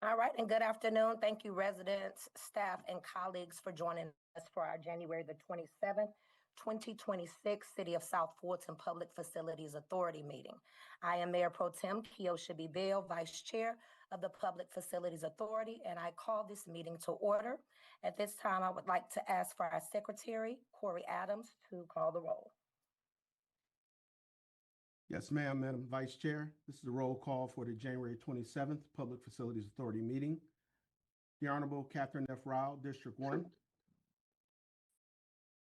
All right, and good afternoon. Thank you, residents, staff, and colleagues for joining us for our January the 27th, 2026 City of South Fulton Public Facilities Authority meeting. I am Mayor Pro Tem Keosha B. Bell, Vice Chair of the Public Facilities Authority, and I call this meeting to order. At this time, I would like to ask for our Secretary, Corey Adams, to call the roll. Yes, ma'am, Madam Vice Chair. This is a roll call for the January 27th Public Facilities Authority meeting. The Honorable Catherine F. Rao, District 1.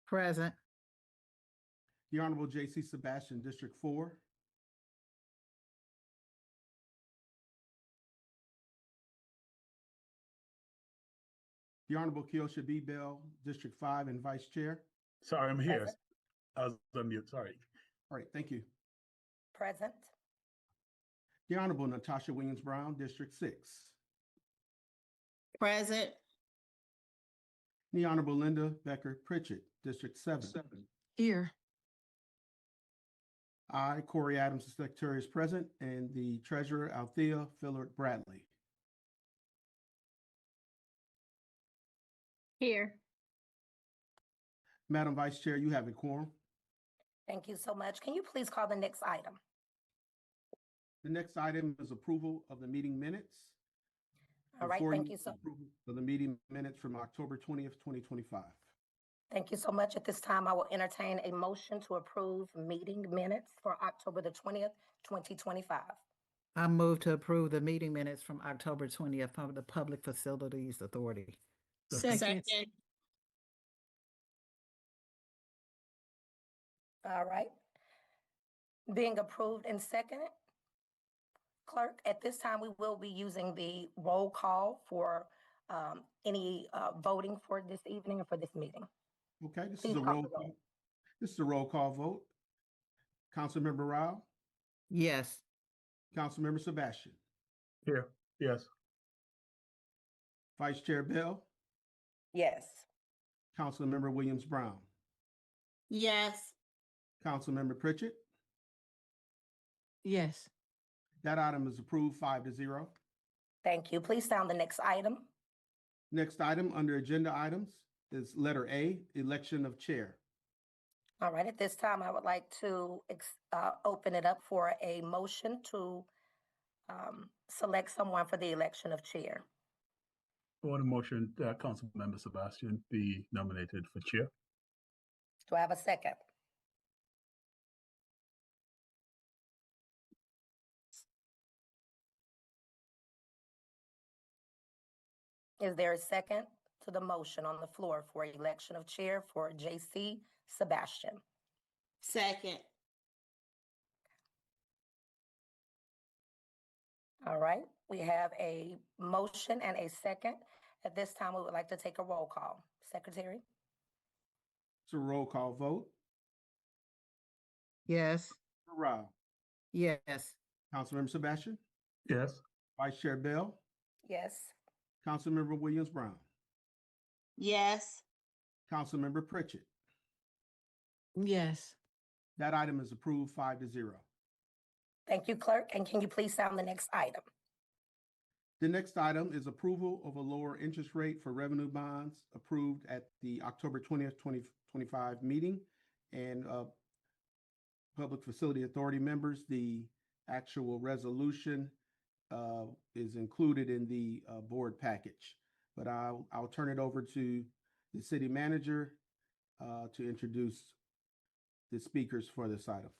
Present. The Honorable J.C. Sebastian, District 4. The Honorable Keosha B. Bell, District 5 and Vice Chair. Sorry, I'm here. Present. I was on mute, sorry. All right, thank you. Present. The Honorable Natasha Williams Brown, District 6. Present. The Honorable Linda Becker Pritchett, District 7. Here. I, Corey Adams, the Secretary, is present, and the Treasurer, Althea Fillard Bradley. Here. Madam Vice Chair, you have a quorum. Thank you so much. Can you please call the next item? The next item is approval of the meeting minutes. All right, Before thank you so approval of the meeting minutes from October 20th, 2025. Thank you so much. At this time, I will entertain a motion to approve meeting minutes for October the 20th, 2025. I move to approve the meeting minutes from October 20th of the Public Facilities Authority. Second. All right. Being approved and seconded. Clerk, at this time, we will be using the roll call for any voting for this evening or for this meeting. Okay, this Please is a call roll the roll. call. This is a roll call vote. Councilmember Rao, Yes. Councilmember Sebastian, Here, yes. Vice Chair Bell, Yes. Councilmember Williams Brown, Yes. Councilmember Pritchett. Yes. That item is approved 5-0. Thank you. Please sound the next item. Next item under agenda items is letter A, election of chair. All right, at this time, I would like to open it up for a motion to select someone for the election of chair. I want a motion that Councilmember Sebastian be nominated for chair. Do I have a second? Is there a second to the motion on the floor for election of chair for J.C. Sebastian? Second. All right, we have a motion and a second. At this time, we would like to take a roll call. Secretary? It's a roll call vote. Yes. Rao, Yes. Councilmember Sebastian, Yes. Vice Chair Bell, Yes. Councilmember Williams Brown, Yes. Councilmember Pritchett. Yes. That item is approved 5-0. Thank you, clerk. And can you please sound the next item? The next item is approval of a lower interest rate for revenue bonds approved at the October 20th, 2025 meeting. And Public Facility Authority members, the actual resolution is included in the board package. But I'll turn it over to the city manager to introduce the speakers for this item.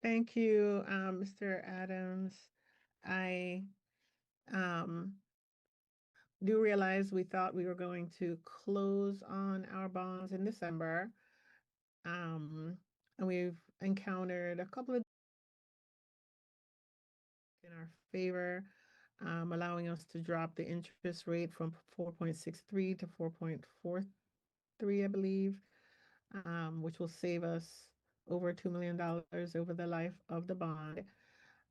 Thank you, Mr. Adams. I do realize we thought we were going to close on our bonds in December. And we've encountered a couple of in our favor, allowing us to drop the interest rate from 4.63 to 4.43, I believe, which will save us over $2 million over the life of the bond.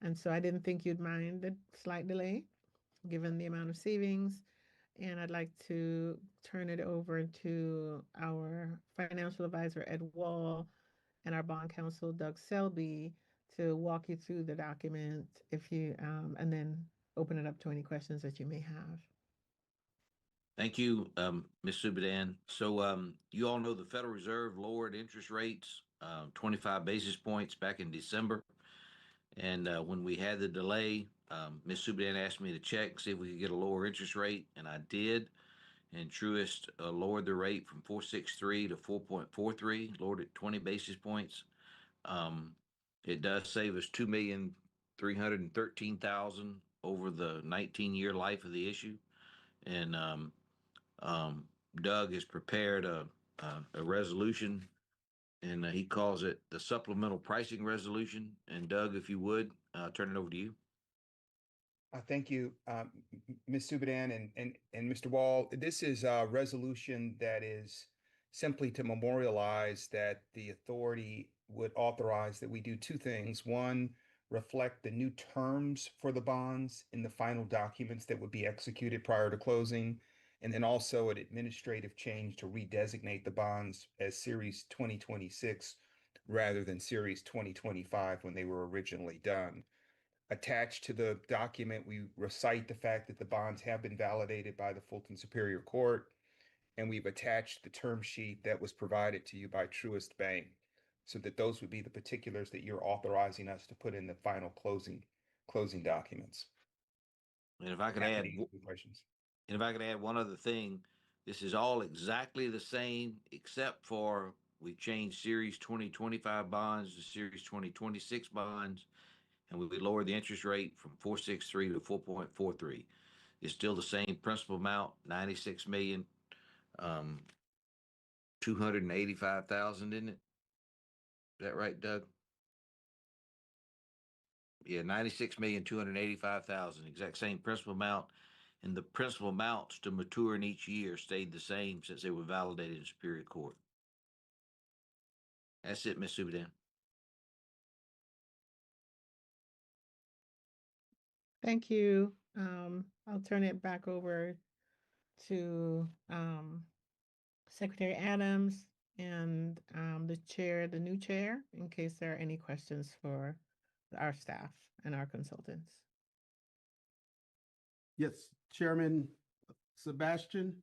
And so I didn't think you'd mind the slight delay, given the amount of savings. And I'd like to turn it over to our financial advisor, Ed Wall, and our bond counsel, Doug Selby, to walk you through the document if you, and then open it up to any questions that you may have. Thank you, Ms. Subidan. So you all know the Federal Reserve lowered interest rates 25 basis points back in December. And when we had the delay, Ms. Subidan asked me to check, see if we could get a lower interest rate, and I did. And Truist lowered the rate from 4.63 to 4.43, lowered it 20 basis points. It does save us $2,313,000 over the 19-year life of the issue. And Doug has prepared a resolution, and he calls it the supplemental pricing resolution. And Doug, if you would, turn it over to you. Thank you, Ms. Subidan and Mr. Wall. This is a resolution that is simply to memorialize that the authority would authorize that we do two things. One, reflect the new terms for the bonds in the final documents that would be executed prior to closing, and then also an administrative change to redesignate the bonds as Series 2026 rather than Series 2025 when they were originally done. Attached to the document, we recite the fact that the bonds have been validated by the Fulton Superior Court, and we've attached the term sheet that was provided to you by Truist Bank, so that those would be the particulars that you're authorizing us to put in the final closing documents. And if I could Happy add, to answer questions. and if I could add one other thing, this is all exactly the same, except for we changed Series 2025 bonds to Series 2026 bonds, and we lowered the interest rate from 4.63 to 4.43. It's still the same principal amount, 96 million, 285,000, isn't it? Is that right, Doug? Yeah, 96,285,000, exact same principal amount. And the principal amounts to mature in each year stayed the same since they were validated in Superior Court. That's it, Ms. Subidan. Thank you. I'll turn it back over to Secretary Adams and the new chair, in case there are any questions for our staff and our consultants. Yes, Chairman Sebastian.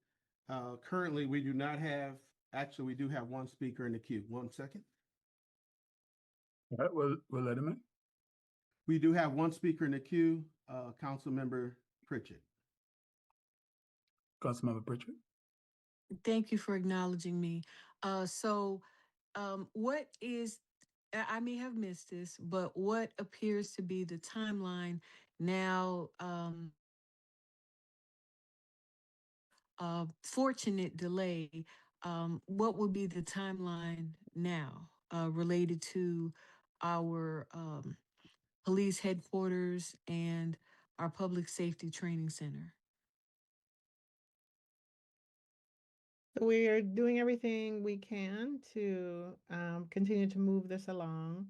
Currently, we do not have, actually, we do have one speaker in the queue. 1 second. All right, we'll let him in. We do have one speaker in the queue, Councilmember Pritchett. Councilmember Pritchett. Thank you for acknowledging me. What is, I may have missed this, but what appears to be the timeline now, fortunate delay, what would be the timeline now related to our police headquarters and our public safety training center? So we are doing everything we can to continue to move this along.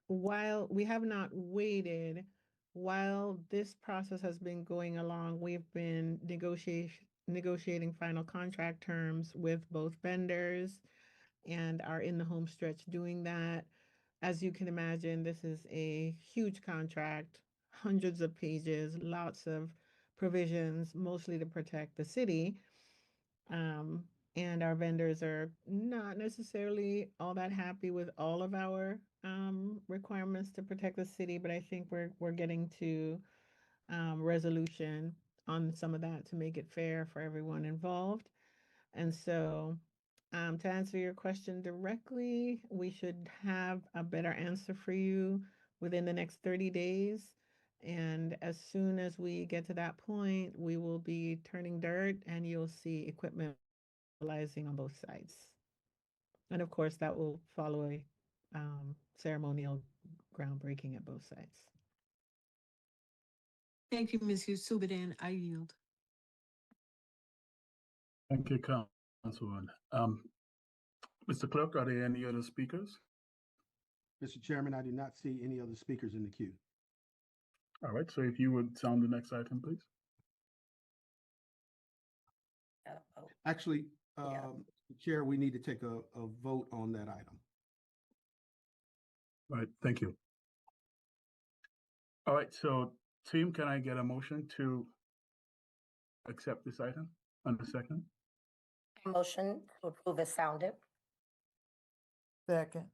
While we have not waited, while this process has been going along, we've been negotiating final contract terms with both vendors and are in the home stretch doing that. As you can imagine, this is a huge contract, hundreds of pages, lots of provisions, mostly to protect the city. And our vendors are not necessarily all that happy with all of our requirements to protect the city, but I think we're getting to resolution on some of that to make it fair for everyone involved. And so, to answer your question directly, we should have a better answer for you within the next 30 days. And as soon as we get to that point, we will be turning dirt and you'll see equipment mobilizing on both sides. And of course, that will follow a ceremonial groundbreaking at both sides. Thank you, Ms. Subidan. I yield. Thank you, Councilman. Mr. Clerk, are there any other speakers? Mr. Chairman, I do not see any other speakers in the queue. All right, so if you would sound the next item, please. Actually, Yeah. Chair, we need to take a vote on that item. All right, thank you. All right, so team, can I get a motion to accept this item on the second? Motion to approve is sounded. Second.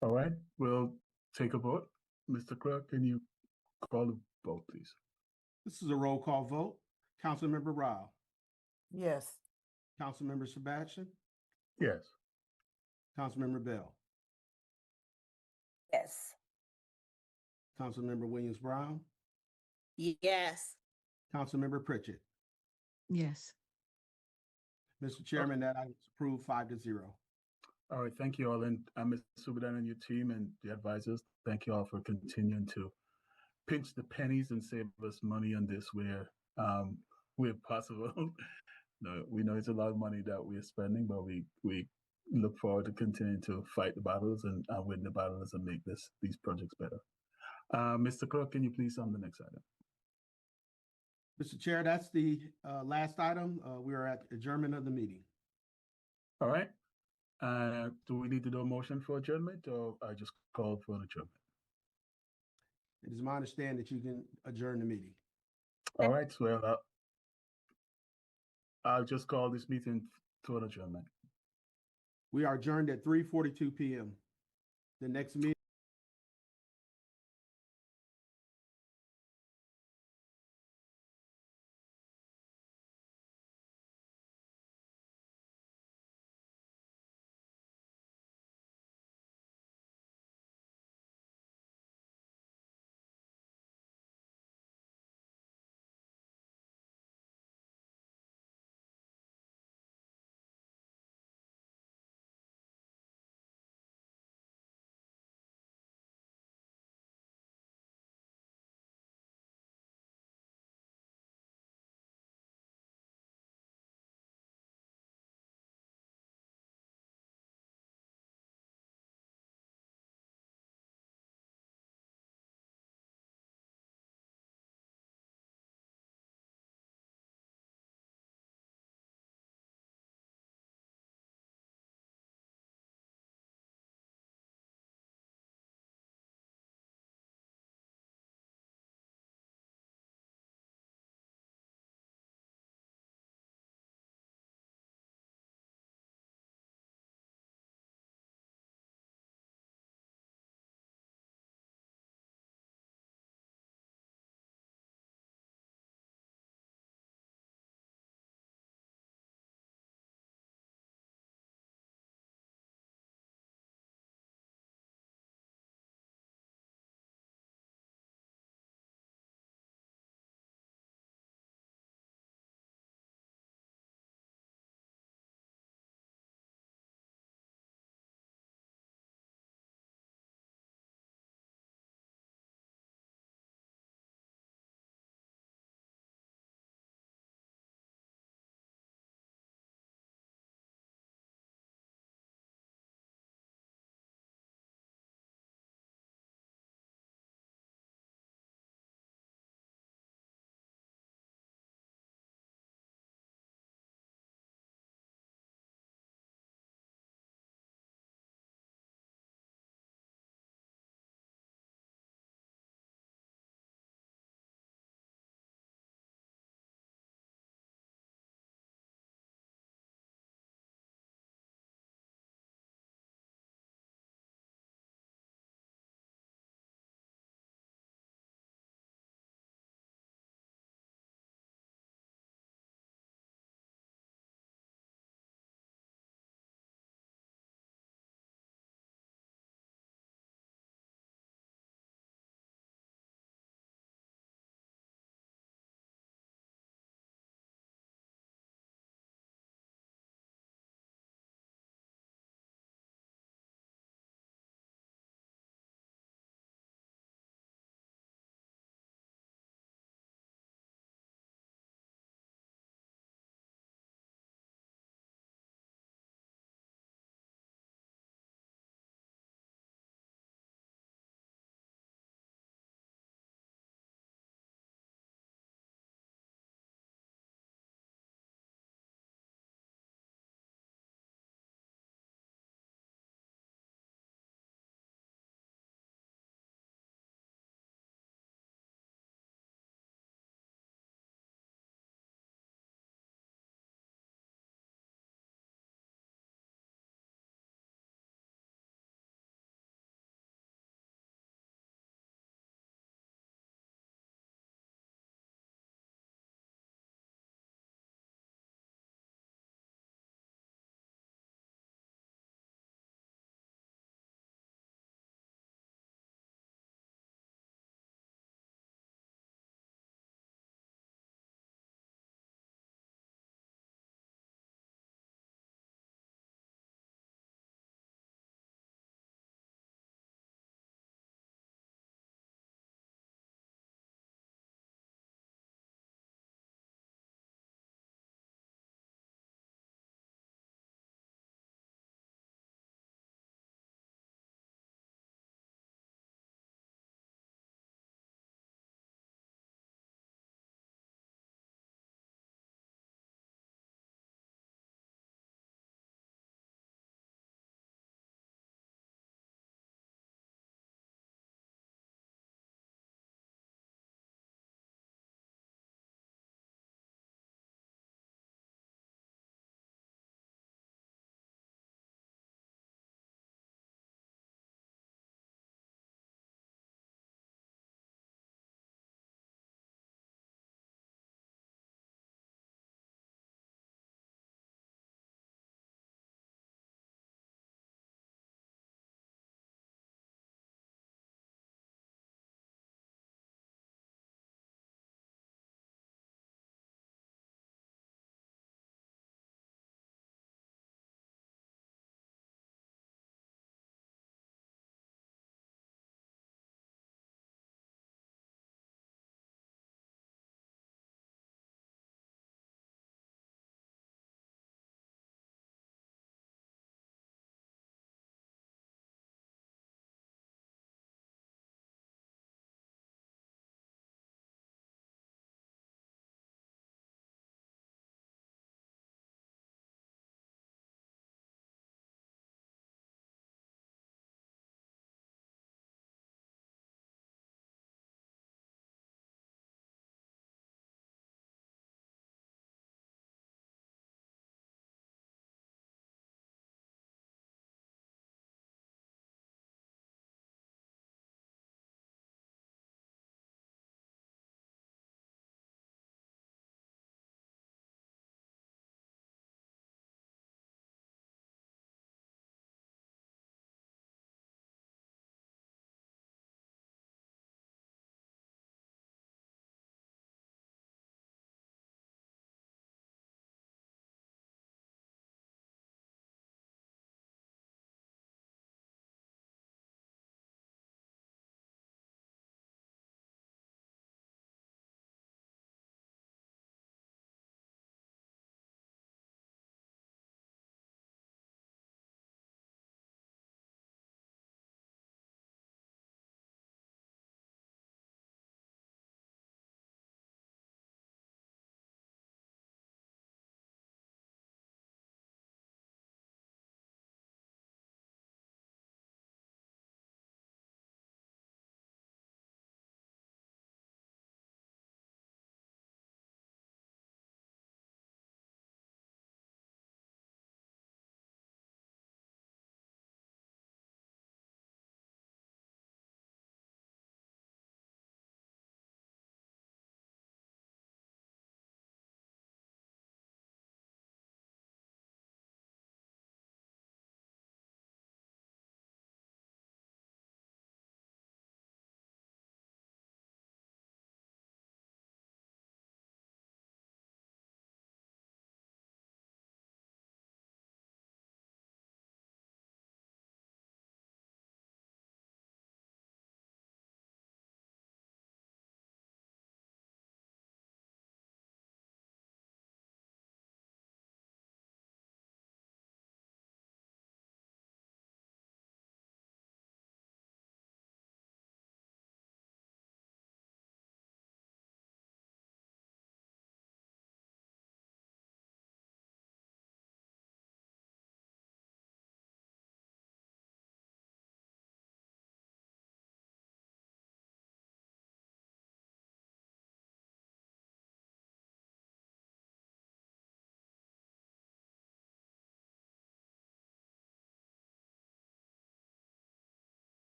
All right, we'll take a vote. Mr. Clerk, can you call the vote, please? This is a roll call vote. Councilmember Rao, Yes. Councilmember Sebastian, Yes. Councilmember Bell, Yes. Councilmember Williams Brown, Yes. Councilmember Pritchett. Yes. Mr. Chairman, that item is approved 5-0. All right, thank you all. And Mr. Subadan and your team and the advisors, thank you all for continuing to pinch the pennies and save us money on this where possible. No, we know it's a lot of money that we're spending, but we look forward to continuing to fight the battles and win the battles and make these projects better. Mr. Clerk, can you please on the next item? Mr. Chair, that's the last item. We are at adjournment of the meeting. All right. Do we need to do a motion for adjournment, or I just call for an adjournment? It is my understanding that you can adjourn the meeting. All right. Well, I'll just call this meeting to an adjournment. We are adjourned at 3:42 p.m. The next meeting.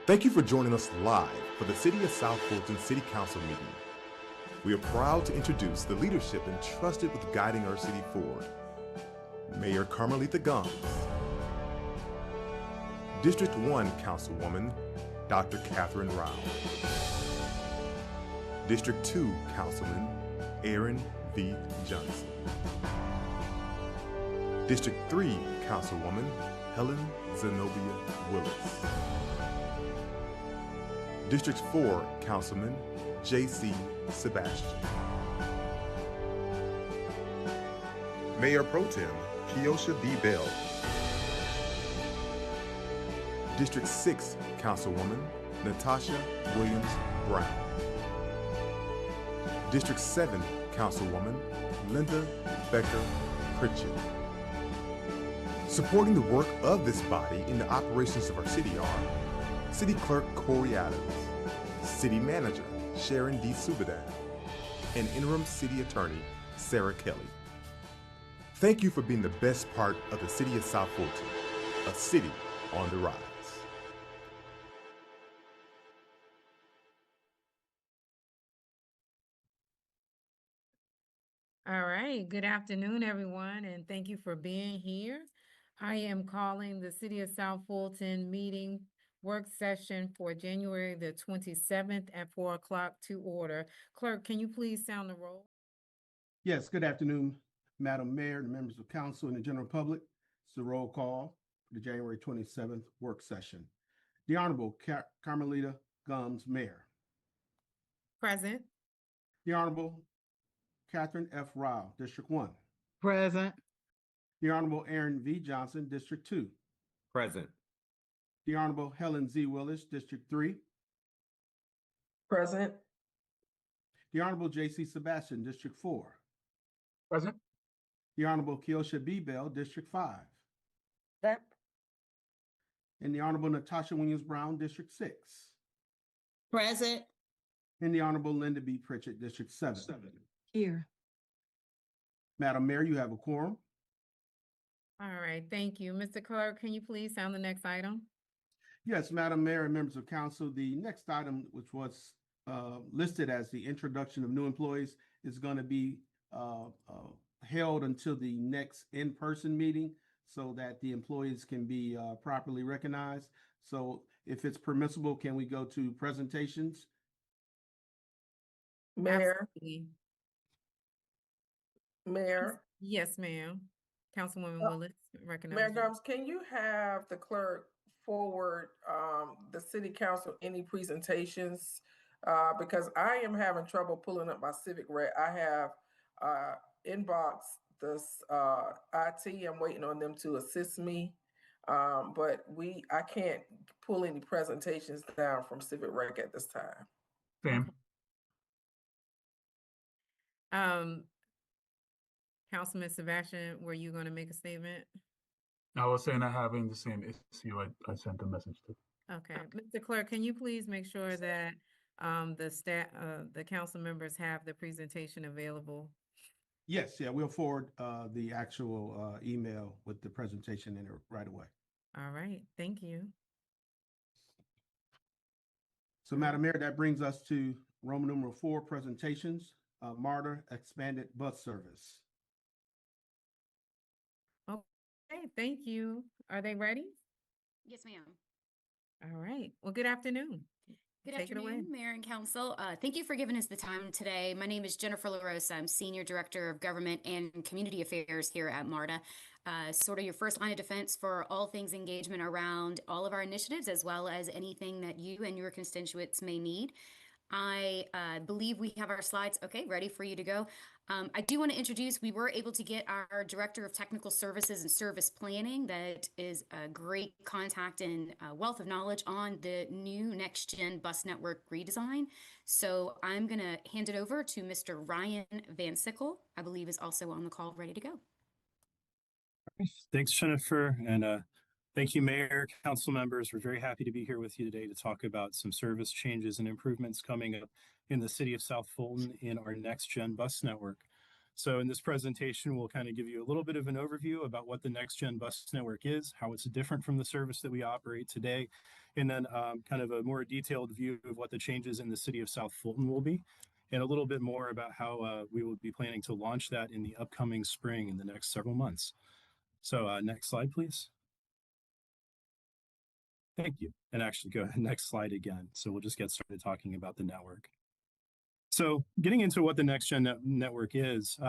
Thank you for joining us live for the City of South Fulton City Council meeting. We are proud to introduce the leadership entrusted with guiding our city forward. Mayor Carmelita Gomes, District 1 Councilwoman Dr. Catherine Rao, District 2 Councilman Aaron V. Johnson, District 3 Councilwoman Helen Zenobia Willis, District 4 Councilman J.C. Sebastian, Mayor Pro Tem Keosha B. Bell, District 6 Councilwoman Natasha Williams Brown, District 7 Councilwoman Linda Becker Pritchett. Supporting the work of this body in the operations of our city are City Clerk Corey Adams, City Manager Sharon D. Subidan, and Interim City Attorney Sarah Kelly. Thank you for being the best part of the City of South Fulton, a city on the rise. All right, good afternoon, everyone, and thank you for being here. I am calling the City of South Fulton meeting work session for January the 27th at 4 o'clock to order. Clerk, can you please sound the roll? Yes, good afternoon, Madam Mayor, the members of council, and the general public. It's the roll call for the January 27th work session. The Honorable Carmelita Gomes, Mayor. Present. The Honorable Catherine F. Rao, District 1. Present. The Honorable Aaron V. Johnson, District 2. Present. The Honorable Helen Z. Willis, District 3. Present. The Honorable J.C. Sebastian, District 4. Present. The Honorable Keosha B. Bell, District 5. Present. And the Honorable Natasha Williams Brown, District 6. Present. And the Honorable Linda B. Pritchett, District 7. Here. Madam Mayor, you have a quorum. All right, thank you. Mr. Clerk, can you please sound the next item? Yes, Madam Mayor and members of council, the next item, which was listed as the introduction of new employees, is going to be held until the next in-person meeting so that the employees can be properly recognized. So if it's permissible, can we go to presentations? Mayor, Absolutely. Mayor, Yes, ma'am. Councilwoman Willis, recognize Mayor you. Gomes, can you have the clerk forward the city council any presentations? Because I am having trouble pulling up my civic rec. I have inbox this IT. I'm waiting on them to assist me. But I can't pull any presentations down from civic rec at this time. Same. Councilman Sebastian, were you going to make a statement? I was saying I'm having the same issue I sent a message to. Okay, Mr. Clerk, can you please make sure that the staff, the council members have the presentation available? Yes, yeah, we'll forward the actual email with the presentation in it right away. All right, thank you. So, Madam Mayor, that brings us to Roman numeral 4, presentations, MARTA expanded bus service. Okay, thank you. Are they ready? Yes, ma'am. All right, well, good afternoon. Good Take it away. afternoon, Mayor and Council. Thank you for giving us the time today. My name is Jennifer LaRosa. I'm Senior Director of Government and Community Affairs here at MARTA. Sort of your first line of defense for all things engagement around all of our initiatives, as well as anything that you and your constituents may need. I believe we have our slides, okay, ready for you to go. I do want to introduce, we were able to get our Director of Technical Services and Service Planning, that is a great contact and wealth of knowledge on the new next-gen bus network redesign. So I'm going to hand it over to Mr. Ryan Van Sickle, I believe is also on the call, ready to go. Thanks, Jennifer, and thank you, Mayor, Council members. We're very happy to be here with you today to talk about some service changes and improvements coming up in the city of South Fulton in our next-gen bus network. So in this presentation, we'll kind of give you a little bit of an overview about what the Next Gen Bus Network is, how it's different from the service that we operate today, and then kind of a more detailed view of what the changes in the city of South Fulton will be, and a little bit more about how we will be planning to launch that in the upcoming spring in the next several months. So next slide, please. Thank you. And actually go ahead, next slide again. So we'll just get started talking about the network. So getting into what the Next Gen Network is,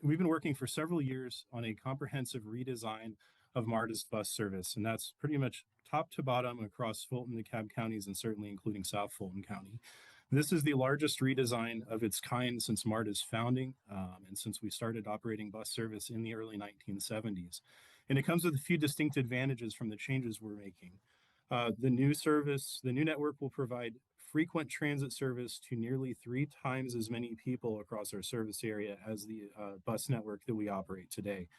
we've been working for several years on a comprehensive redesign of MARTA's bus service, and that's pretty much top to bottom across Fulton, DeKalb counties, and certainly including South Fulton County. This is the largest redesign of its kind since MARTA's founding and since we started operating bus service in the early 1970s. And it comes with a few distinct advantages from the changes we're making. The new network will provide frequent transit service to nearly 3 times as many people across our service area as the bus network that we operate today.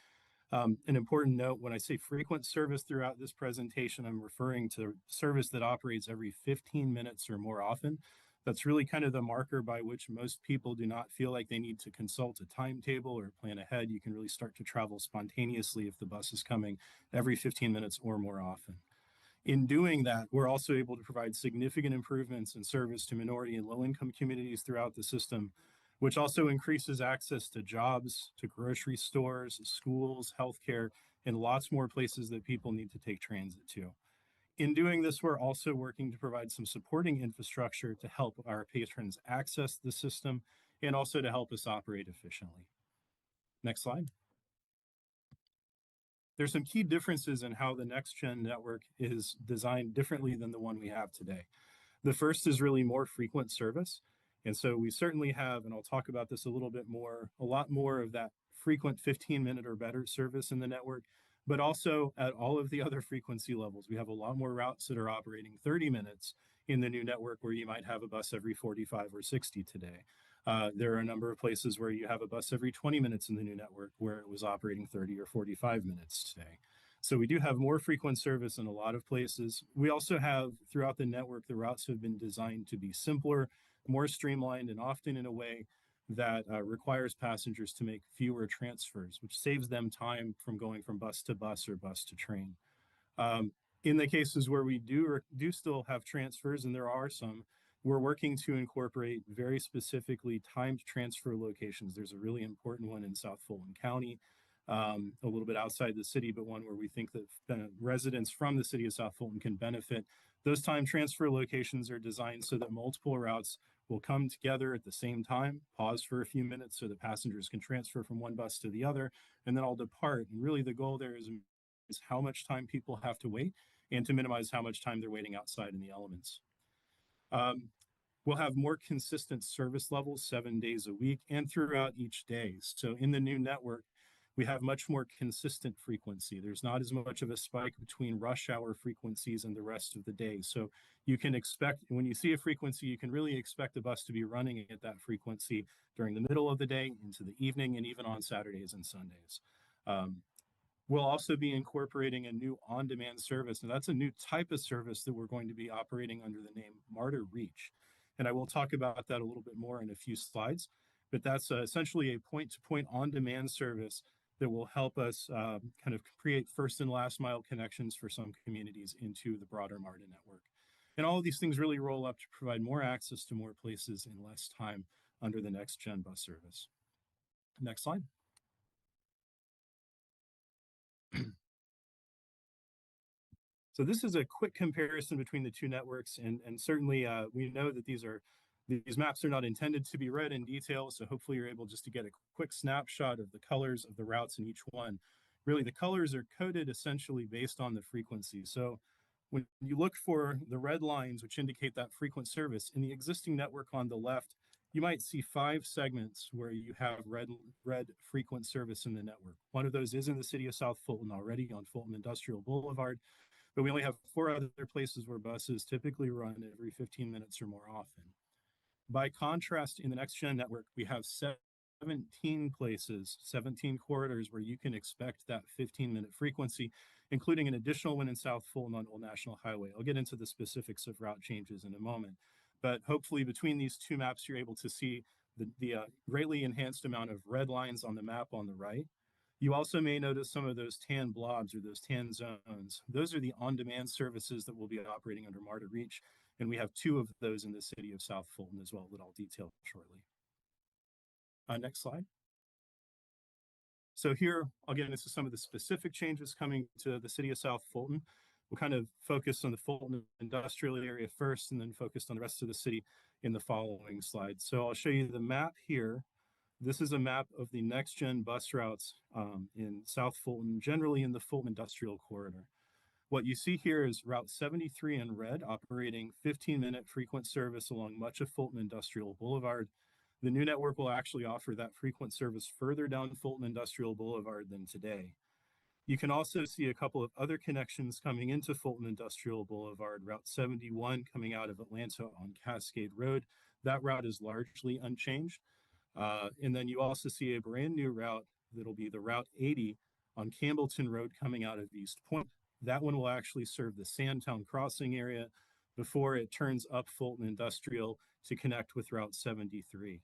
An important note, when I say frequent service throughout this presentation, I'm referring to service that operates every 15 minutes or more often. That's really kind of the marker by which most people do not feel like they need to consult a timetable or plan ahead. You can really start to travel spontaneously if the bus is coming every 15 minutes or more often. In doing that, we're also able to provide significant improvements in service to minority and low-income communities throughout the system, which also increases access to jobs, to grocery stores, schools, healthcare, and lots more places that people need to take transit to. In doing this, we're also working to provide some supporting infrastructure to help our patrons access the system and also to help us operate efficiently. Next slide. There's some key differences in how the Next Gen network is designed differently than the one we have today. The first is really more frequent service. And so we certainly have, and I'll talk about this a little bit more, a lot more of that frequent 15-minute or better service in the network, but also at all of the other frequency levels. We have a lot more routes that are operating 30 minutes in the new network where you might have a bus every 45 or 60 today. There are a number of places where you have a bus every 20 minutes in the new network where it was operating 30 or 45 minutes today. So we do have more frequent service in a lot of places. We also have throughout the network, the routes have been designed to be simpler, more streamlined, and often in a way that requires passengers to make fewer transfers, which saves them time from going from bus to bus or bus to train. In the cases where we do still have transfers, and there are some, we're working to incorporate very specifically timed transfer locations. There's a really important one in South Fulton County, a little bit outside the city, but one where we think that residents from the city of South Fulton can benefit. Those time transfer locations are designed so that multiple routes will come together at the same time, pause for a few minutes so that passengers can transfer from one bus to the other, and then all depart. And really the goal there is how much time people have to wait and to minimize how much time they're waiting outside in the elements. We'll have more consistent service levels 7 days a week and throughout each day. So in the new network, we have much more consistent frequency. There's not as much of a spike between rush hour frequencies and the rest of the day. So you can expect, when you see a frequency, you can really expect the bus to be running at that frequency during the middle of the day, into the evening, and even on Saturdays and Sundays. We'll also be incorporating a new on-demand service, and that's a new type of service that we're going to be operating under the name MARTA Reach. And I will talk about that a little bit more in a few slides, but that's essentially a point-to-point on-demand service that will help us kind of create first and last mile connections for some communities into the broader MARTA network. And all of these things really roll up to provide more access to more places in less time under the Next Gen bus service. Next slide. So this is a quick comparison between the two networks, and certainly we know that these maps are not intended to be read in detail, so hopefully you're able just to get a quick snapshot of the colors of the routes in each one. Really, the colors are coded essentially based on the frequency. So when you look for the red lines, which indicate that frequent service, in the existing network on the left, you might see 5 segments where you have red frequent service in the network. One of those is in the city of South Fulton already on Fulton Industrial Boulevard, but we only have 4 other places where buses typically run every 15 minutes or more often. By contrast, in the Next Gen network, we have 17 places, 17 corridors where you can expect that 15-minute frequency, including an additional one in South Fulton on Old National Highway. I'll get into the specifics of route changes in a moment. But hopefully between these two maps, you're able to see the greatly enhanced amount of red lines on the map on the right. You also may notice some of those tan blobs or those tan zones. Those are the on-demand services that will be operating under MARTA Reach, and we have 2 of those in the city of South Fulton as well that I'll detail shortly. Next slide. So here, again, this is some of the specific changes coming to the city of South Fulton. We'll kind of focus on the Fulton industrial area first and then focus on the rest of the city in the following slides. So I'll show you the map here. This is a map of the next-gen bus routes in South Fulton, generally in the Fulton Industrial Corridor. What you see here is Route 73 in red, operating 15-minute frequent service along much of Fulton Industrial Boulevard. The new network will actually offer that frequent service further down Fulton Industrial Boulevard than today. You can also see a couple of other connections coming into Fulton Industrial Boulevard, Route 71 coming out of Atlanta on Cascade Road. That route is largely unchanged. And then you also see a brand new route that'll be the Route 80 on Campbellton Road coming out of East Point. That one will actually serve the Sandtown Crossing area before it turns up Fulton Industrial to connect with Route 73.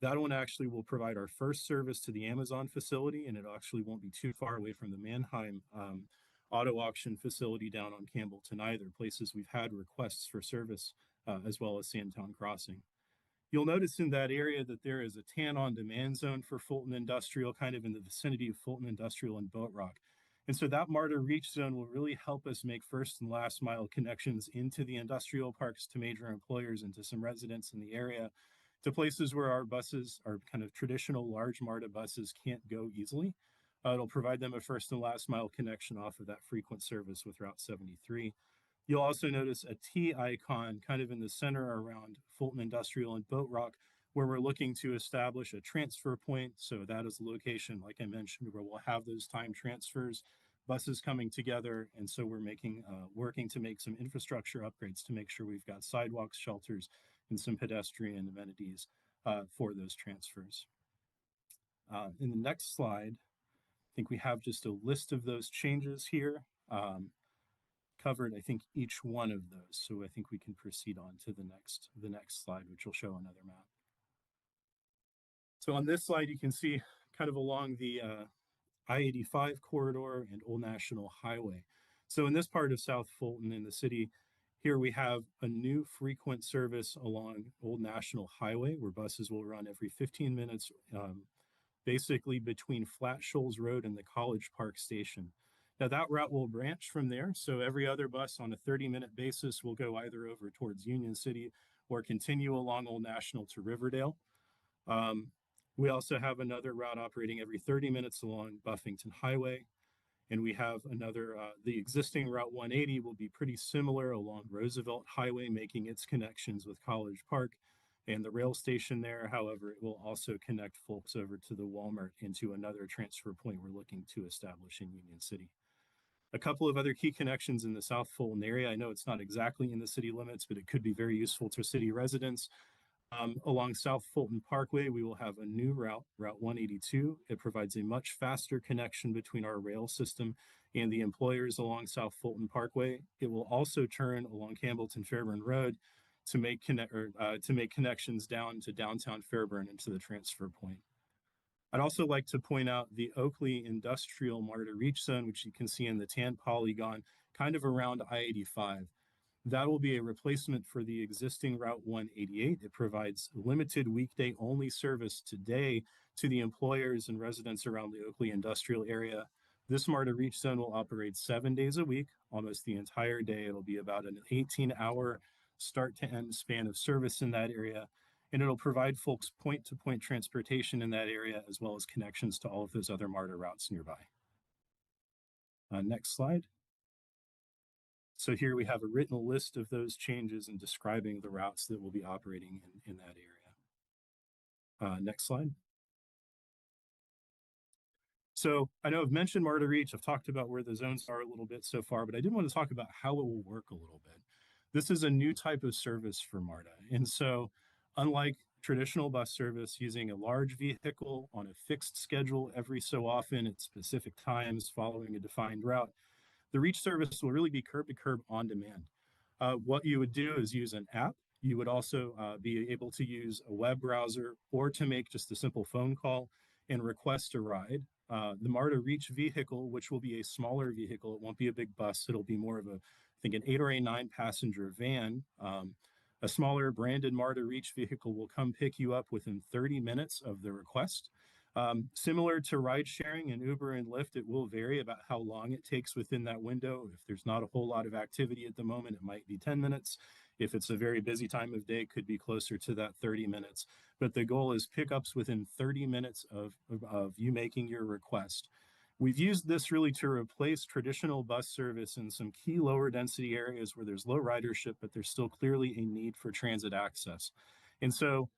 That one actually will provide our first service to the Amazon facility, and it actually won't be too far away from the Mannheim auto auction facility down on Campbellton either, places we've had requests for service as well as Sandtown Crossing. You'll notice in that area that there is a tan on demand zone for Fulton Industrial, kind of in the vicinity of Fulton Industrial and Boat Rock. And so that MARTA Reach zone will really help us make first and last mile connections into the industrial parks, to major employers, and to some residents in the area, to places where our buses, our kind of traditional large MARTA buses, can't go easily. It'll provide them a first and last mile connection off of that frequent service with Route 73. You'll also notice a T icon kind of in the center around Fulton Industrial and Boat Rock, where we're looking to establish a transfer point. So that is a location, like I mentioned, where we'll have those time transfers, buses coming together. And so we're working to make some infrastructure upgrades to make sure we've got sidewalks, shelters, and some pedestrian amenities for those transfers. In the next slide, I think we have just a list of those changes here. Covered, I think, each one of those. So I think we can proceed on to the next slide, which will show another map. So on this slide, you can see kind of along the I-85 corridor and Old National Highway. So in this part of South Fulton in the city, here we have a new frequent service along Old National Highway, where buses will run every 15 minutes, basically between Flat Shoals Road and the College Park Station. Now that route will branch from there, so every other bus on a 30-minute basis will go either over towards Union City or continue along Old National to Riverdale. We also have another route operating every 30 minutes along Buffington Highway, and we have another, the existing Route 180 will be pretty similar along Roosevelt Highway, making its connections with College Park and the rail station there. However, it will also connect folks over to the Walmart into another transfer point we're looking to establish in Union City. A couple of other key connections in the South Fulton area. I know it's not exactly in the city limits, but it could be very useful to city residents. Along South Fulton Parkway, we will have a new route, Route 182. It provides a much faster connection between our rail system and the employers along South Fulton Parkway. It will also turn along Campbellton Fairburn Road to make connections down to downtown Fairburn and to the transfer point. I'd also like to point out the Oakley Industrial MARTA Reach Zone, which you can see in the tan polygon, kind of around I-85. That will be a replacement for the existing Route 188. It provides limited weekday only service today to the employers and residents around the Oakley industrial area. This MARTA Reach Zone will operate 7 days a week, almost the entire day. It'll be about an 18-hour start to end span of service in that area. And it'll provide folks point-to-point transportation in that area, as well as connections to all of those other MARTA routes nearby. Next slide. So here we have a written list of those changes and describing the routes that will be operating in that area. Next slide. So I know I've mentioned MARTA Reach. I've talked about where the zones are a little bit so far, but I did want to talk about how it will work a little bit. This is a new type of service for MARTA. And so unlike traditional bus service using a large vehicle on a fixed schedule every so often at specific times following a defined route, the Reach service will really be curb to curb on demand. What you would do is use an app You would also be able to use a web browser or to make just a simple phone call and request a ride. The MARTA Reach vehicle, which will be a smaller vehicle, it won't be a big bus. It'll be more of a, I think, an 8 or a 9 passenger van. A smaller branded MARTA Reach vehicle will come pick you up within 30 minutes of the request. Similar to ride sharing and Uber and Lyft, it will vary about how long it takes within that window. If there's not a whole lot of activity at the moment, it might be 10 minutes. If it's a very busy time of day, it could be closer to that 30 minutes. But the goal is pickups within 30 minutes of you making your request. We've used this really to replace traditional bus service in some key lower density areas where there's low ridership, but there's still clearly a need for transit access. And so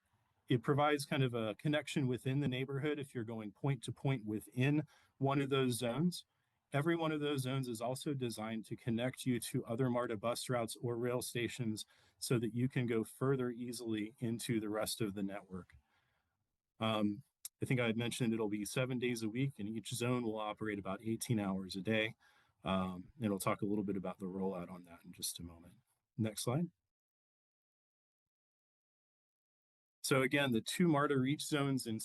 it provides kind of a connection within the neighborhood if you're going point to point within one of those zones. Every one of those zones is also designed to connect you to other MARTA bus routes or rail stations so that you can go further easily into the rest of the network. I think I had mentioned it'll be 7 days a week, and each zone will operate about 18 hours a day. And we'll talk a little bit about the rollout on that in just a moment. Next slide. So again, the 2 MARTA Reach zones in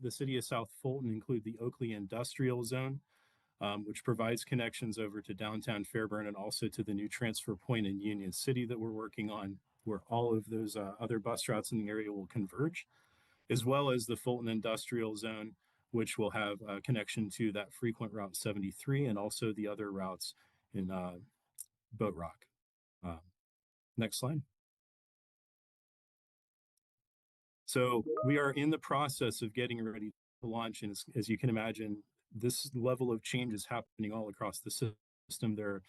the city of South Fulton include the Oakley Industrial Zone, which provides connections over to downtown Fairburn and also to the new transfer point in Union City that we're working on, where all of those other bus routes in the area will converge, as well as the Fulton Industrial Zone, which will have a connection to that frequent Route 73 and also the other routes in Boat Rock. Next slide. So we are in the process of getting ready to launch. And as you can imagine, this level of change is happening all across the system. There are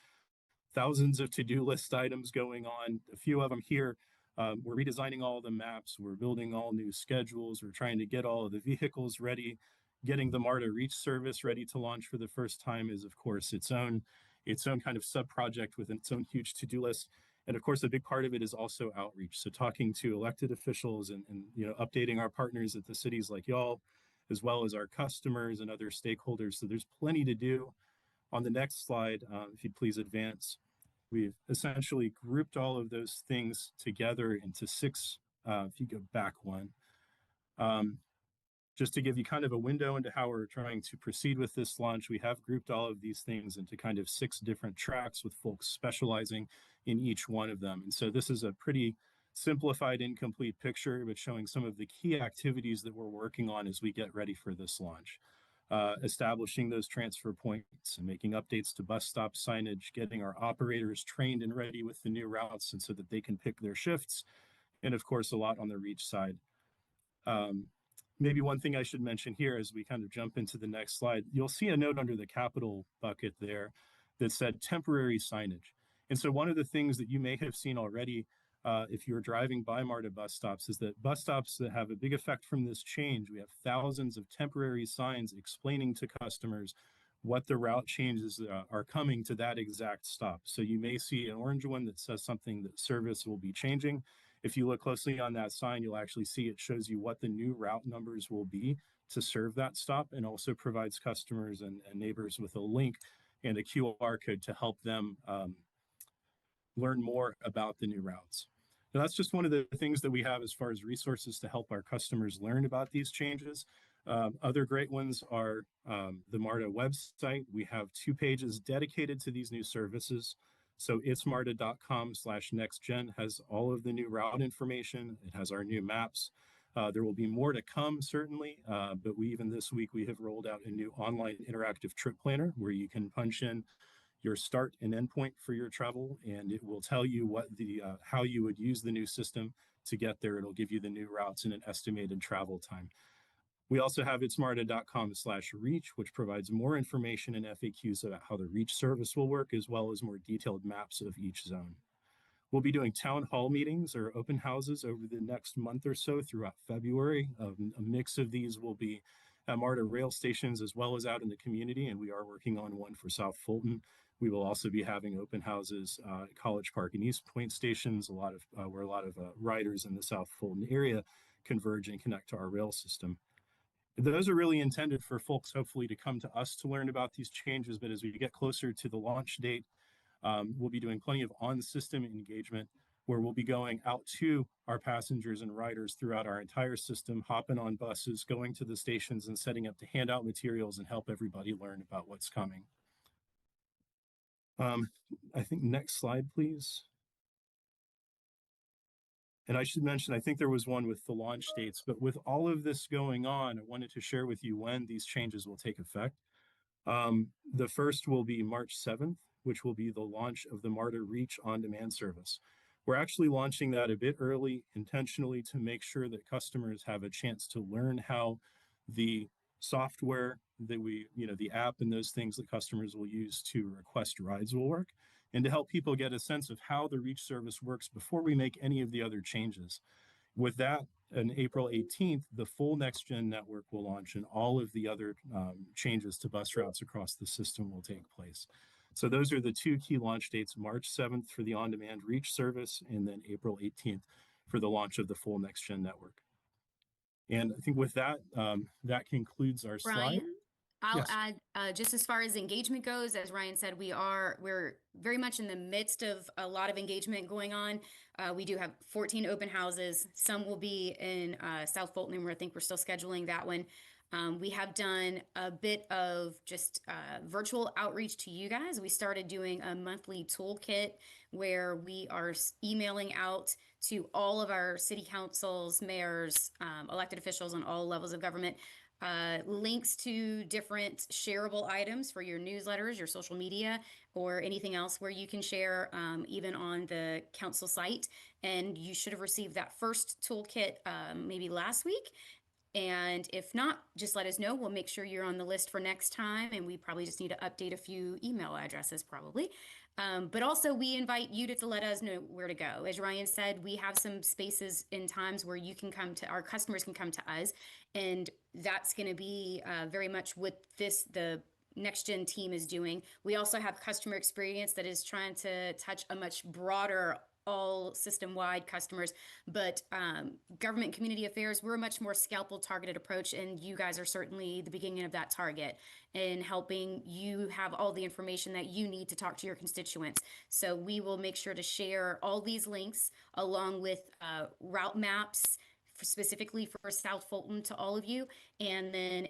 thousands of to-do list items going on. A few of them here. We're redesigning all the maps. We're building all new schedules. We're trying to get all of the vehicles ready. Getting the MARTA Reach service ready to launch for the first time is, of course, its own kind of sub-project with its own huge to-do list. And of course, a big part of it is also outreach. So talking to elected officials and updating our partners at the cities like y'all, as well as our customers and other stakeholders. So there's plenty to do. On the next slide, if you'd please advance, we've essentially grouped all of those things together into 6, if you go back one, just to give you kind of a window into how we're trying to proceed with this launch. We have grouped all of these things into kind of 6 different tracks with folks specializing in each one of them. And so this is a pretty simplified, incomplete picture, but showing some of the key activities that we're working on as we get ready for this launch. Establishing those transfer points and making updates to bus stop signage, getting our operators trained and ready with the new routes and so that they can pick their shifts. And of course, a lot on the Reach side. Maybe one thing I should mention here as we kind of jump into the next slide, you'll see a note under the capital bucket there that said temporary signage. And so one of the things that you may have seen already if you're driving by MARTA bus stops is that bus stops that have a big effect from this change, we have thousands of temporary signs explaining to customers what the route changes are coming to that exact stop. So you may see an orange one that says something that service will be changing. If you look closely on that sign, you'll actually see it shows you what the new route numbers will be to serve that stop, and also provides customers and neighbors with a link and a QR code to help them learn more about the new routes. Now, that's just one of the things that we have as far as resources to help our customers learn about these changes. Other great ones are the MARTA website. We have 2 pages dedicated to these new services. So itsmarta.com/nextgen has all of the new route information. It has our new maps. There will be more to come, certainly, but even this week, we have rolled out a new online interactive trip planner where you can punch in your start and end point for your travel, and it will tell you what how you would use the new system to get there. It'll give you the new routes and an estimated travel time. We also have itsmarta.com/reach, which provides more information and FAQs about how the Reach service will work, as well as more detailed maps of each zone. We'll be doing town hall meetings or open houses over the next month or so throughout February. A mix of these will be at MARTA rail stations as well as out in the community, and we are working on one for South Fulton. We will also be having open houses at College Park and East Point stations, where a lot of riders in the South Fulton area converge and connect to our rail system. Those are really intended for folks, hopefully, to come to us to learn about these changes. But as we get closer to the launch date, we'll be doing plenty of on-system engagement where we'll be going out to our passengers and riders throughout our entire system, hopping on buses, going to the stations and setting up to hand out materials and help everybody learn about what's coming. I think next slide, please. And I should mention, I think there was one with the launch dates, but with all of this going on, I wanted to share with you when these changes will take effect. The first will be March 7th, which will be the launch of the MARTA Reach on-demand service. We're actually launching that a bit early intentionally to make sure that customers have a chance to learn how the software that the app and those things that customers will use to request rides will work, and to help people get a sense of how the Reach service works before we make any of the other changes. With that, on April 18th, the full next-gen network will launch and all of the other changes to bus routes across the system will take place. So those are the two key launch dates, March 7th for the on-demand Reach service, and then April 18th for the launch of the full next-gen network. And I think with that, that concludes our slide. Ryan, I'll Yes. add, just as far as engagement goes, as Ryan said, we're very much in the midst of a lot of engagement going on. We do have 14 open houses. Some will be in South Fulton, and I think we're still scheduling that one. We have done a bit of just virtual outreach to you guys. We started doing a monthly toolkit where we are emailing out to all of our city councils, mayors, elected officials on all levels of government, links to different shareable items for your newsletters, your social media, or anything else where you can share, even on the council site. And you should have received that first toolkit maybe last week. And if not, just let us know. We'll make sure you're on the list for next time. And we probably just need to update a few email addresses probably. But also we invite you to let us know where to go. As Ryan said, we have some spaces in times where you can come to, our customers can come to us. And that's going to be very much what the Next Gen team is doing. We also have customer experience that is trying to touch a much broader all system-wide customers, but government community affairs, we're a much more scalpel targeted approach, and you guys are certainly the beginning of that target in helping you have all the information that you need to talk to your constituents. So we will make sure to share all these links along with route maps specifically for South Fulton to all of you. And then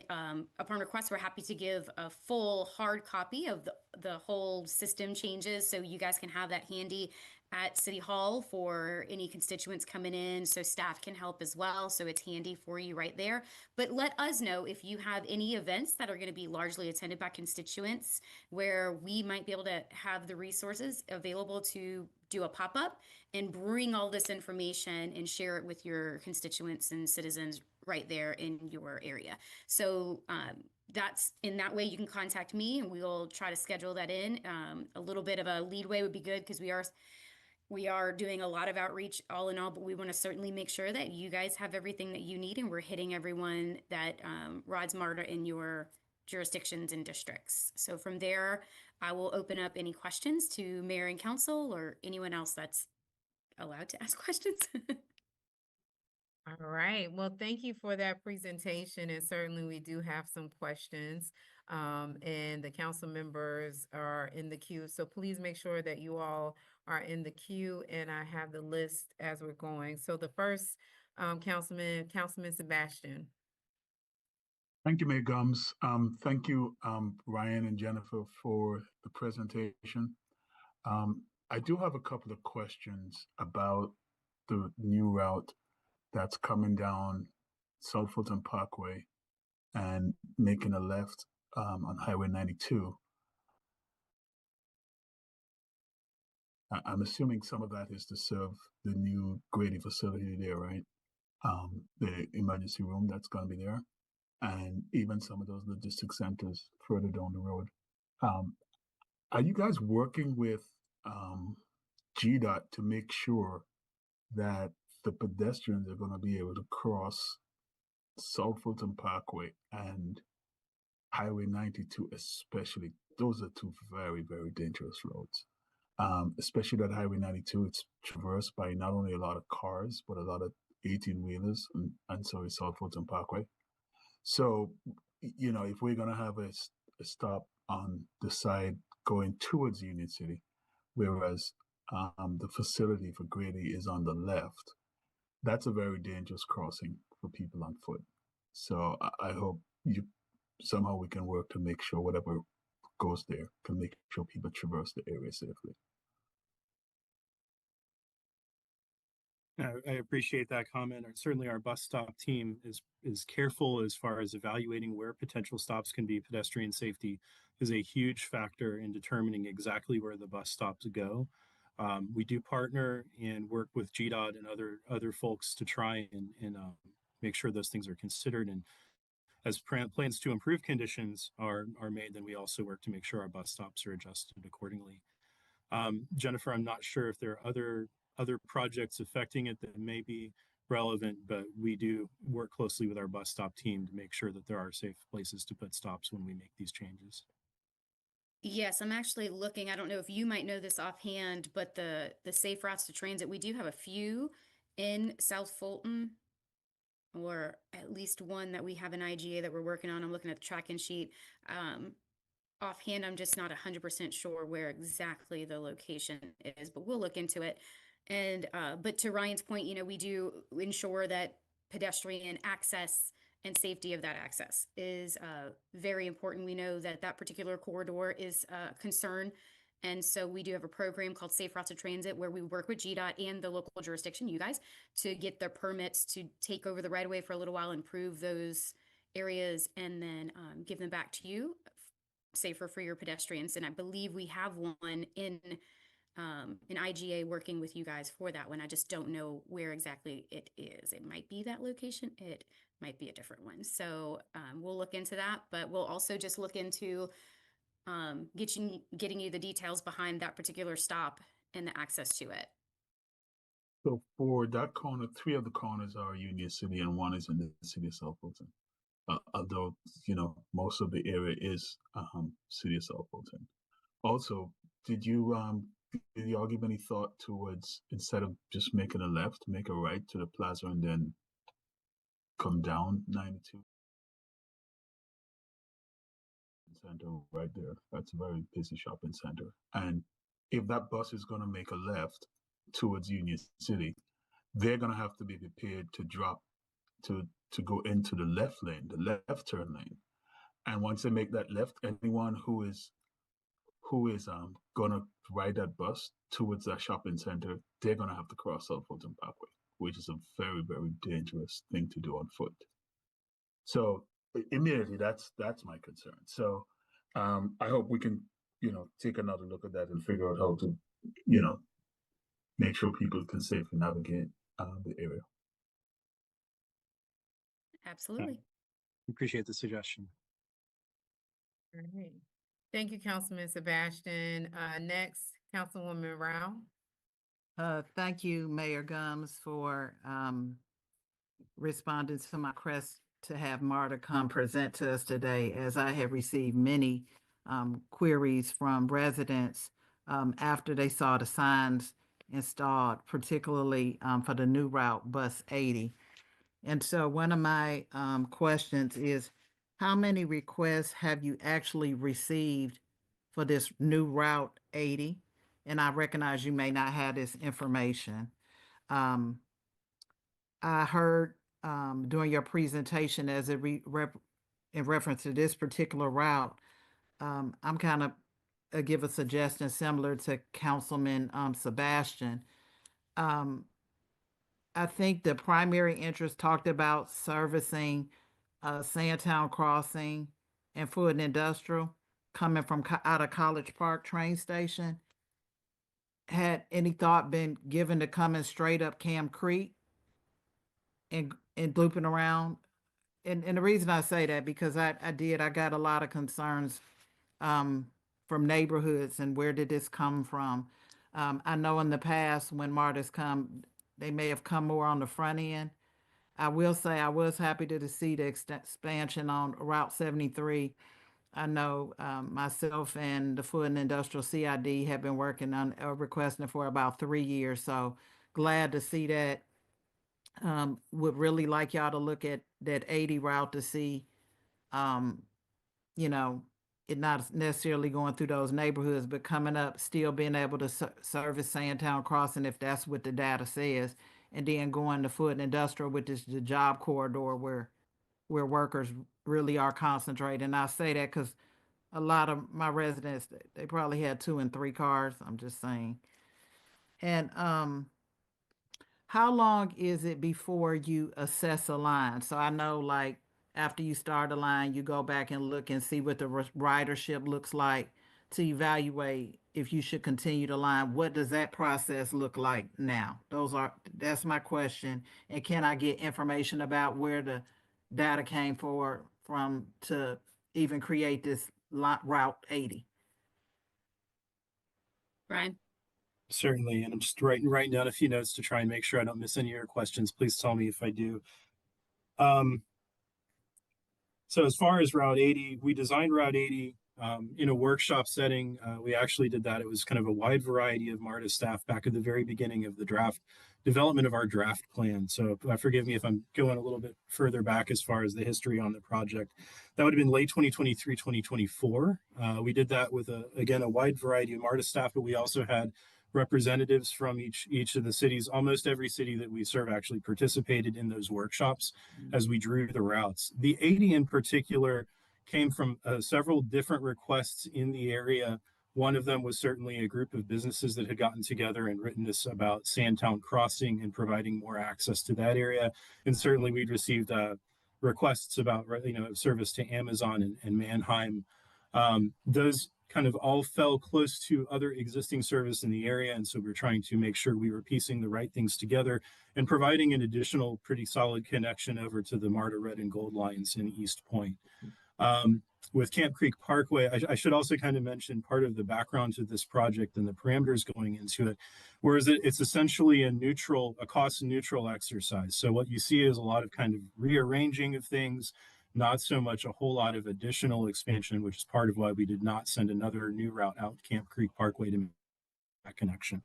upon request, we're happy to give a full hard copy of the whole system changes so you guys can have that handy at City Hall for any constituents coming in, so staff can help as well. So it's handy for you right there. But let us know if you have any events that are going to be largely attended by constituents where we might be able to have the resources available to do a pop-up and bring all this information and share it with your constituents and citizens right there in your area. So that's in that way you can contact me and we'll try to schedule that in. A little bit of a leadway would be good because we are doing a lot of outreach all in all, but we want to certainly make sure that you guys have everything that you need and we're hitting everyone that rides MARTA in your jurisdictions and districts. So from there, I will open up any questions to mayor and council or anyone else that's allowed to ask questions. All right. Well, thank you for that presentation. And certainly we do have some questions. And the council members are in the queue. So please make sure that you all are in the queue and I have the list as we're going. So the first Councilman Sebastian. Thank you, Mayor Gums. Thank you, Ryan and Jennifer, for the presentation. I do have a couple of questions about the new route that's coming down South Fulton Parkway and making a left on Highway 92. I'm assuming some of that is to serve the new grading facility there, right? The emergency room that's going to be there, and even some of those logistics centers further down the road. Are you guys working with GDOT to make sure that the pedestrians are going to be able to cross South Fulton Parkway and Highway 92 especially? Those are two very, very dangerous roads. Especially that Highway 92, it's traversed by not only a lot of cars, but a lot of 18-wheelers, and so is South Fulton Parkway. So, you know, if we're going to have a stop on the side going towards Union City, whereas the facility for Grady is on the left, that's a very dangerous crossing for people on foot. So I hope somehow we can work to make sure whatever goes there can make sure people traverse the area safely. I appreciate that comment. Certainly, our bus stop team is careful as far as evaluating where potential stops can be. Pedestrian safety is a huge factor in determining exactly where the bus stops go. We do partner and work with GDOT and other folks to try and make sure those things are considered. And as plans to improve conditions are made, then we also work to make sure our bus stops are adjusted accordingly. Jennifer, I'm not sure if there are other projects affecting it that may be relevant, but we do work closely with our bus stop team to make sure that there are safe places to put stops when we make these changes. Yes, I'm actually looking. I don't know if you might know this offhand, but the safe routes to transit, we do have a few in South Fulton, or at least one that we have an IGA that we're working on. I'm looking at the tracking sheet. Offhand, I'm just not 100% sure where exactly the location is, but we'll look into it. And but to Ryan's point, we do ensure that pedestrian access and safety of that access is very important. We know that that particular corridor is a concern. And so we do have a program called Safe Routes of Transit where we work with GDOT and the local jurisdiction, you guys, to get the permits to take over the right of way for a little while, improve those areas, and then give them back to you safer for your pedestrians. And I believe we have one in an IGA working with you guys for that one. I just don't know where exactly it is. It might be that location. It might be a different one. So we'll look into that, but we'll also just look into getting you the details behind that particular stop and the access to it. So for that corner, 3 of the corners are Union City and 1 is in the city of South Fulton. Although, most of the area is city of South Fulton. Also, did you all give any thought towards, instead of just making a left, make a right to the plaza and then come down 92? Center right there. That's a very busy shopping center. And if that bus is going to make a left towards Union City, they're going to have to be prepared to drop to go into the left lane, the left turn lane. And once they make that left, anyone who is gonna ride that bus towards that shopping center, they're gonna have to cross South Fulton Parkway, which is a very, very dangerous thing to do on foot. So immediately, that's my concern. So I hope we can, take another look at that and figure out how to, make sure people can safely navigate the area. Absolutely. Appreciate the suggestion. All right. Thank you, Councilman Sebastian. Next, Councilwoman Rao. Thank you, Mayor Gums, for responding to my request to have Marta come present to us today, as I have received many queries from residents after they saw the signs installed, particularly for the new route, Bus 80. And so one of my questions is, how many requests have you actually received for this new Route 80? And I recognize you may not have this information. I heard during your presentation as in reference to this particular route, I'm kind of give a suggestion similar to Councilman Sebastian. I think the primary interest talked about servicing Sandtown Crossing and Food and Industrial coming from out of College Park train station. Had any thought been given to coming straight up Cam Creek and looping around? And the reason I say that, because I got a lot of concerns from neighborhoods and where did this come from? I know in the past when Marta's come, they may have come more on the front end. I will say I was happy to see the expansion on Route 73. I know myself and the Food and Industrial CID have been working on requesting it for about 3 years. So glad to see that. Would really like y'all to look at that 80 route to see, you know, it not necessarily going through those neighborhoods, but coming up, still being able to service Sandtown Crossing if that's what the data says, and then going to food and industrial, which is the job corridor where workers really are concentrated. And I say that because a lot of my residents, they probably had 2 and 3 cars. I'm just saying. And how long is it before you assess a line? So I know, like, after you start a line, you go back and look and see what the ridership looks like to evaluate if you should continue the line. What does that process look like now? That's my question. And can I get information about where the data came from to even create this Route 80? Brian? Certainly, and I'm just writing down a few notes to try and make sure I don't miss any of your questions. Please tell me if I do. So as far as Route 80, we designed Route 80 in a workshop setting. We actually did that. It was kind of a wide variety of MARTA staff back at the very beginning of the development of our draft plan. So forgive me if I'm going a little bit further back as far as the history on the project. That would have been late 2023, 2024. We did that with, again, a wide variety of MARTA staff, but we also had representatives from each of the cities. Almost every city that we serve actually participated in those workshops as we drew the routes. The 80 in particular came from several different requests in the area. One of them was certainly a group of businesses that had gotten together and written this about Sandtown Crossing and providing more access to that area. And certainly we'd received requests about, service to Amazon and Mannheim. Those kind of all fell close to other existing service in the area. And so we're trying to make sure we were piecing the right things together and providing an additional pretty solid connection over to the MARTA red and gold lines in East Point. With Camp Creek Parkway, I should also kind of mention part of the background to this project and the parameters going into it, whereas it's essentially a cost neutral exercise. So what you see is a lot of kind of rearranging of things, not so much a whole lot of additional expansion, which is part of why we did not send another new route out Camp Creek Parkway to make that connection.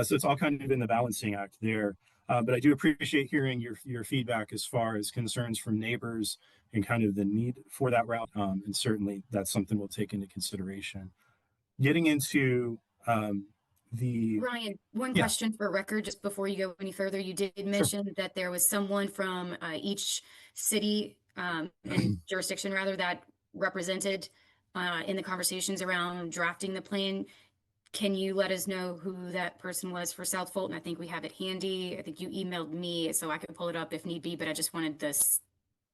So it's all kind of in the balancing act there. But I do appreciate hearing your feedback as far as concerns from neighbors and kind of the need for that route. And certainly that's something we'll take into consideration. Getting into Ryan, one question for record, just before you go any further. You did mention that there was someone from each city and jurisdiction, rather, that represented in the conversations around drafting the plan. Can you let us know who that person was for South Fulton? I think we have it handy. I think you emailed me so I could pull it up if need be, but I just wanted the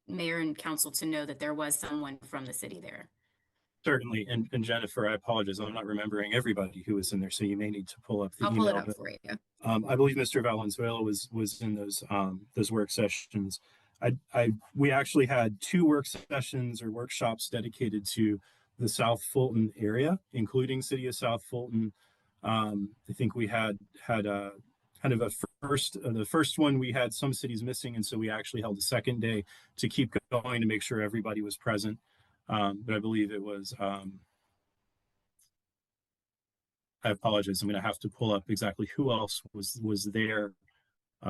mayor and council to know that there was someone from the city there. Certainly. And Jennifer, I apologize. I'm not remembering everybody who was in there, so you may need to pull up the email. I'll pull it up for you. I believe Mr. Valenzuela was in those work sessions. We actually had 2 work sessions or workshops dedicated to the South Fulton area, including City of South Fulton. I think we had kind of the first one, we had some cities missing, and so we actually held a second day to keep going to make sure everybody was present. But I believe it was, I apologize, I'm going to have to pull up exactly who else was there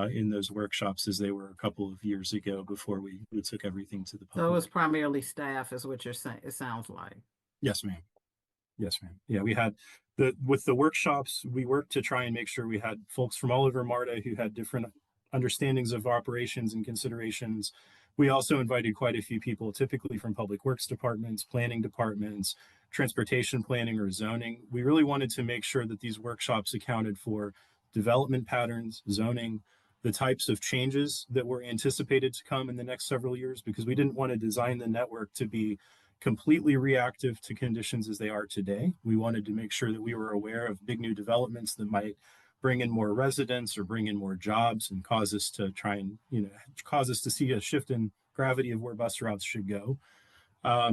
in those workshops, as they were a couple of years ago before we took everything to the public. So it was primarily staff is what you're saying, it sounds like. Yes, ma'am. Yes, ma'am. Yeah, we had with the workshops, we worked to try and make sure we had folks from all over MARTA who had different understandings of operations and considerations. We also invited quite a few people, typically from public works departments, planning departments, transportation planning, or zoning. We really wanted to make sure that these workshops accounted for development patterns, zoning, the types of changes that were anticipated to come in the next several years, because we didn't want to design the network to be completely reactive to conditions as they are today. We wanted to make sure that we were aware of big new developments that might bring in more residents or bring in more jobs and cause us to cause us to see a shift in gravity of where bus routes should go. Oh,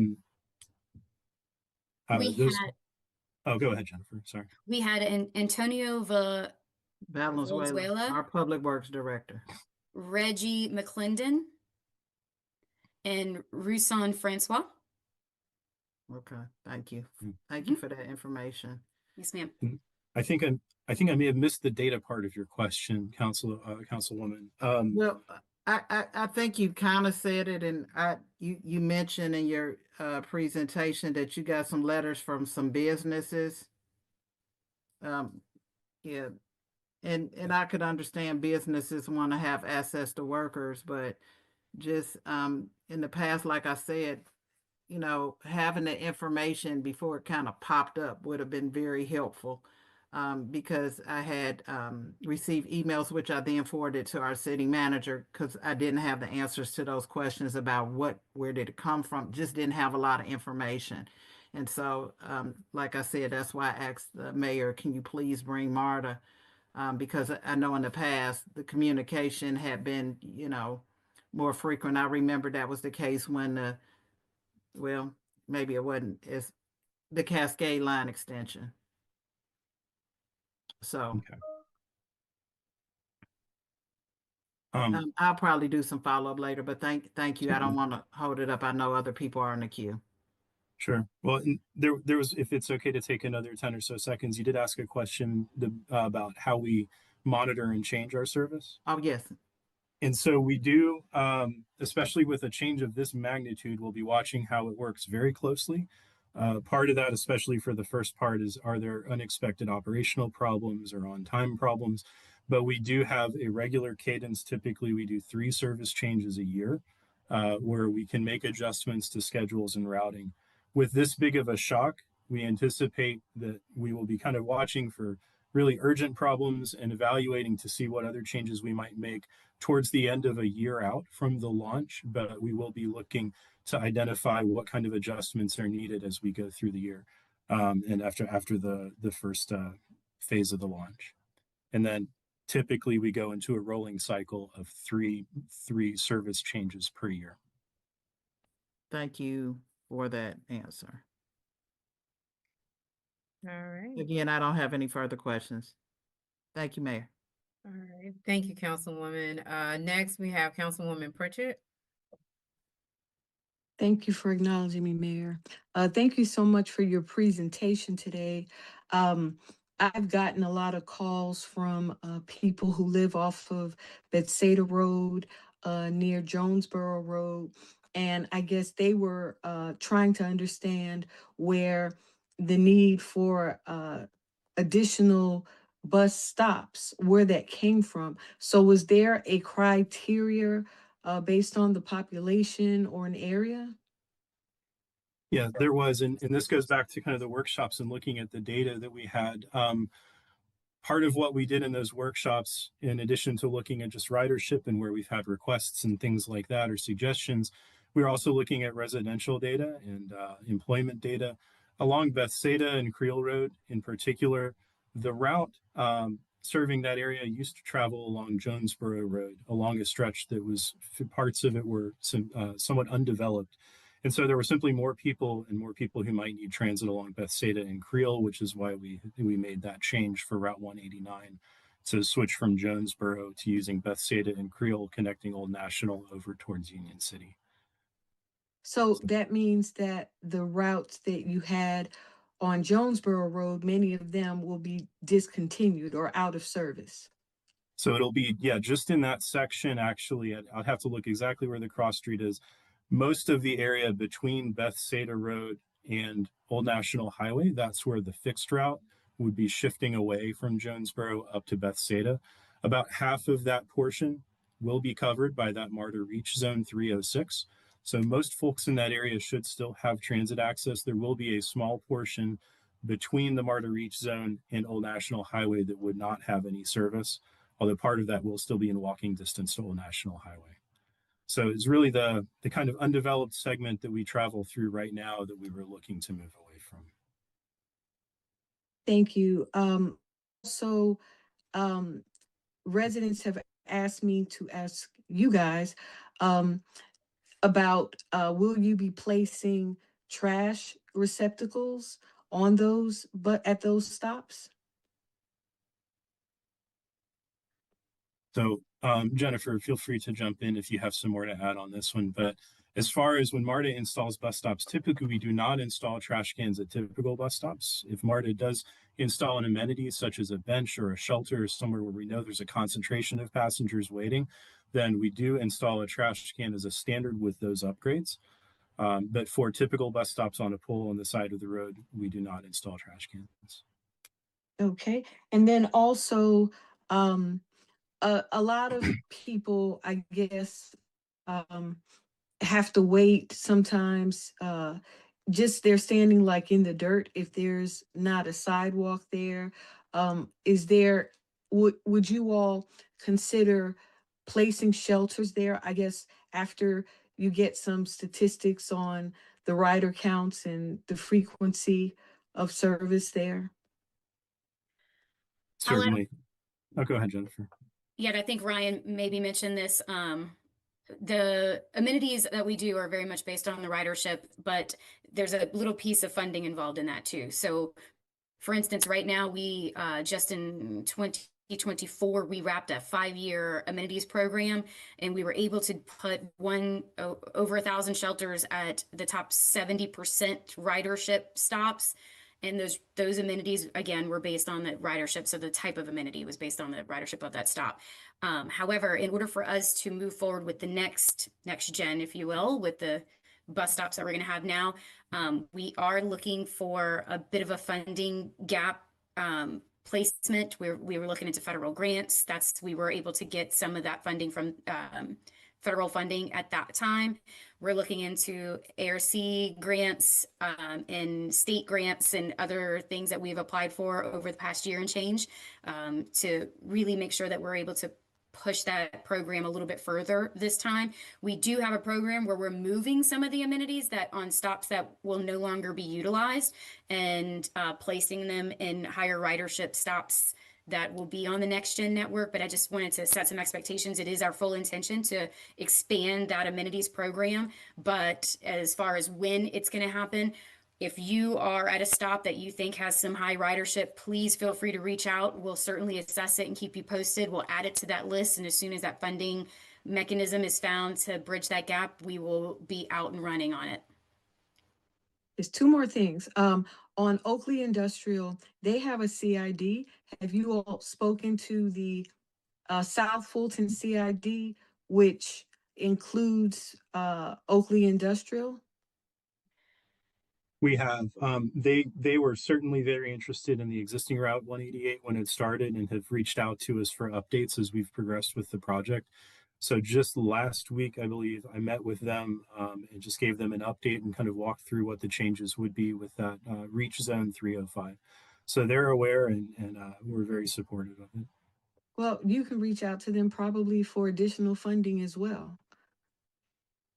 go ahead, Jennifer. Sorry. We had Antonio Valenzuela, our public works director, Reggie McClendon, and Roussan Francois. Okay, thank you. Thank you for that information. Yes, ma'am. I think I may have missed the data part of your question, Councilwoman. Well, I think you kind of said it, and you mentioned in your presentation that you got some letters from some businesses. Yeah, and I could understand businesses want to have access to workers, but just in the past, like I said, having the information before it kind of popped up would have been very helpful. Because I had received emails, which I then forwarded to our city manager because I didn't have the answers to those questions about where did it come from, just didn't have a lot of information. And so, like I said, that's why I asked the mayor, can you please bring Marta? Because I know in the past the communication had been, more frequent. I remember that was the case when well, maybe it wasn't, it's the Cascade Line extension. So Okay. I'll probably do some follow-up later, but thank you. I don't Certainly. want to hold it up. I know other people are in the queue. Sure. Well, there was, if it's okay to take another 10 or so seconds, you did ask a question about how we monitor and change our service. Oh, yes. And so we do, especially with a change of this magnitude, we'll be watching how it works very closely. Part of that, especially for the first part, is are there unexpected operational problems or on-time problems? But we do have a regular cadence. Typically, we do 3 service changes a year where we can make adjustments to schedules and routing. With this big of a shock, we anticipate that we will be kind of watching for really urgent problems and evaluating to see what other changes we might make towards the end of a year out from the launch, but we will be looking to identify what kind of adjustments are needed as we go through the year and after the first phase of the launch. And then typically we go into a rolling cycle of three service changes per year. Thank you for that answer. All right. Again, I don't have any further questions. Thank you, Mayor. All right. Thank you, Councilwoman. Next, we have Councilwoman Pritchett. Thank you for acknowledging me, Mayor. Thank you so much for your presentation today. I've gotten a lot of calls from people who live off of Bethsaida Road, near Jonesboro Road, and I guess they were trying to understand where the need for additional bus stops, where that came from. So was there a criteria based on the population or an area? Yeah, there was, and this goes back to kind of the workshops and looking at the data that we had. Part of what we did in those workshops, in addition to looking at just ridership and where we've had requests and things like that or suggestions, we were also looking at residential data and employment data along Bethsaida and Creel Road in particular. The route serving that area used to travel along Jonesboro Road, along a stretch that was, parts of it were somewhat undeveloped. And so there were simply more people who might need transit along Bethsaida and Creel, which is why we made that change for Route 189 to switch from Jonesboro to using Bethsaida and Creel, connecting Old National over towards Union City. So that means that the routes that you had on Jonesboro Road, many of them will be discontinued or out of service. So it'll be, yeah, just in that section, actually, I'd have to look exactly where the cross street is. Most of the area between Bethsaida Road and Old National Highway, that's where the fixed route would be shifting away from Jonesboro up to Bethsaida. About half of that portion will be covered by that MARTA Reach Zone 306. So most folks in that area should still have transit access. There will be a small portion between the MARTA Reach Zone and Old National Highway that would not have any service, although part of that will still be in walking distance to Old National Highway. So it's really the kind of undeveloped segment that we travel through right now that we were looking to move away from. Thank you. So residents have asked me to ask you guys about will you be placing trash receptacles on those, but at those stops? So Jennifer, feel free to jump in if you have some more to add on this one. But as far as when MARTA installs bus stops, typically we do not install trash cans at typical bus stops. If MARTA does install an amenity such as a bench or a shelter or somewhere where we know there's a concentration of passengers waiting, then we do install a trash can as a standard with those upgrades. But for typical bus stops on a pole on the side of the road, we do not install trash cans. Okay. And then also, a lot of people, I guess, um, have to wait sometimes. Just they're standing like in the dirt if there's not a sidewalk there. Is there, would you all consider placing shelters there? I guess after you get some statistics on the rider counts and the frequency of service there. Certainly. Oh, go ahead, Jennifer. Yeah, I think Ryan maybe mentioned this. The amenities that we do are very much based on the ridership, but there's a little piece of funding involved in that too. So for instance, right now we just in 2024, we wrapped a 5-year amenities program, and we were able to put over 1,000 shelters at the top 70% ridership stops. And those amenities, again, were based on the ridership. So the type of amenity was based on the ridership of that stop. However, in order for us to move forward with the next gen, if you will, with the bus stops that we're going to have now, we are looking for a bit of a funding gap placement. We were looking into federal grants. We were able to get some of that funding from federal funding at that time. We're looking into ARC grants and state grants and other things that we've applied for over the past year and change to really make sure that we're able to push that program a little bit further this time. We do have a program where we're moving some of the amenities that on stops that will no longer be utilized and placing them in higher ridership stops that will be on the next gen network. But I just wanted to set some expectations. It is our full intention to expand that amenities program. But as far as when it's going to happen, if you are at a stop that you think has some high ridership, please feel free to reach out. We'll certainly assess it and keep you posted. We'll add it to that list. And as soon as that funding mechanism is found to bridge that gap, we will be out and running on it. There's two more things. On Oakley Industrial, they have a CID. Have you all spoken to the South Fulton CID, which includes Oakley Industrial? We have. They were certainly very interested in the existing Route 188 when it started and have reached out to us for updates as we've progressed with the project. So just last week, I believe, I met with them and just gave them an update and kind of walked through what the changes would be with that Reach Zone 305. So they're aware and we're very supportive of it. Well, you can reach out to them probably for additional funding as well.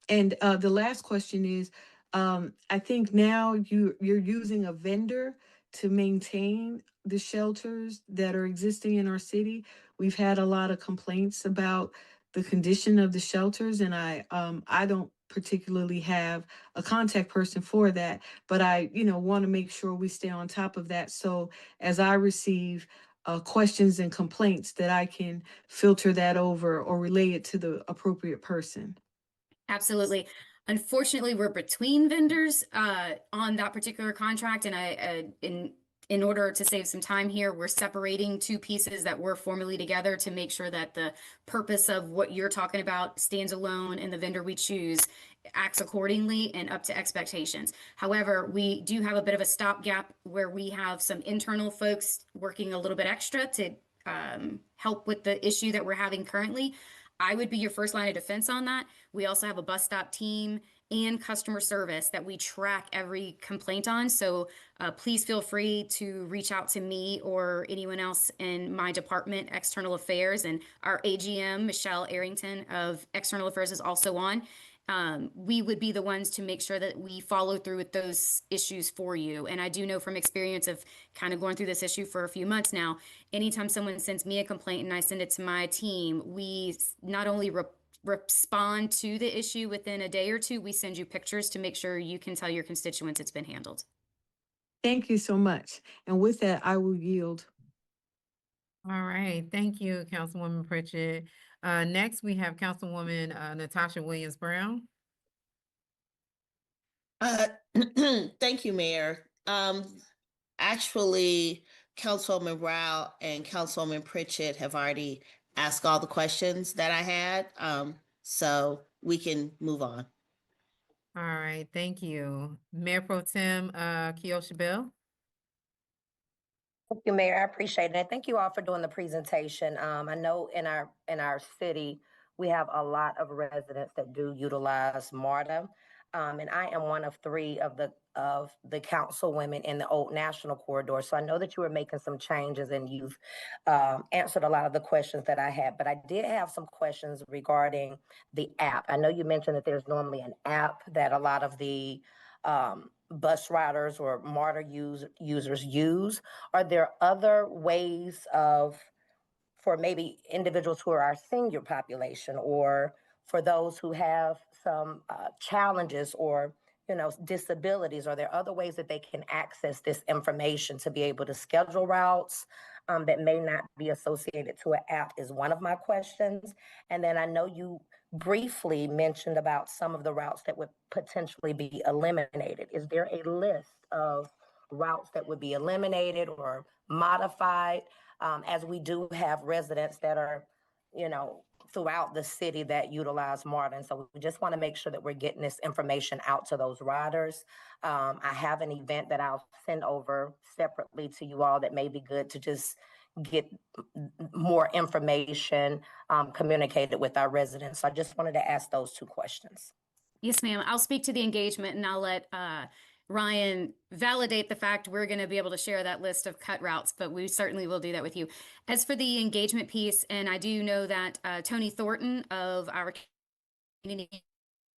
And the last question is, I think now you're using a vendor to maintain the shelters that are existing in our city. We've had a lot of complaints about the condition of the shelters, and I don't particularly have a contact person for that, but I want to make sure we stay on top of that. So as I receive questions and complaints, that I can filter that over or relay it to the appropriate person. Absolutely. Unfortunately, we're between vendors on that particular contract, and in order to save some time here, we're separating two pieces that were formerly together to make sure that the purpose of what you're talking about stands alone, and the vendor we choose acts accordingly and up to expectations. However, we do have a bit of a stopgap where we have some internal folks working a little bit extra to help with the issue that we're having currently. I would be your first line of defense on that. We also have a bus stop team and customer service that we track every complaint on. So please feel free to reach out to me or anyone else in my department, External Affairs, and our AGM, Michelle Arrington of External Affairs, is also on. We would be the ones to make sure that we follow through with those issues for you. And I do know from experience of kind of going through this issue for a few months now, anytime someone sends me a complaint and I send it to my team, we not only respond to the issue within a day or two, we send you pictures to make sure you can tell your constituents it's been handled. Thank you so much. And with that, I will yield. All right. Thank you, Councilwoman Pritchett. Next, we have Councilwoman Natasha Williams Brown. Thank you, Mayor. Actually, Councilwoman Rao and Councilwoman Pritchett have already asked all the questions that I had, so we can move on. All right, thank you. Mayor Pro Tem, Keosha Bell. Thank you, Mayor. I appreciate it. And thank you all for doing the presentation. I know in our city, we have a lot of residents that do utilize MARTA. And I am one of three of the councilwomen in the Old National Corridor. So I know that you were making some changes and you've answered a lot of the questions that I had. But I did have some questions regarding the app. I know you mentioned that there's normally an app that a lot of the bus riders or MARTA users use. Are there other ways for maybe individuals who are our senior population or for those who have some challenges or disabilities? Are there other ways that they can access this information to be able to schedule routes that may not be associated to an app is one of my questions. And then I know you briefly mentioned about some of the routes that would potentially be eliminated. Is there a list of routes that would be eliminated or modified, as we do have residents that are, throughout the city that utilize MARTA. And so we just want to make sure that we're getting this information out to those riders. I have an event that I'll send over separately to you all that may be good to just get more information communicated with our residents. So I just wanted to ask those two questions. Yes, ma'am. I'll speak to the engagement and I'll let Ryan validate the fact we're going to be able to share that list of cut routes, but we certainly will do that with you. As for the engagement piece, and I do know that Tony Thornton of our community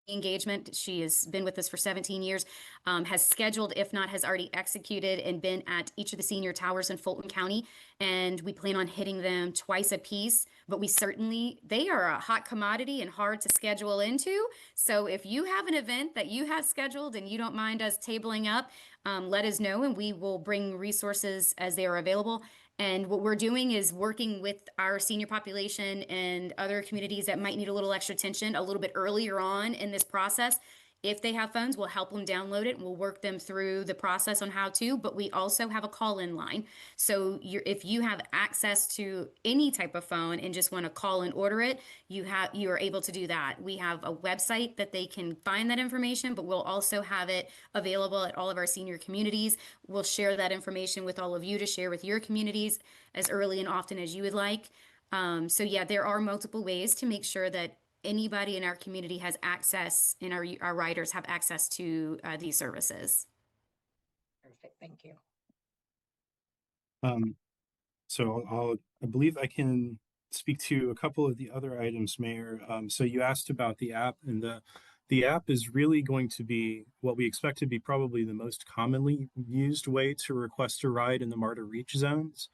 engagement, she has been with us for 17 years, has scheduled, if not has already executed and been at each of the senior towers in Fulton County, and we plan on hitting them twice a piece. But they are a hot commodity and hard to schedule into. So if you have an event that you have scheduled and you don't mind us tabling up, let us know and we will bring resources as they are available. And what we're doing is working with our senior population and other communities that might need a little extra attention a little bit earlier on in this process. If they have phones, we'll help them download it and we'll work them through the process on how to, but we also have a call-in line. So if you have access to any type of phone and just want to call and order it, you are able to do that. We have a website that they can find that information, but we'll also have it available at all of our senior communities. We'll share that information with all of you to share with your communities as early and often as you would like. So yeah, there are multiple ways to make sure that anybody in our community has access and our riders have access to these services. Perfect, thank you. So I believe I can speak to a couple of the other items, Mayor. So you asked about the app, and the app is really going to be what we expect to be probably the most commonly used way to request a ride in the MARTA reach zones.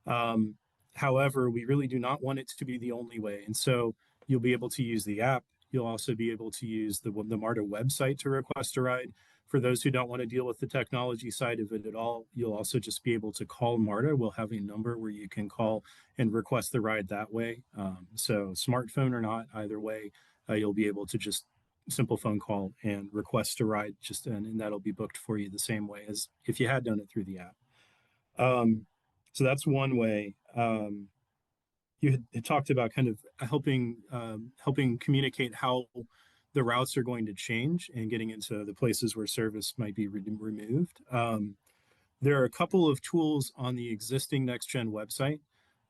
However, we really do not want it to be the only way. And so you'll be able to use the app. You'll also be able to use the MARTA website to request a ride. For those who don't want to deal with the technology side of it at all, you'll also just be able to call MARTA. We'll have a number where you can call and request the ride that way. So smartphone or not, either way, you'll be able to just simple phone call and request a ride, and that'll be booked for you the same way as if you had done it through the app. So that's one way. You had talked about kind of helping communicate how the routes are going to change and getting into the places where service might be removed. There are a couple of tools on the existing NextGen website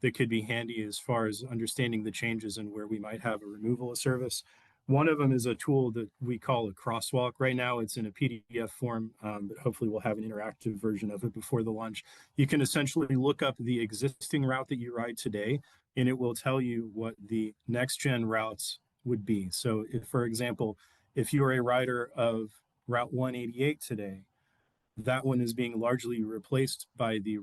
that could be handy as far as understanding the changes and where we might have a removal of service. One of them is a tool that we call a crosswalk. Right now it's in a PDF form, but hopefully we'll have an interactive version of it before the launch. You can essentially look up the existing route that you ride today, and it will tell you what the NextGen routes would be. So if, for example, if you are a rider of Route 188 today, that one is being largely replaced by the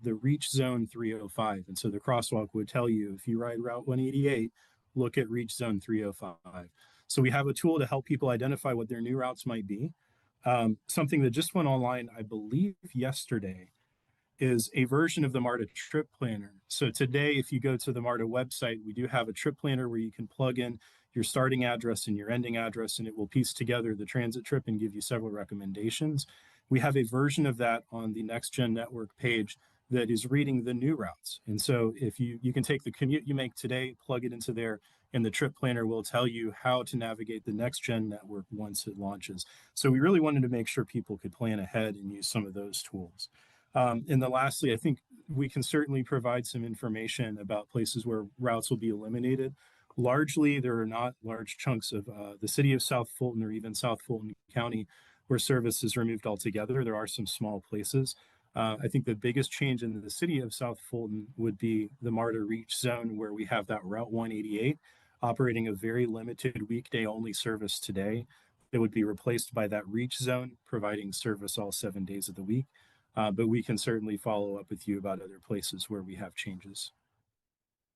Reach Zone 305. And so the crosswalk would tell you, if you ride Route 188, look at Reach Zone 305. So we have a tool to help people identify what their new routes might be. Something that just went online, I believe yesterday, is a version of the MARTA trip planner. So today, if you go to the MARTA website, we do have a trip planner where you can plug in your starting address and your ending address, and it will piece together the transit trip and give you several recommendations. We have a version of that on the NextGen Network page that is reading the new routes. And so if you can take the commute you make today, plug it into there, and the trip planner will tell you how to navigate the next gen network once it launches. So we really wanted to make sure people could plan ahead and use some of those tools. And then lastly, I think we can certainly provide some information about places where routes will be eliminated. Largely, there are not large chunks of the city of South Fulton or even South Fulton County where service is removed altogether. There are some small places. I think the biggest change in the city of South Fulton would be the MARTA reach zone, where we have that Route 188 operating a very limited weekday only service today. It would be replaced by that reach zone, providing service all 7 days of the week. But we can certainly follow up with you about other places where we have changes.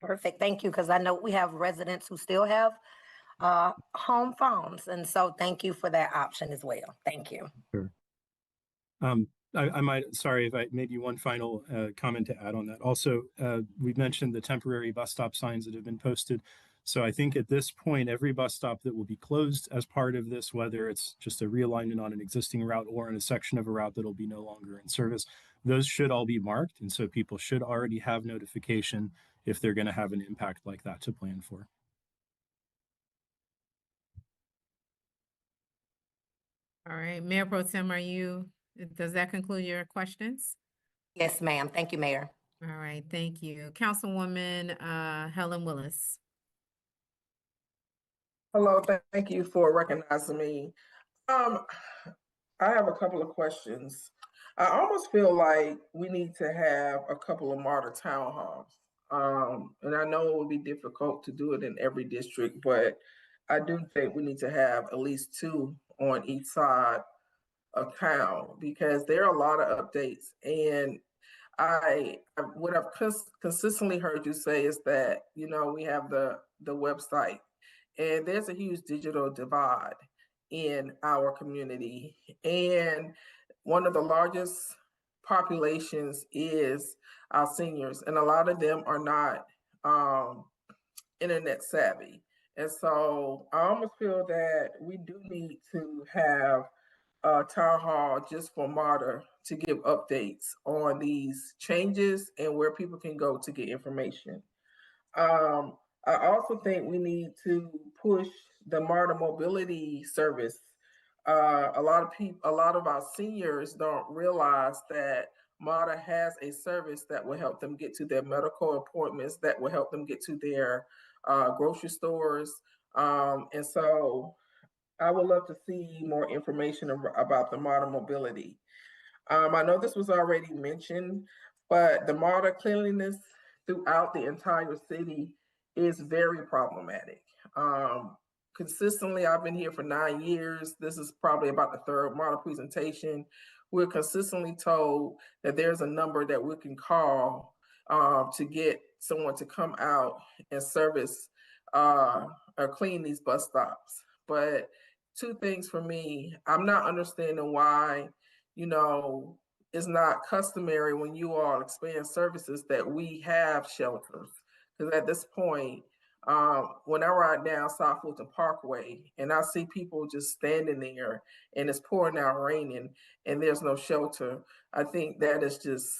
Perfect. Thank you. Because I know we have residents who still have home phones. And so thank you for that option as well. Thank you. Sure. I might, sorry if I maybe one final comment to add on that. Also, we've mentioned the temporary bus stop signs that have been posted. So I think at this point, every bus stop that will be closed as part of this, whether it's just a realignment on an existing route or in a section of a route that'll be no longer in service, those should all be marked. And so people should already have notification if they're going to have an impact like that to plan for. All right, Mayor Pro Tem, does that conclude your questions? Yes, ma'am. Thank you, Mayor. All right, thank you. Councilwoman Helen Willis. Hello, thank you for recognizing me. I have a couple of questions. I almost feel like we need to have a couple of MARTA town halls. And I know it would be difficult to do it in every district, but I do think we need to have at least 2 on each side of town, because there are a lot of updates. And what I've consistently heard you say is that, you know, we have the website, and there's a huge digital divide in our community. And one of the largest populations is our seniors, and a lot of them are not internet savvy. And so I almost feel that we do need to have a town hall just for MARTA to give updates on these changes and where people can go to get information. I also think we need to push the MARTA mobility service. A lot of our seniors don't realize that MARTA has a service that will help them get to their medical appointments, that will help them get to their grocery stores. And so I would love to see more information about the MARTA mobility. I know this was already mentioned, but the MARTA cleanliness throughout the entire city is very problematic. Consistently, I've been here for 9 years. This is probably about the 3rd MARTA presentation. We're consistently told that there's a number that we can call to get someone to come out and service or clean these bus stops. But 2 things for me, I'm not understanding why, you know, it's not customary when you all expand services that we have shelters. Because at this point, when I ride down South Fulton Parkway and I see people just standing there and it's pouring out raining and there's no shelter, I think that is just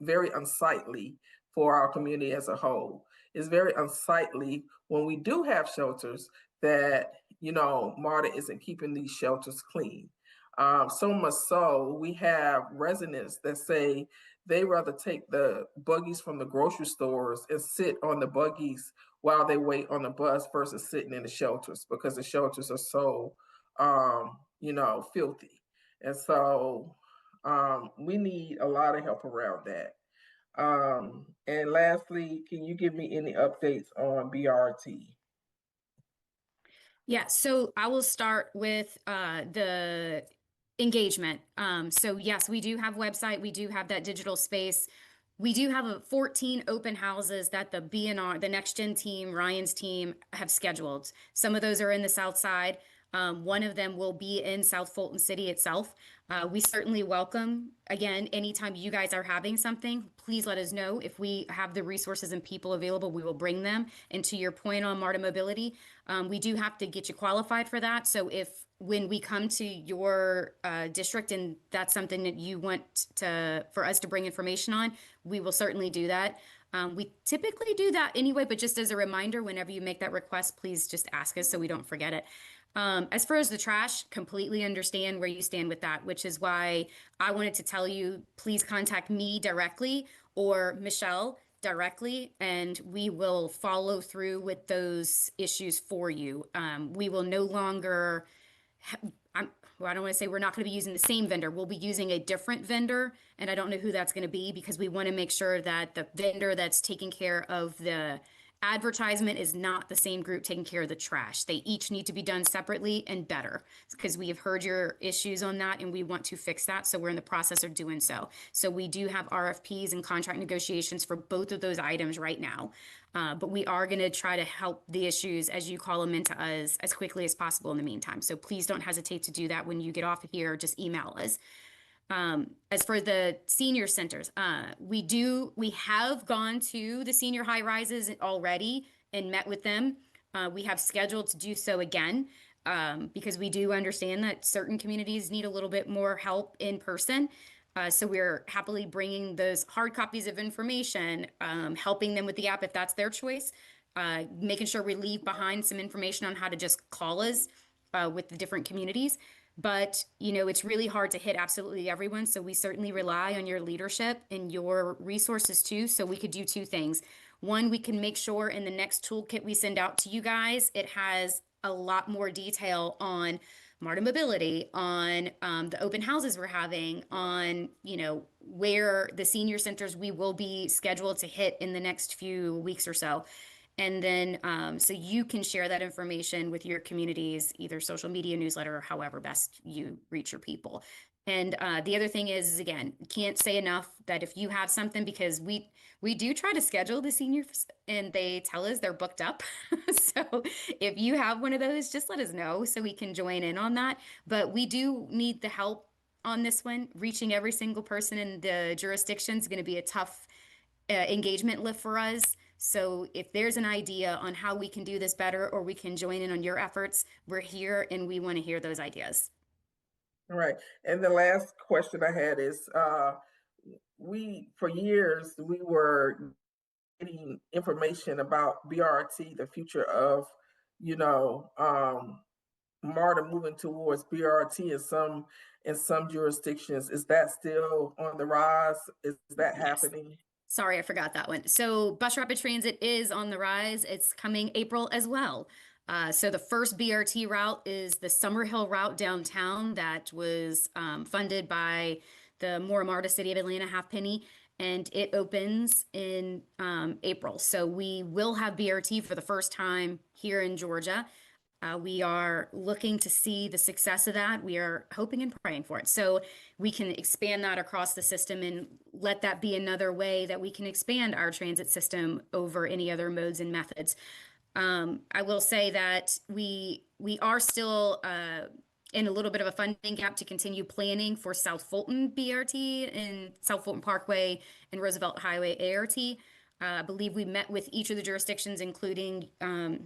very unsightly for our community as a whole. It's very unsightly when we do have shelters that, you know, MARTA isn't keeping these shelters clean. So much so, we have residents that say they rather take the buggies from the grocery stores and sit on the buggies while they wait on the bus versus sitting in the shelters, because the shelters are so, you know, filthy. And so we need a lot of help around that. And lastly, can you give me any updates on BRT? Yeah, so I will start with the engagement. So yes, we do have website, we do have that digital space. We do have 14 open houses that the BNR, the Next Gen team, Ryan's team have scheduled. Some of those are in the South Side. One of them will be in South Fulton City itself. We certainly welcome, again, anytime you guys are having something, please let us know. If we have the resources and people available, we will bring them. And to your point on MARTA mobility, we do have to get you qualified for that. So when we come to your district and that's something that you want for us to bring information on, we will certainly do that. We typically do that anyway, but just as a reminder, whenever you make that request, please just ask us so we don't forget it. As far as the trash, completely understand where you stand with that, which is why I wanted to tell you, please contact me directly or Michelle directly, and we will follow through with those issues for you. We will no longer, I don't want to say we're not going to be using the same vendor. We'll be using a different vendor, and I don't know who that's going to be because we want to make sure that the vendor that's taking care of the advertisement is not the same group taking care of the trash. They each need to be done separately and better because we have heard your issues on that and we want to fix that. So we're in the process of doing so. So we do have RFPs and contract negotiations for both of those items right now. But we are going to try to help the issues as you call them into us as quickly as possible in the meantime. So please don't hesitate to do that when you get off of here, just email us. As for the senior centers, we have gone to the senior high rises already and met with them. We have scheduled to do so again because we do understand that certain communities need a little bit more help in person. So we're happily bringing those hard copies of information, helping them with the app if that's their choice, making sure we leave behind some information on how to just call us with the different communities. But, it's really hard to hit absolutely everyone. So we certainly rely on your leadership and your resources too. So we could do two things. One, we can make sure in the next toolkit we send out to you guys, it has a lot more detail on MARTA mobility, on the open houses we're having, on, where the senior centers we will be scheduled to hit in the next few weeks or so. And then, so you can share that information with your communities, either social media, newsletter, or however best you reach your people. And the other thing is, again, can't say enough that if you have something, because we do try to schedule the seniors and they tell us they're booked up. So if you have one of those, just let us know so we can join in on that. But we do need the help on this one. Reaching every single person in the jurisdiction is going to be a tough engagement lift for us. So if there's an idea on how we can do this better or we can join in on your efforts, we're here and we want to hear those ideas. All right. And the last question I had is, for years, we were getting information about BRT, the future of, MARTA moving towards BRT in some jurisdictions. Is that still on the rise? Is that happening? Sorry, I forgot that one. So bus rapid transit is on the rise. It's coming April as well. So the first BRT route is the Summerhill route downtown that was funded by the MARTA City of Atlanta halfpenny, and it opens in April. So we will have BRT for the first time here in Georgia. We are looking to see the success of that. We are hoping and praying for it. So we can expand that across the system and let that be another way that we can expand our transit system over any other modes and methods. I will say that we are still in a little bit of a funding gap to continue planning for South Fulton BRT and South Fulton Parkway and Roosevelt Highway ART. I believe we met with each of the jurisdictions, including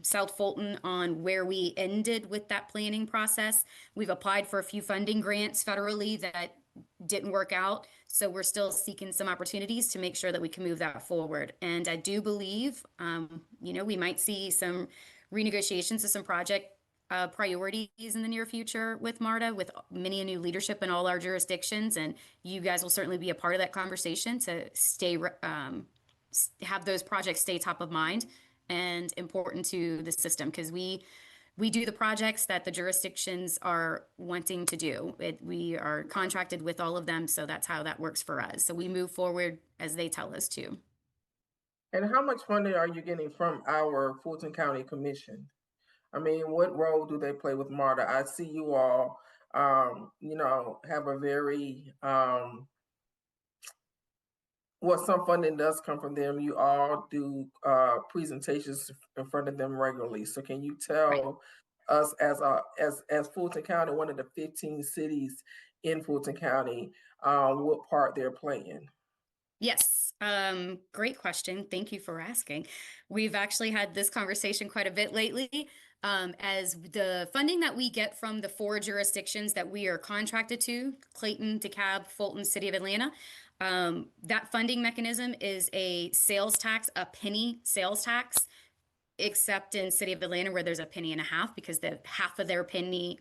South Fulton, on where we ended with that planning process. We've applied for a few funding grants federally that didn't work out. So we're still seeking some opportunities to make sure that we can move that forward. And I do believe, we might see some renegotiations of some project priorities in the near future with MARTA, with many a new leadership in all our jurisdictions. And you guys will certainly be a part of that conversation to have those projects stay top of mind and important to the system, because we do the projects that the jurisdictions are wanting to do. We are contracted with all of them, so that's how that works for us. So we move forward as they tell us to. And how much funding are you getting from our Fulton County Commission? I mean, what role do they play with MARTA? I see you all, have a very some funding does come from them. You all do presentations in front of them regularly. So can you tell us as Fulton County, one of the 15 cities in Fulton County, what part they're playing? Yes, great question. Thank you for asking. We've actually had this conversation quite a bit lately. As the funding that we get from the 4 jurisdictions that we are contracted to, Clayton, DeKalb, Fulton, City of Atlanta, that funding mechanism is a sales tax, a penny sales tax, except in City of Atlanta where there's a penny and a half because the half of their penny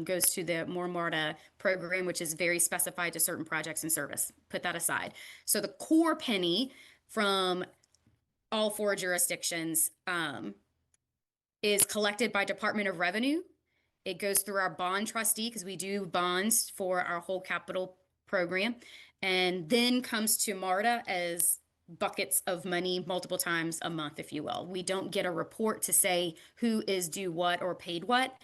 goes to the More MARTA program, which is very specified to certain projects and service. Put that aside. So the core penny from all 4 jurisdictions is collected by Department of Revenue. It goes through our bond trustee because we do bonds for our whole capital program, and then comes to MARTA as buckets of money multiple times a month, if you will. We don't get a report to say who is due what or paid what.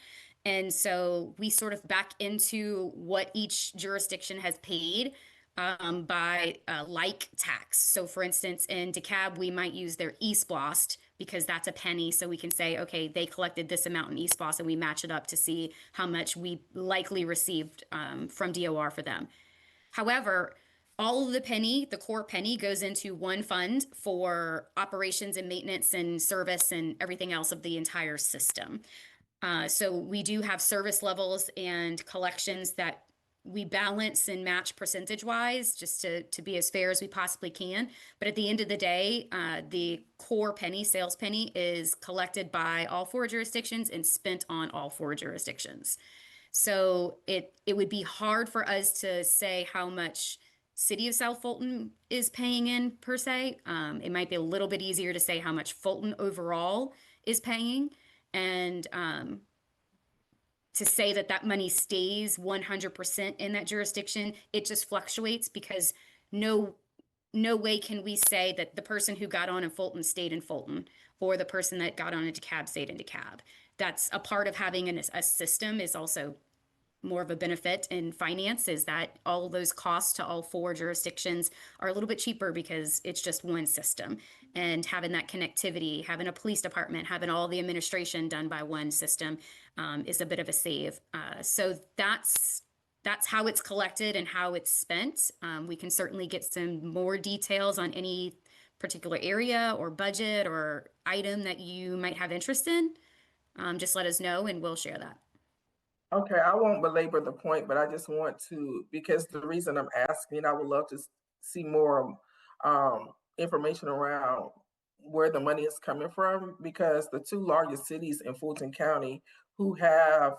And so we sort of back into what each jurisdiction has paid by like tax. So for instance, in DeKalb, we might use their East Blast because that's a penny. So we can say, okay, they collected this amount in East Blast and we match it up to see how much we likely received from DOR for them. However, all of the penny, the core penny, goes into one fund for operations and maintenance and service and everything else of the entire system. So we do have service levels and collections that we balance and match percentage wise just to be as fair as we possibly can. But at the end of the day, the core penny, sales penny, is collected by all 4 jurisdictions and spent on all 4 jurisdictions. So it would be hard for us to say how much City of South Fulton is paying in per se. It might be a little bit easier to say how much Fulton overall is paying. And to say that that money stays 100% in that jurisdiction, it just fluctuates because no way can we say that the person who got on in Fulton stayed in Fulton or the person that got on in DeKalb stayed in DeKalb. That's a part of having a system is also more of a benefit in finance is that all of those costs to all 4 jurisdictions are a little bit cheaper because it's just one system. And having that connectivity, having a police department, having all the administration done by one system is a bit of a save. So that's how it's collected and how it's spent. We can certainly get some more details on any particular area or budget or item that you might have interest in. Just let us know and we'll share that. Okay, I won't belabor the point, but I just want to, because the reason I'm asking, I would love to see more information around where the money is coming from, because the 2 largest cities in Fulton County who have,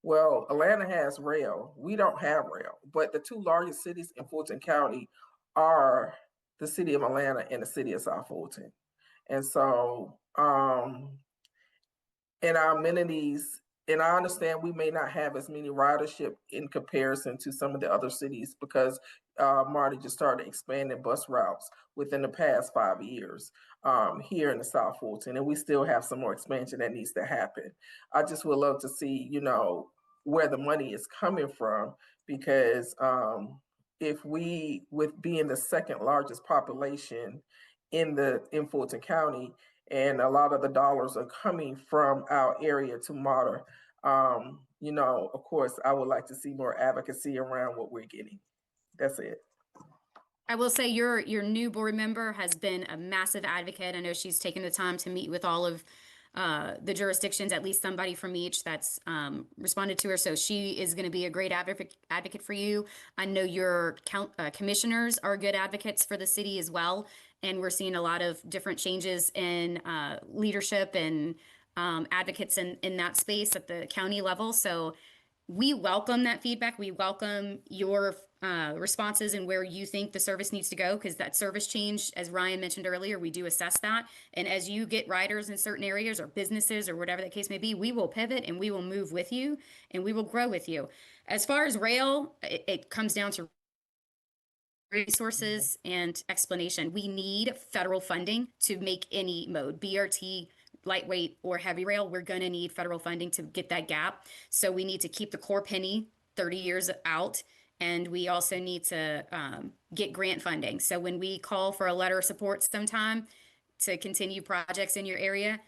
well, Atlanta has rail. We don't have rail, but the 2 largest cities in Fulton County are the city of Atlanta and the city of South Fulton. And so, and our amenities, and I understand we may not have as many ridership in comparison to some of the other cities because MARTA just started expanding bus routes within the past 5 years here in the South Fulton, and we still have some more expansion that needs to happen. I just would love to see, where the money is coming from, because if we, with being the 2nd largest population in Fulton County, and a lot of the dollars are coming from our area to MARTA. Of course, I would like to see more advocacy around what we're getting. That's it. I will say your new board member has been a massive advocate. I know she's taken the time to meet with all of the jurisdictions, at least somebody from each that's responded to her. So she is going to be a great advocate for you. I know your commissioners are good advocates for the city as well. And we're seeing a lot of different changes in leadership and advocates in that space at the county level. So we welcome that feedback. We welcome your responses and where you think the service needs to go, because that service change, as Ryan mentioned earlier, we do assess that. And as you get riders in certain areas or businesses or whatever the case may be, we will pivot and we will move with you and we will grow with you. As far as rail, it comes down to resources and explanation. We need federal funding to make any mode, BRT, lightweight, or heavy rail. We're going to need federal funding to get that gap. So we need to keep the core penny 30 years out. And we also need to get grant funding. So when we call for a letter of support sometime to continue projects in your area,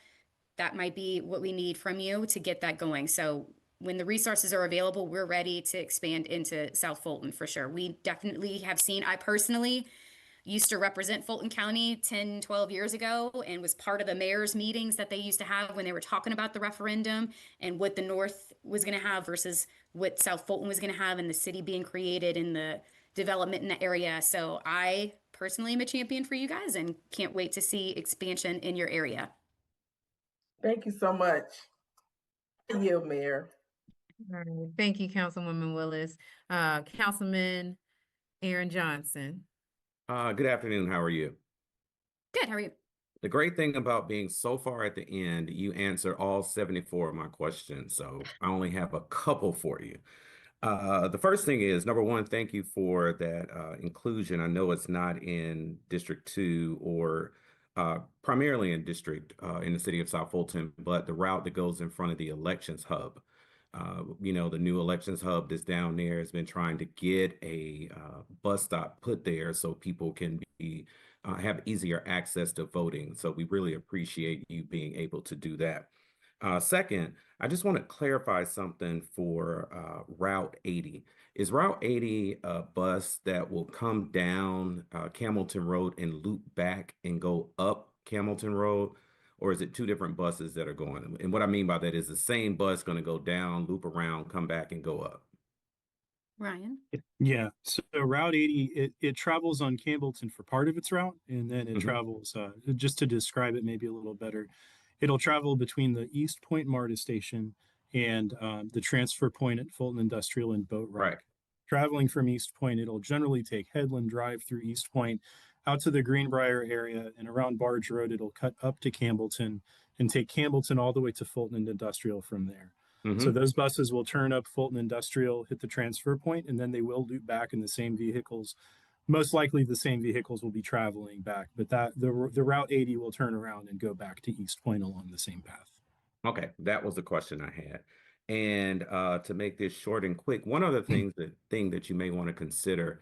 that might be what we need from you to get that going. So when the resources are available, we're ready to expand into South Fulton for sure. We definitely have seen, I personally used to represent Fulton County 10, 12 years ago and was part of the mayor's meetings that they used to have when they were talking about the referendum and what the North was going to have versus what South Fulton was going to have and the city being created and the development in the area. So I personally am a champion for you guys and can't wait to see expansion in your area. Thank you so much. You, Mayor. All right. Thank you, Councilwoman Willis. Councilman Aaron Johnson. Good afternoon. How are you? Good. How are you? The great thing about being so far at the end, you answer all 74 of my questions. So I only have a couple for you. The first thing is, number one, thank you for that inclusion. I know it's not in District 2 or primarily in in the city of South Fulton, but the route that goes in front of the elections hub. The new elections hub that's down there has been trying to get a bus stop put there so people can have easier access to voting. So we really appreciate you being able to do that. Second, I just want to clarify something for Route 80. Is Route 80 a bus that will come down Camilton Road and loop back and go up Camilton Road? Or is it two different buses that are going? And what I mean by that is the same bus going to go down, loop around, come back, and go up. Ryan? Yeah, so Route 80, it travels on Campbellton for part of its route, and then it travels, just to describe it maybe a little better, it'll travel between the East Point MARTA station and the transfer point at Fulton Industrial and Boat Rock. Right. Traveling from East Point, it'll generally take Headland Drive through East Point, out to the Greenbrier area, and around Barge Road, it'll cut up to Campbellton and take Campbellton all the way to Fulton and Industrial from there. So those buses will turn up Fulton Industrial, hit the transfer point, and then they will loop back in the same vehicles. Most likely the same vehicles will be traveling back, but the Route 80 will turn around and go back to East Point along the same path. Okay, that was the question I had. And to make this short and quick, one other thing that you may want to consider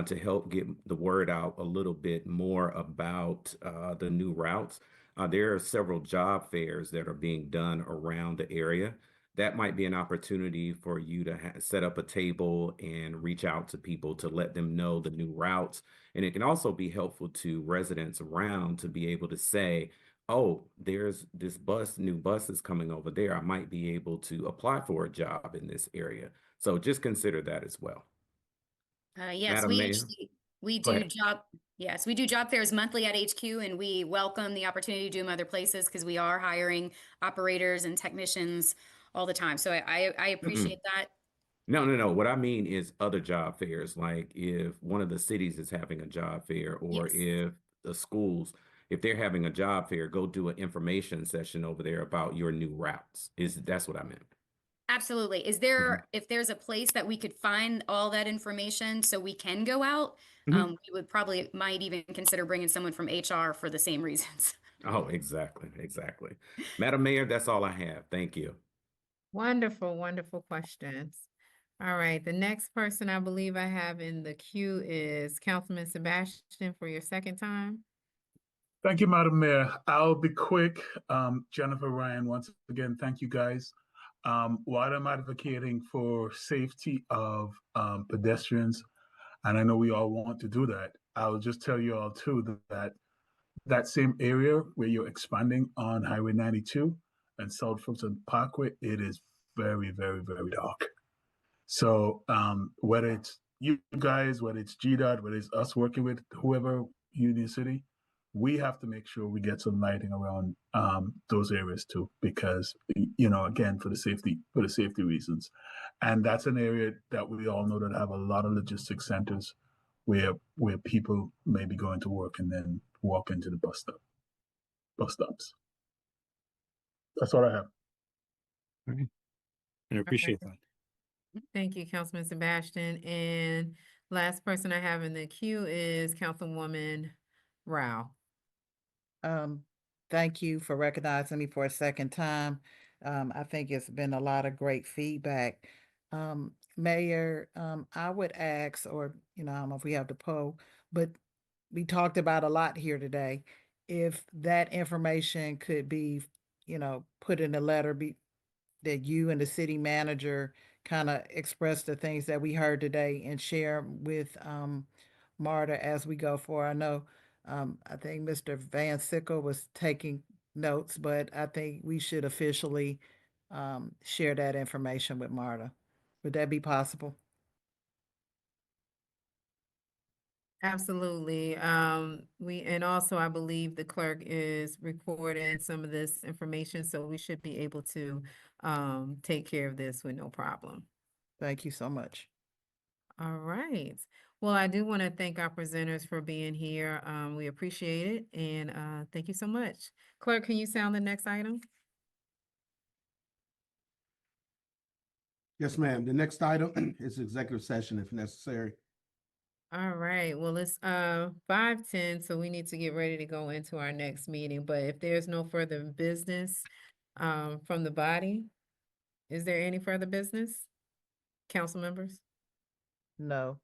to help get the word out a little bit more about the new routes, there are several job fairs that are being done around the area. That might be an opportunity for you to set up a table and reach out to people to let them know the new routes. And it can also be helpful to residents around to be able to say, oh, there's this new bus is coming over there. I might be able to apply for a job in this area. So just consider that as well. Yes, Madam Mayor? we Go do ahead. we do job fairs monthly at HQ, and we welcome the opportunity to do them other places because we are hiring operators and technicians all the time. So I appreciate that. No. What I mean is other job fairs, like if one of the cities is having a job fair, or Yes. if the schools, if they're having a job fair, go do an information session over there about your new routes. That's what I meant. Absolutely. Is there, if there's a place that we could find all that information so we can go out, we would might even consider bringing someone from HR for the same reasons. Oh, exactly. Madam Mayor, that's all I have. Thank you. Wonderful, wonderful questions. All right, the next person I believe I have in the queue is Councilman Sebastian for your second time. Thank you, Madam Mayor. I'll be quick. Jennifer, Ryan, once again, thank you guys. While I'm advocating for safety of pedestrians, and I know we all want to do that, I'll just tell you all too that same area where you're expanding on Highway 92 and South Fulton Parkway, it is very, very, very dark. So whether it's you guys, whether it's GDOT, whether it's us working with whoever, Union City, we have to make sure we get some lighting around those areas too, because again, for the safety reasons. And that's an area that we all know that have a lot of logistics centers where people may be going to work and then walk into the bus stops. That's all I have. All right. I appreciate that. Thank you, Councilman Sebastian. And last person I have in the queue is Councilwoman Rao. Thank you for recognizing me for a second time. I think it's been a lot of great feedback. Mayor, I would ask, or, I don't know if we have the poll, but we talked about a lot here today. If that information could be, put in a letter that you and the city manager kind of express the things that we heard today and share with Marta as we go forward. I know I think Mr. Van Sickle was taking notes, but I think we should officially share that information with Marta. Would that be possible? Absolutely. And also I believe the clerk is recording some of this information, so we should be able to take care of this with no problem. Thank you so much. All right. Well, I do want to thank our presenters for being here. We appreciate it, and thank you so much. Clerk, can you sound the next item? Yes, ma'am. The next item is executive session if necessary. All right, well, it's 5:10, so we need to get ready to go into our next meeting. But if there's no further business from the body, is there any further business? Council members? No.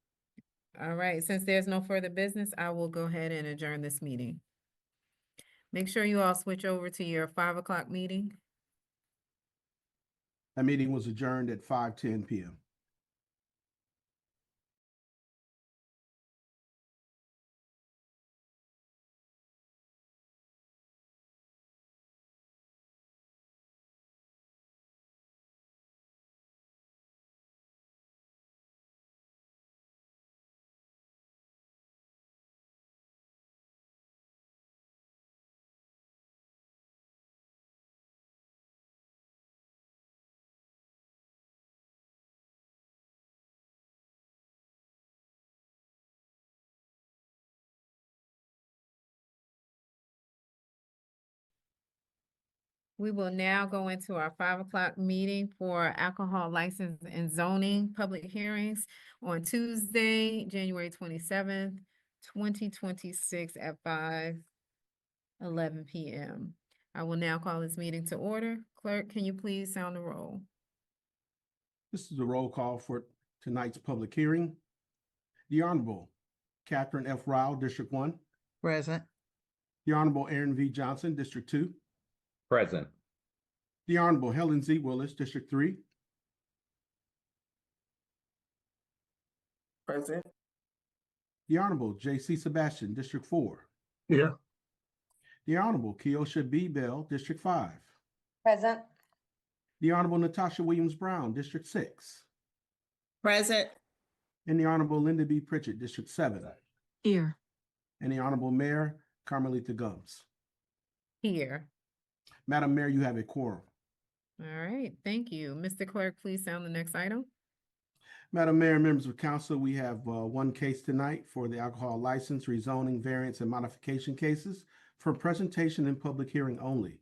All right, since there's no further business, I will go ahead and adjourn this meeting. Make sure you all switch over to your 5 o'clock meeting. That meeting was adjourned at 5:10 p.m. We will now go into our 5 o'clock meeting for alcohol license and zoning public hearings on Tuesday, January 27th, 2026 at 5:11 p.m. I will now call this meeting to order. Clerk, can you please sound the roll? This is a roll call for tonight's public hearing. The Honorable Catherine F. Rao, District 1. Present. The Honorable Aaron V. Johnson, District 2. Present. The Honorable Helen Z. Willis, District 3. Present. The Honorable J.C. Sebastian, District 4. Here. The Honorable Keosha B. Bell, District 5. Present. The Honorable Natasha Williams Brown, District 6. Present. And the Honorable Linda B. Pritchett, District 7. Here. And the Honorable Mayor Carmelita Gums. Here. Madam Mayor, you have a quorum. All right, thank you. Mr. Clerk, please sound the next item. Madam Mayor, members of council, we have one case tonight for the alcohol license, rezoning, variance, and modification cases for presentation and public hearing only.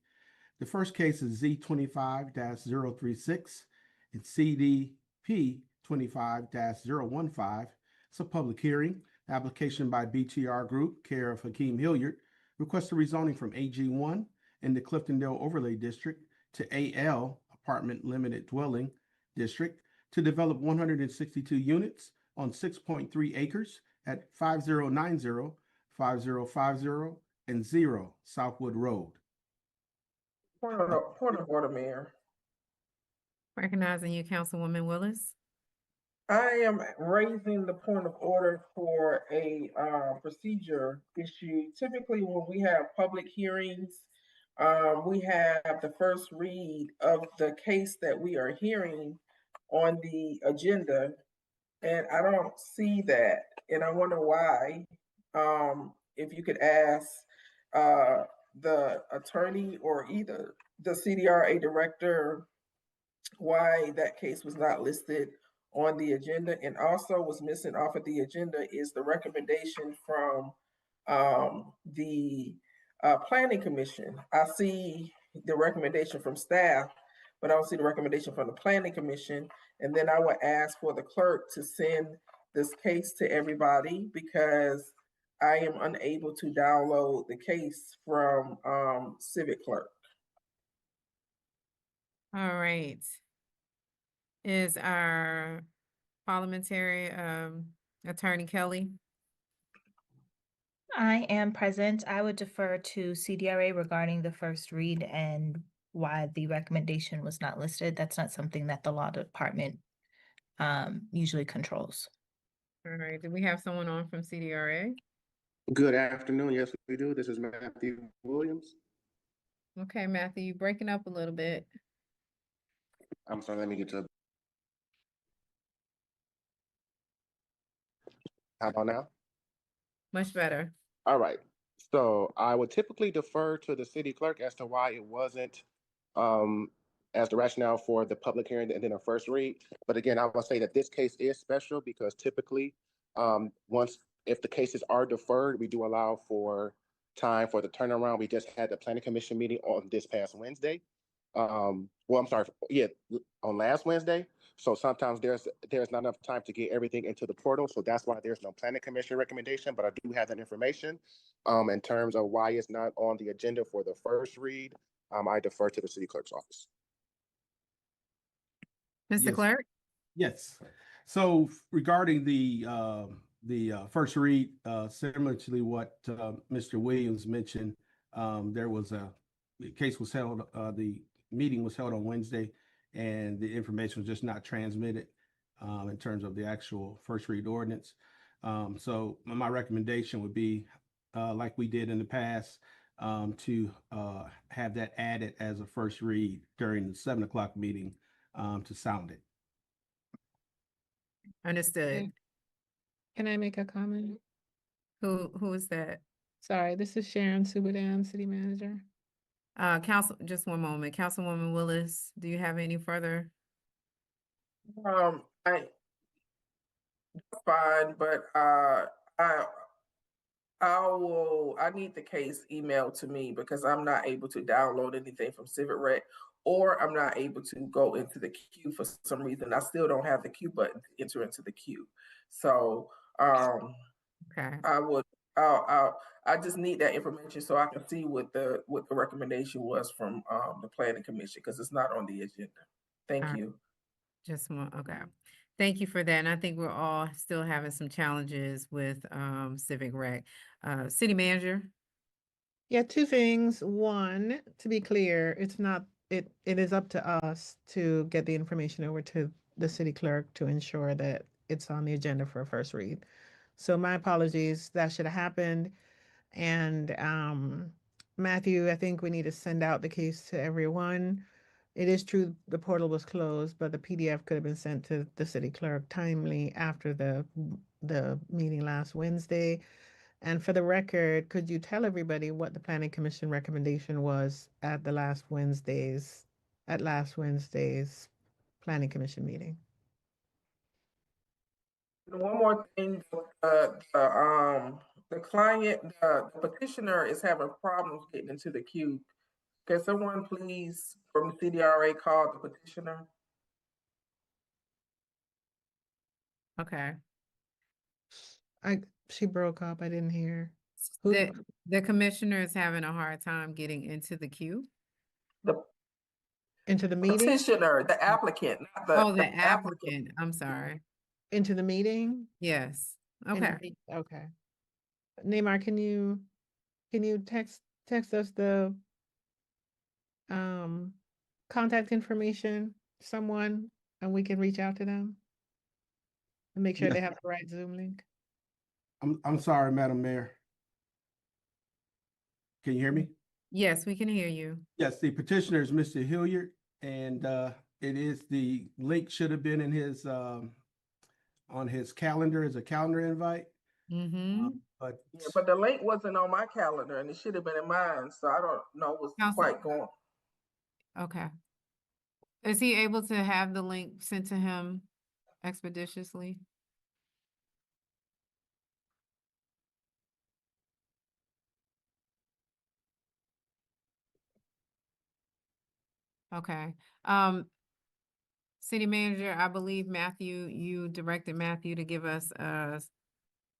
The first case is Z25-036 and CDP 25-015. It's a public hearing. Application by BTR Group, care of Hakeem Hilliard, requests a rezoning from AG1 in the Cliftondale Overlay District to AL Apartment Limited Dwelling District to develop 162 units on 6.3 acres at 5090, 5050, and 0 Southwood Road. Point of order, Mayor. Recognizing you, Councilwoman Willis. I am raising the point of order for a procedure issue. Typically, when we have public hearings, we have the first read of the case that we are hearing on the agenda, and I don't see that, and I wonder why. If you could ask the attorney or either the CDRA director why that case was not listed on the agenda, and also was missing off of the agenda is the recommendation from the Planning Commission. I see the recommendation from staff, but I don't see the recommendation from the Planning Commission. And then I would ask for the clerk to send this case to everybody because I am unable to download the case from Civic Clerk. All right. Is our parliamentary attorney Kelly? I am present. I would defer to CDRA regarding the first read and why the recommendation was not listed. That's not something that the law department usually controls. All right, do we have someone on from CDRA? Good afternoon. Yes, we do. This is Matthew Williams. Okay, Matthew, you breaking up a little bit. I'm sorry, let me get to. How about now? Much better. All right. So I would typically defer to the city clerk as to why it wasn't um, as the rationale for the public hearing and then a first read. But again, I will say that this case is special because typically once if the cases are deferred, we do allow for time for the turnaround. We just had the planning commission meeting on this past Wednesday. Well, I'm sorry, yeah, on last Wednesday. So sometimes there's not enough time to get everything into the portal. So that's why there's no planning commission recommendation, but I do have that information. In terms of why it's not on the agenda for the first read, I defer to the city clerk's office. Mr. Yes. Clerk? Yes. So regarding the first read, similar to what Mr. Williams mentioned, there was the case was held, the meeting was held on Wednesday, and the information was just not transmitted in terms of the actual first read ordinance. So my recommendation would be, like we did in the past, to have that added as a first read during the 7 o'clock meeting to sound it. Understood. Can I make a comment? Who is that? Sorry, this is Sharon Subadan, City Manager. Council, just one moment. Councilwoman Willis, do you have any further? I fine, but I need the case emailed to me because I'm not able to download anything from Civic Rec, or I'm not able to go into the queue for some reason. I still don't have the queue button to enter into the queue. So okay. I just need that information so I can see what the recommendation was from the planning commission, because it's not on the agenda. Thank you. Just one, okay. Thank you for that. And I think we're all still having some challenges with Civic Rec. City Manager? Yeah, two things. One, to be clear, it is up to us to get the information over to the city clerk to ensure that it's on the agenda for a first read. So my apologies, that should have happened. And Matthew, I think we need to send out the case to everyone. It is true the portal was closed, but the PDF could have been sent to the city clerk timely after the meeting last Wednesday. And for the record, could you tell everybody what the Planning Commission recommendation was at last Wednesday's Planning Commission meeting? One more thing, the client, the petitioner is having problems getting into the queue. Can someone please from the CDRA call the petitioner? Okay. She broke up. I didn't hear. The commissioner is having a hard time getting into the queue. Into the meeting? Petitioner, the applicant, not the the applicant. I'm sorry. Into the meeting? Yes. Okay. Okay. Neymar, can you text us the contact information, someone, and we can reach out to them and make sure Yes. they have the right Zoom link? I'm sorry, Madam Mayor. Can you hear me? Yes, we can hear you. Yes, the petitioner is Mr. Hilliard, and it is the link should have been in his on his calendar as a calendar invite. But the link wasn't on my calendar, and it should have been in mine. So I don't know what's quite going. Okay. Is he able to have the link sent to him expeditiously? Okay. City Manager, I believe Matthew, you directed Matthew to give us a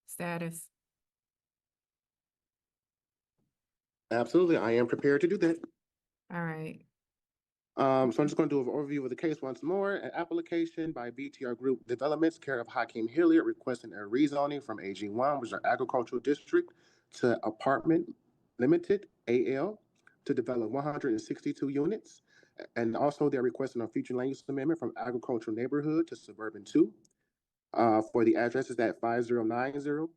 status. Absolutely, I am prepared to do that. All right. So I'm just going to do an overview of the case once more. An application by BTR Group Developments, care of Hakeem Hilliard, requesting a rezoning from AG1, which is our agricultural district, to apartment limited AL. to develop 162 units. And also they're requesting a future land use amendment from agricultural neighborhood to suburban 2. For the addresses at 5090,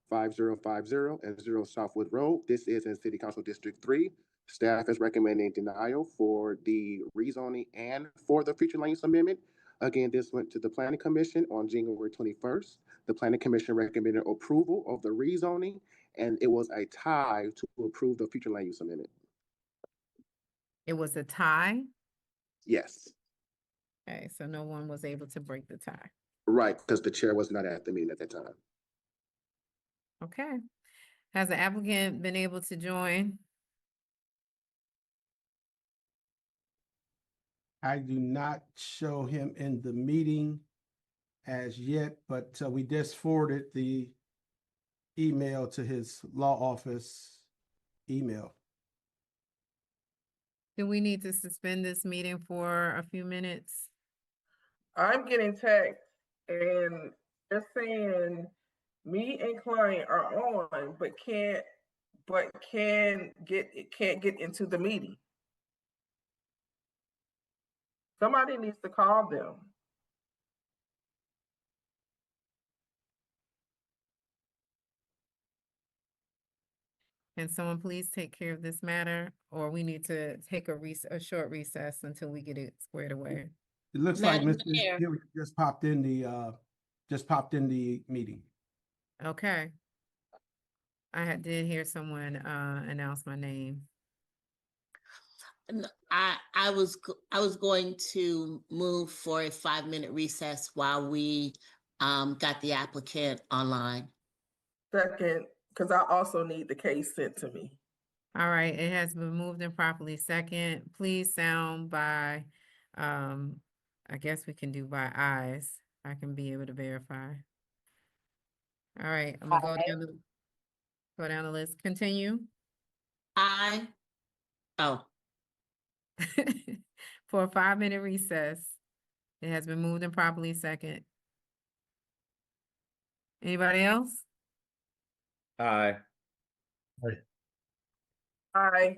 5050, and 0 Southwood Road. This is in City Council District 3. Staff is recommending denial for the rezoning and for the future land use amendment. Again, this went to the Planning Commission on January 21st. The Planning Commission recommended approval of the rezoning, and it was a tie to approve the future land use amendment. It was a tie? Yes. Okay, so no one was able to break the tie. Right, because the chair was not at the meeting at that time. Okay. Has the applicant been able to join? I do not show him in the meeting as yet, but we just forwarded the email to his law office email. Do we need to suspend this meeting for a few minutes? I'm getting text and they're saying me and client are on, but can't get into the meeting. Somebody needs to call them. Can someone please take care of this matter, or we need to take a short recess until we get it squared away? It looks like Madam Mr. Chair. Hewitt just popped in the meeting. Okay. Did hear someone announce my name. I was going to move for a 5-minute recess while we got the applicant online. Second, because I also need the case sent to me. All right, it has been moved and properly second. Please sound by, I guess we can do by eyes. I can be able to verify. All right, I'm gonna go down the list. Continue. For a 5-minute recess. It has been moved and properly second. Anybody else? Aye. Aye.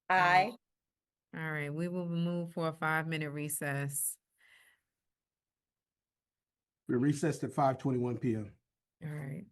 Aye. All right, we will move for a 5-minute recess. We're recessed at 5:21 p.m. All right.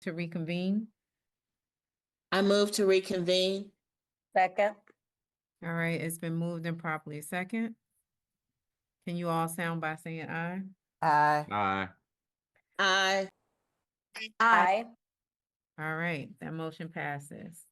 to reconvene? I move to reconvene. Second. All right, it's been moved and properly second. Can you all sound by saying aye? Aye. Aye. Aye. Aye. All right, that motion passes.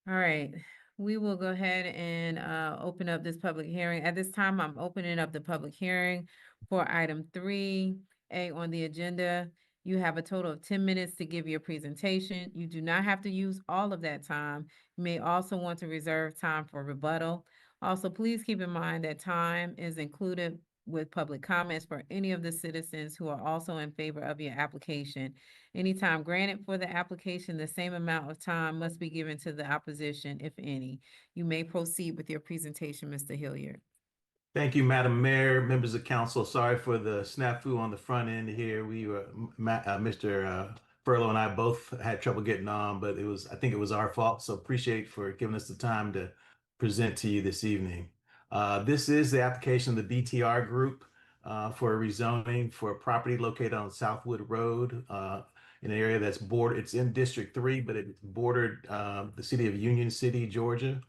All right, we will go ahead and open up this public hearing. At this time, I'm opening up the public hearing for item 3A on the agenda. You have a total of 10 minutes to give your presentation. You do not have to use all of that time. You may also want to reserve time for rebuttal. Also, please keep in mind that time is included with public comments for any of the citizens who are also in favor of your application. Any time granted for the application, the same amount of time must be given to the opposition, if any. You may proceed with your presentation, Mr. Hilliard. Thank you, Madam Mayor, members of council. Sorry for the snafu on the front end here. We were, Mr. Furlow and I both had trouble getting on, but I think it was our fault. So appreciate for giving us the time to present to you this evening. This is the application of the BTR Group for a rezoning for a property located on Southwood Road in an area that's it's in District 3, but it bordered the city of Union City, Georgia.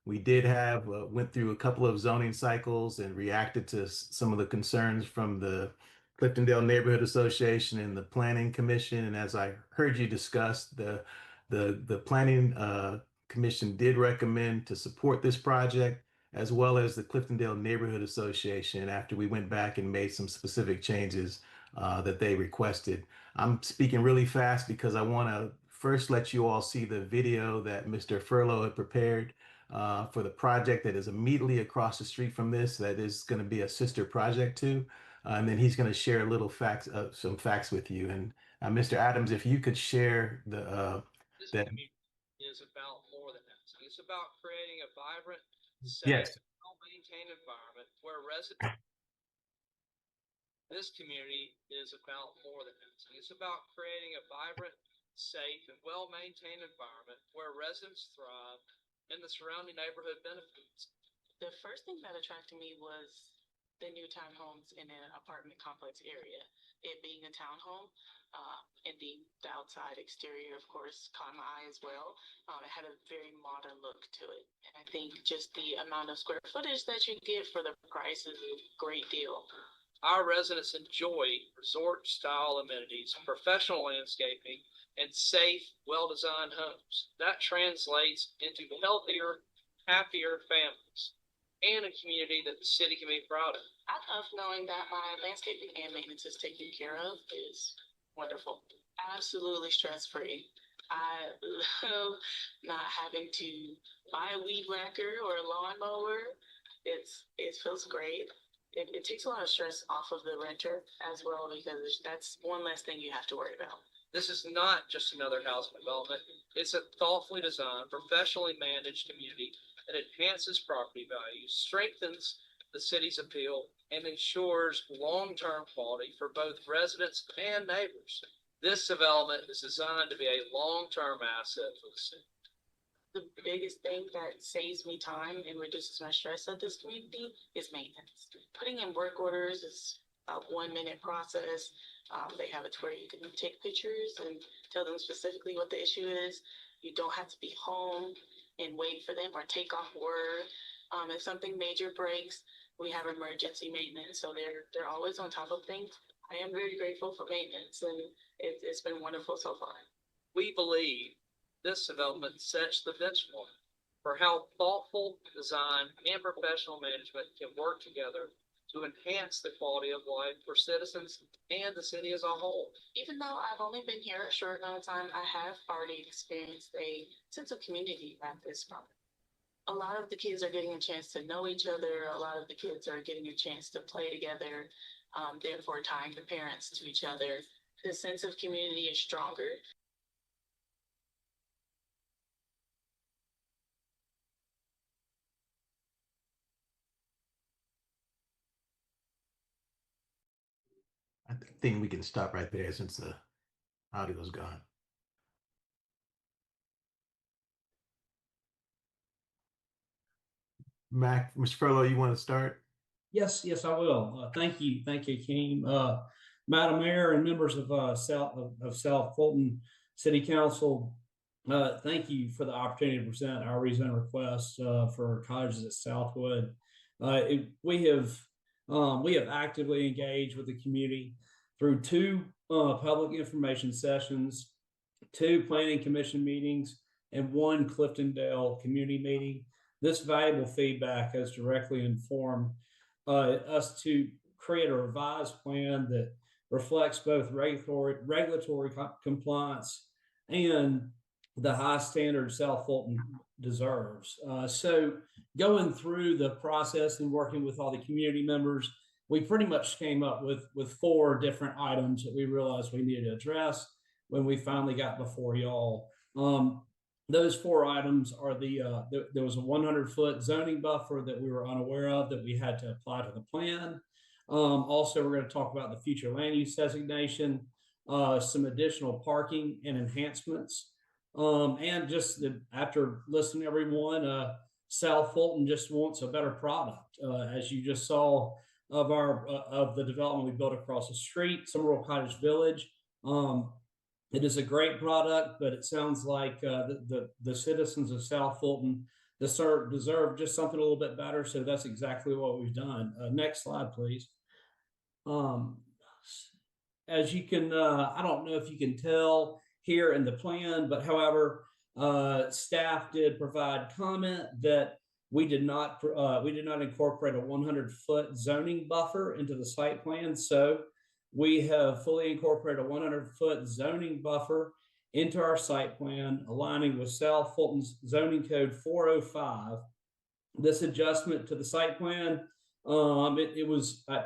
We did went through a couple of zoning cycles and reacted to some of the concerns from the Cliftondale Neighborhood Association and the Planning Commission. And as I heard you discuss, the Planning Commission did recommend to support this project, as well as the Cliftondale Neighborhood Association, after we went back and made some specific changes that they requested. I'm speaking really fast because I want to first let you all see the video that Mr. Furlow had prepared for the project that is immediately across the street from this, that is going to be a sister project too. And then he's going to share some facts with you. And Mr. Adams, if you could share This that. community is about more than that. It's about creating a vibrant, safe, Yes. well-maintained environment where residents. This community is about more than that. It's about creating a vibrant, safe, and well-maintained environment where residents thrive and the surrounding neighborhood benefits. The first thing that attracted me was the new townhomes in an apartment complex area. It being a townhome, and the outside exterior, of course, caught my eye as well. It had a very modern look to it. And I think just the amount of square footage that you get for the price is a great deal. Our residents enjoy resort-style amenities, professional landscaping, and safe, well-designed homes. That translates into healthier, happier families and a community that the city can be proud of. I love knowing that my landscaping and maintenance is taken care of is wonderful. Absolutely stress-free. I love not having to buy a weed whacker or a lawnmower. It feels great. It takes a lot of stress off of the renter as well, because that's one less thing you have to worry about. This is not just another housing development. It's a thoughtfully designed, professionally managed community that enhances property values, strengthens the city's appeal, and ensures long-term quality for both residents and neighbors. This development is designed to be a long-term asset for the city. The biggest thing that saves me time and reduces my stress at this community is maintenance. Putting in work orders is a 1-minute process. They have it to where you can take pictures and tell them specifically what the issue is. You don't have to be home and wait for them or take off work. If something major breaks, we have emergency maintenance, so they're always on top of things. I am very grateful for maintenance, and it's been wonderful so far. We believe this development sets the benchmark for how thoughtful design and professional management can work together to enhance the quality of life for citizens and the city as a whole. Even though I've only been here a short amount of time, I have already experienced a sense of community at this property. A lot of the kids are getting a chance to know each other. A lot of the kids are getting a chance to play together, therefore tying the parents to each other. The sense of community is stronger. I think we can stop right there since the audio's gone. Mr. Furlow, you want to start? Yes, I will. Thank you, Keem. Madam Mayor and members of South Fulton City Council, thank you for the opportunity to present our rezone request for cottages at Southwood. We have actively engaged with the community through two public information sessions, two planning commission meetings, and one Cliftondale community meeting. This valuable feedback has directly informed us to create a revised plan that reflects both regulatory compliance and the high standards South Fulton deserves. So going through the process and working with all the community members, we pretty much came up with 4 different items that we realized we needed to address when we finally got before y'all. Those 4 items are there was a 100-foot zoning buffer that we were unaware of that we had to apply to the plan. Also, we're going to talk about the future land use designation, some additional parking and enhancements. And just after listening to everyone, South Fulton just wants a better product. As you just saw of the development we built across the street, Summerville Cottage Village. It is a great product, but it sounds like the citizens of South Fulton deserve just something a little bit better. So that's exactly what we've done. Next slide, please. As you can, I don't know if you can tell here in the plan, but however, staff did provide comment that we did not incorporate a 100-foot zoning buffer into the site plan. So we have fully incorporated a 100-foot zoning buffer into our site plan, aligning with South Fulton's zoning code 405. This adjustment to the site plan, I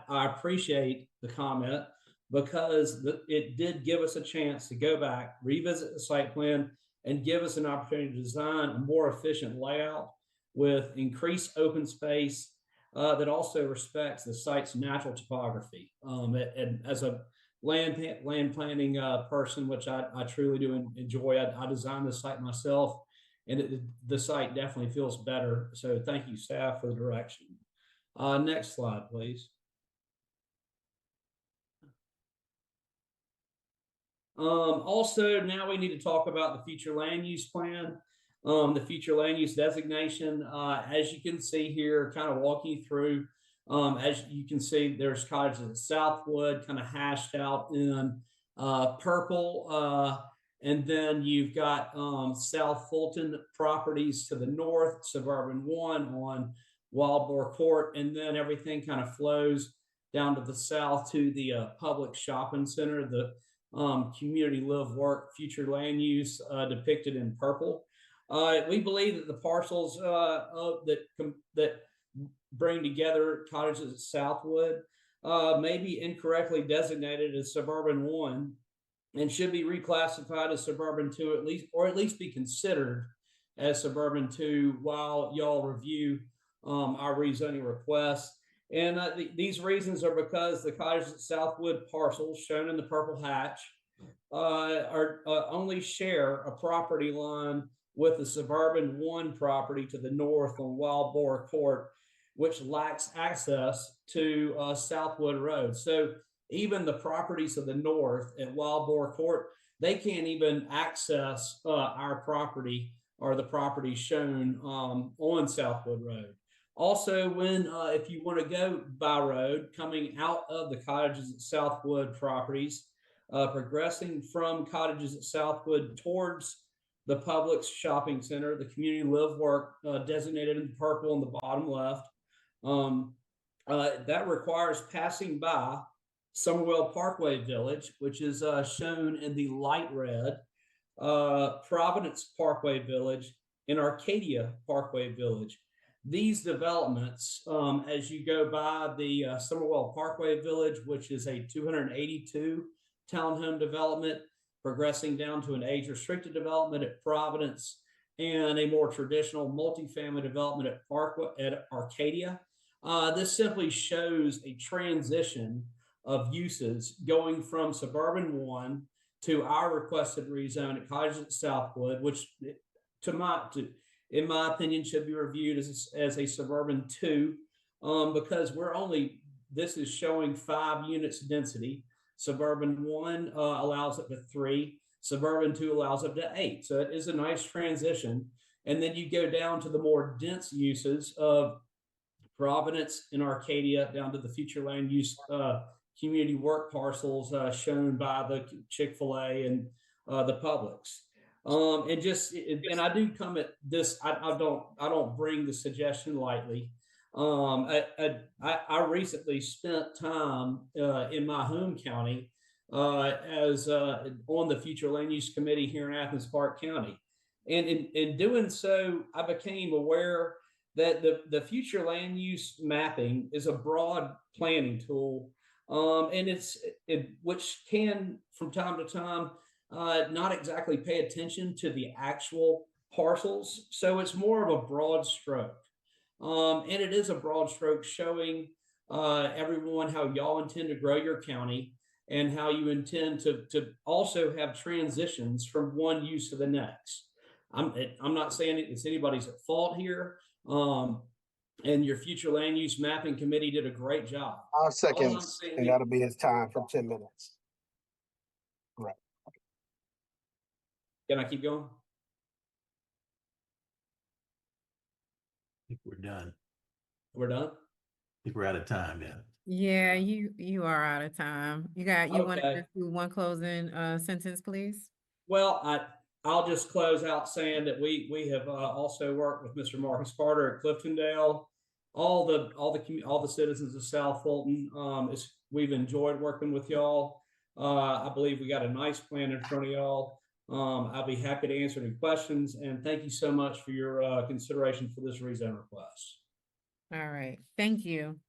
appreciate the comment because it did give us a chance to go back, revisit the site plan, and give us an opportunity to design a more efficient layout with increased open space that also respects the site's natural topography. And as a land planning person, which I truly do enjoy, I designed the site myself, and the site definitely feels better. So thank you, staff, for the direction. Next slide, please. Also, now we need to talk about the future land use plan, the future land use designation. As you can see here, kind of walking you through, as you can see, there's cottages at Southwood kind of hashed out in purple. And then you've got South Fulton properties to the north, Suburban 1 on Wild Boar Court, and then everything kind of flows down to the south to the public shopping center, the community live work future land use depicted in purple. We believe that the parcels that bring together cottages at Southwood may be incorrectly designated as Suburban 1 and should be reclassified as Suburban 2 at least be considered as Suburban 2 while y'all review our rezoning request. And these reasons are because the cottages at Southwood parcels shown in the purple hatch only share a property line with the Suburban 1 property to the north on Wild Boar Court, which lacks access to Southwood Road. So even the properties to the north at Wild Boar Court, they can't even access our property or the property shown on Southwood Road. Also, if you want to go by road, coming out of the cottages at Southwood properties, progressing from cottages at Southwood towards the Publix shopping center, the community live work designated in purple on the bottom left, that requires passing by Summerville Parkway Village, which is shown in the light red, Providence Parkway Village, and Arcadia Parkway Village. These developments, as you go by the Summerville Parkway Village, which is a 282 townhome development, progressing down to an age-restricted development at Providence, and a more traditional multifamily development at Arcadia. This simply shows a transition of uses going from Suburban 1 to our requested rezone at Cottages at Southwood, which in my opinion, should be reviewed as a Suburban 2, because this is showing 5 units density. Suburban 1 allows up to 3. Suburban 2 allows up to 8. So it is a nice transition. And then you go down to the more dense uses of Providence and Arcadia down to the future land use community work parcels shown by the Chick-fil-A and the Publix. And I do come at this. I don't bring the suggestion lightly. I recently spent time in my home county as on the future land use committee here in Athens Park County, and in doing so, I became aware that the future land use mapping is a broad planning tool, and which can from time to time not exactly pay attention to the actual parcels. So it's more of a broad stroke. And it is a broad stroke showing everyone how y'all intend to grow your county and how you intend to also have transitions from one use to the next. I'm not saying it's anybody's at fault here. And your future land use mapping committee did a great job. 5 seconds, and that'll be his time for 10 minutes. Right. Can I keep going? I think we're done. We're done? I think we're out of time, yeah. Yeah, you are out of time. You want to Okay. just do one closing sentence, please? Well, I'll just close out saying that we have also worked with Mr. Marcus Carter at Cliftondale, all the citizens of South Fulton. We've enjoyed working with y'all. I believe we got a nice plan in front of y'all. I'll be happy to answer any questions, and thank you so much for your consideration for this rezone request. All right, thank you.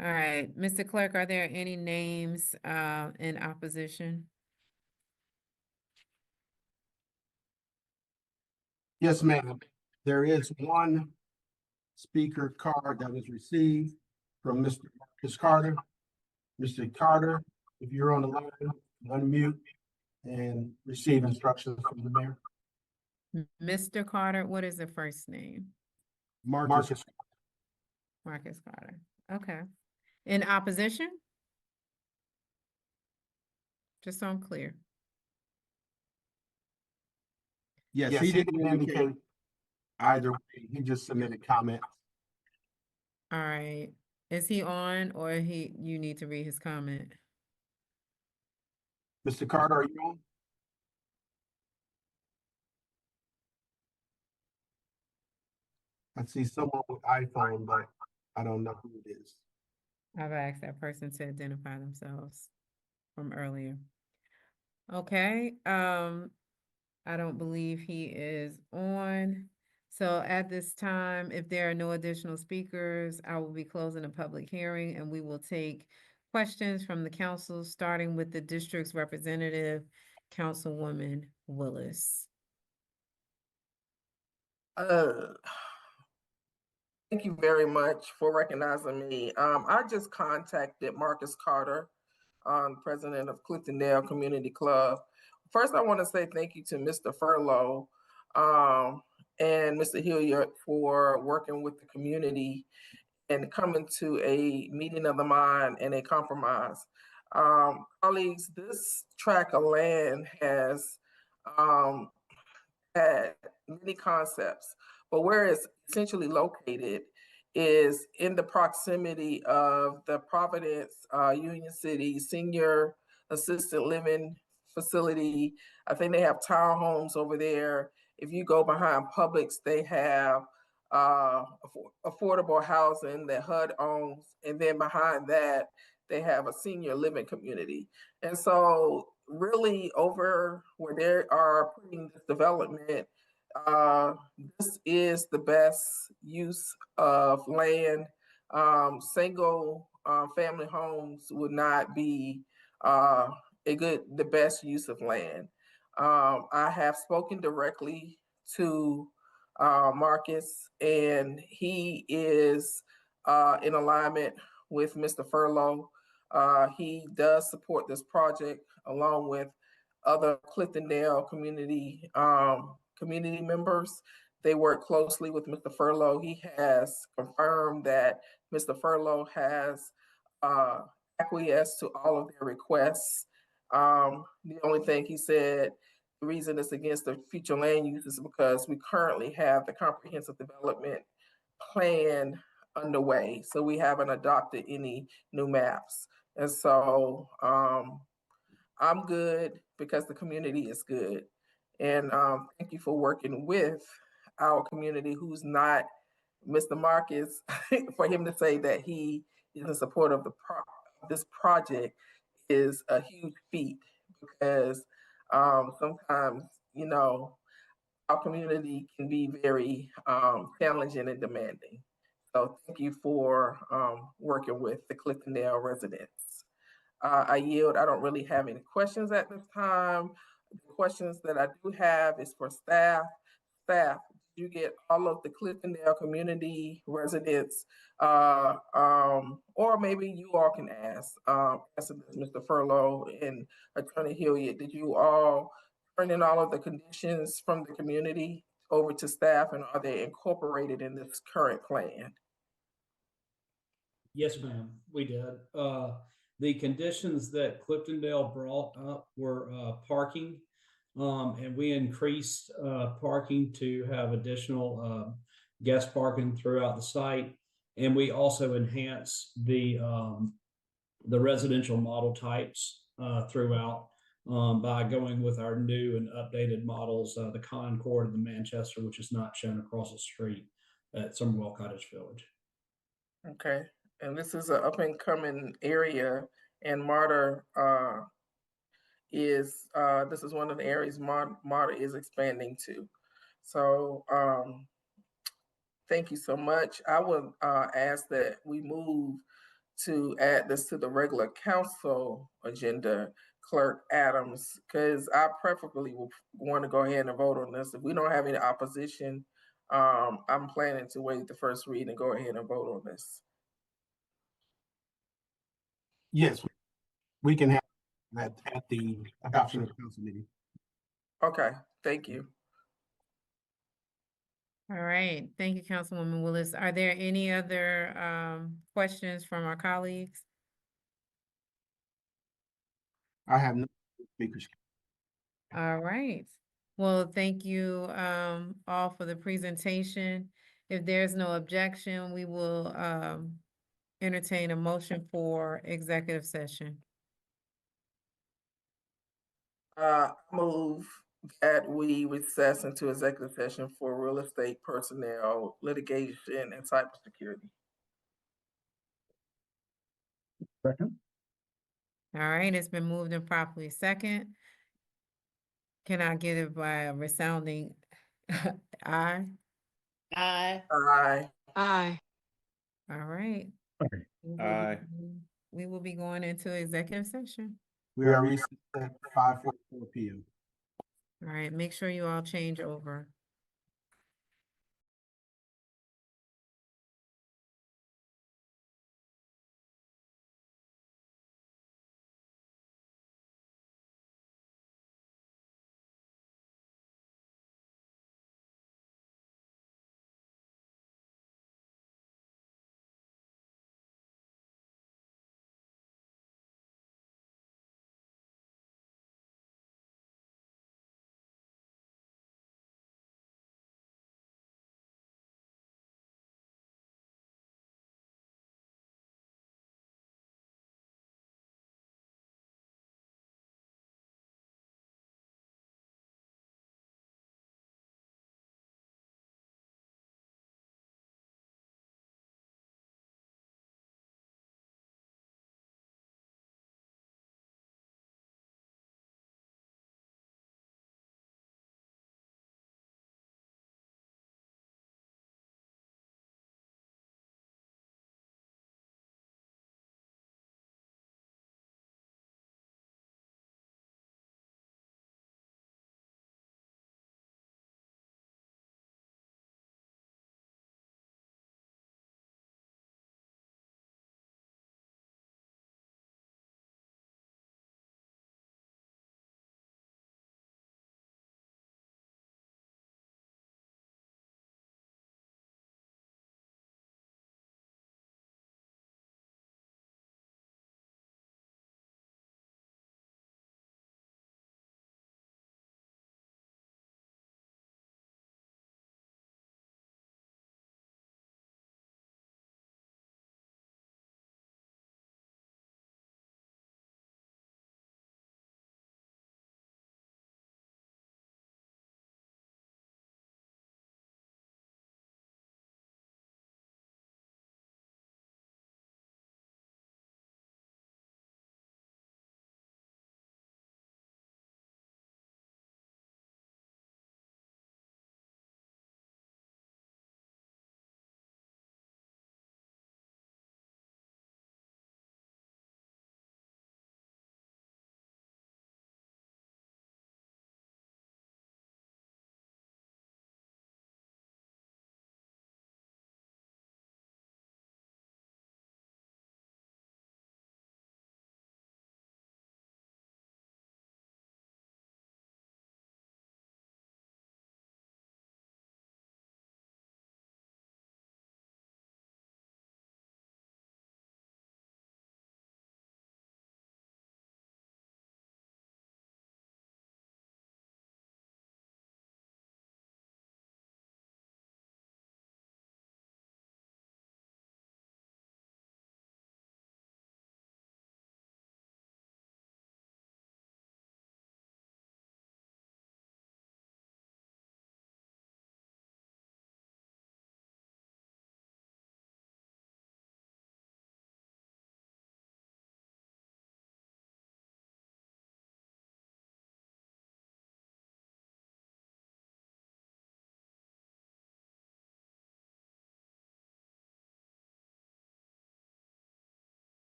All right, Mr. Clerk, are there any names in opposition? Yes, ma'am. There is one speaker card that was received from Mr. Marcus Carter. Mr. Carter, if you're on the line, unmute and receive instructions from the mayor. Mr. Carter, what is the first name? Marcus. Marcus Carter. Okay. In opposition? Just so I'm clear. Yes, he didn't indicate either way. He just submitted comments. All right. Is he on, or you need to read his comment? Mr. Carter, are you on? I see someone with iPhone, but I don't know who it is. I've asked that person to identify themselves from earlier. Okay, I don't believe he is on. So at this time, if there are no additional speakers, I will be closing the public hearing, and we will take questions from the council, starting with the district's representative, Councilwoman Willis. Thank you very much for recognizing me. I just contacted Marcus Carter, president of Cliftondale Community Club. First, I want to say thank you to Mr. Furlow and Mr. Hilliard for working with the community and coming to a meeting of the mind and a compromise. Colleagues, this tract of land has had many concepts, but where it's essentially located is in the proximity of the Providence Union City Senior Assisted Living Facility. I think they have townhomes over there. If you go behind Publix, they have affordable housing that HUD owns. And then behind that, they have a senior living community. And so really over where they are putting this development, this is the best use of land. Single family homes would not be the best use of land. I have spoken directly to Marcus, and he is in alignment with Mr. Furlow. He does support this project along with other Cliftondale community members. They work closely with Mr. Furlow. He has confirmed that Mr. Furlow has acquiesced to all of their requests. The only thing he said, the reason it's against the future land use is because we currently have the comprehensive development plan underway. So we haven't adopted any new maps. And so I'm good because the community is good. And thank you for working with our community who's not Mr. Marcus, for him to say that he is in support of this project is a huge feat because sometimes, you know, our community can be very challenging and demanding. So thank you for working with the Cliftondale residents. I yield. I don't really have any questions at this time. The questions that I do have is for staff. Staff, did you get all of the Cliftondale community residents, or maybe you all can answer this, Mr. Furlow and Attorney Hilliard. Did you all turn in all of the conditions from the community over to staff, and are they incorporated in this current plan? Yes, ma'am, we did. The conditions that Cliftondale brought up were parking, and we increased parking to have additional guest parking throughout the site. And we also enhanced the residential model types throughout by going with our new and updated models, the Concord and the Manchester, which is not shown across the street at Summerwell Cottage Village. Okay, and this is an up and coming area, and MARTA is this is one of the areas MARTA is expanding to. So thank you so much. I would ask that we move to add this to the regular council agenda, Clerk Adams, because I preferably will want to go ahead and vote on this. If we don't have any opposition, I'm planning to wait the first read and go ahead and vote on this. Yes, we can have that at the adoption of the council meeting. Okay, thank you. All right, thank you, Councilwoman Willis. Are there any other questions from our colleagues? I have no speakers. All right. Well, thank you all for the presentation. If there's no objection, we will entertain a motion for executive session. Move that we recess into executive session for real estate personnel, litigation, and cybersecurity. Second. All right, it's been moved and properly second. Can I get it by a resounding aye? Aye. Aye. Aye. All right. Aye. We will be going into executive session. We are recessed at 5:44 p.m. All right, make sure you all change over.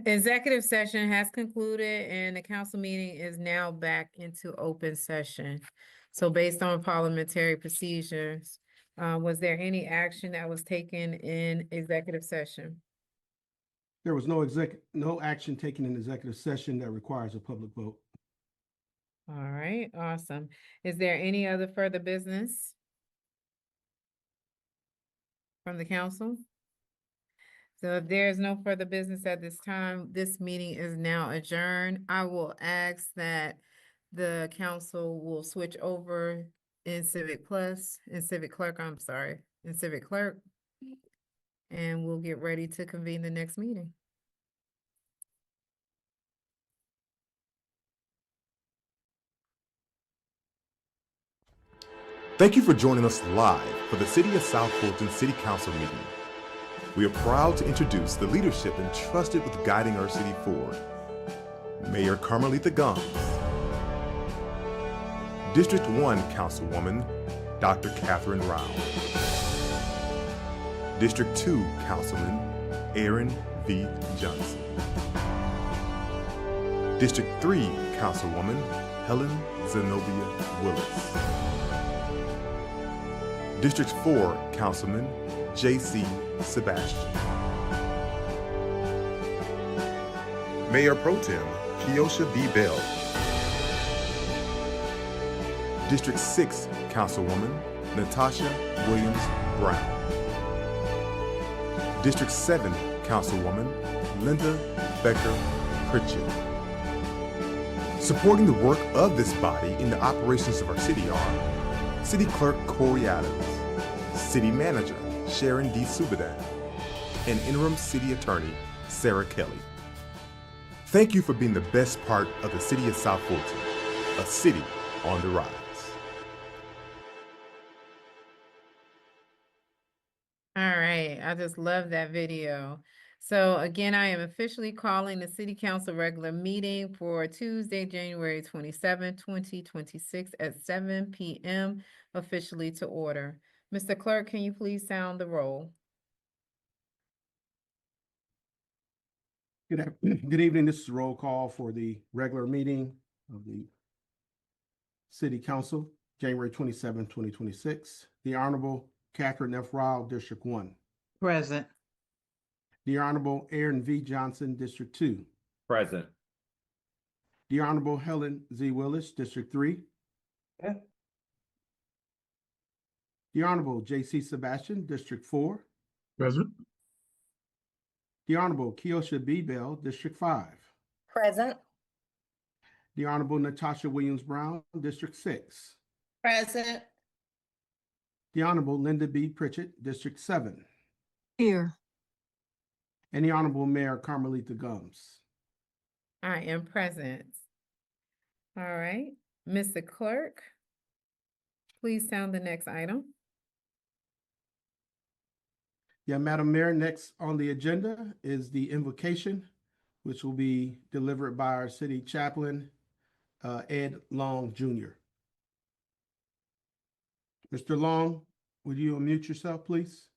Executive session has concluded and the council meeting is now back into open session. So based on parliamentary procedures, was there any action that was taken in executive session? There was no action taken in executive session that requires a public vote. All right, awesome. Is there any other further business from the council? So if there is no further business at this time, this meeting is now adjourned. I will ask that the council will switch over in Civic Clerk, and we'll get ready to convene the next meeting. Thank you for joining us live for the City of South Fulton City Council meeting. We are proud to introduce the leadership entrusted with guiding our city forward. Mayor Carmelita Gomes, District 1 Councilwoman Dr. Catherine Rao, District 2 Councilman Aaron V. Johnson, District 3 Councilwoman Helen Zenobia Willis, District 4 Councilman J.C. Sebastian, Mayor Pro Tem Keosha B. Bell, District 6 Councilwoman Natasha Williams Brown, District 7 Councilwoman Linda Becker Pritchett. Supporting the work of this body in the operations of our city are City Clerk Corey Adams, City Manager Sharon D. Subadan, and Interim City Attorney Sarah Kelly. Thank you for being the best part of the City of South Fulton, a city on the rise. All right, I just love that video. So again, I am officially calling the City Council regular meeting for Tuesday, January 27, 2026 at 7 p.m. officially to order. Mr. Clerk, can you please sound the roll? Good evening. This is a roll call for the regular meeting of the City Council, January 27, 2026. The Honorable Catherine F. Rao, District 1. Present. The Honorable Aaron V. Johnson, District 2. Present. The Honorable Helen Z. Willis, District 3. Yeah. The Honorable J.C. Sebastian, District 4. Present. The Honorable Keosha B. Bell, District 5. Present. The Honorable Natasha Williams Brown, District 6. Present. The Honorable Linda B. Pritchett, District 7. Here. And the Honorable Mayor Carmelita Gomes. I am present. All right, Mr. Clerk, please sound the next item. Yeah, Madam Mayor, next on the agenda is the invocation, which will be delivered by our city chaplain, Ed Long Jr. Mr. Long, would you unmute yourself, please?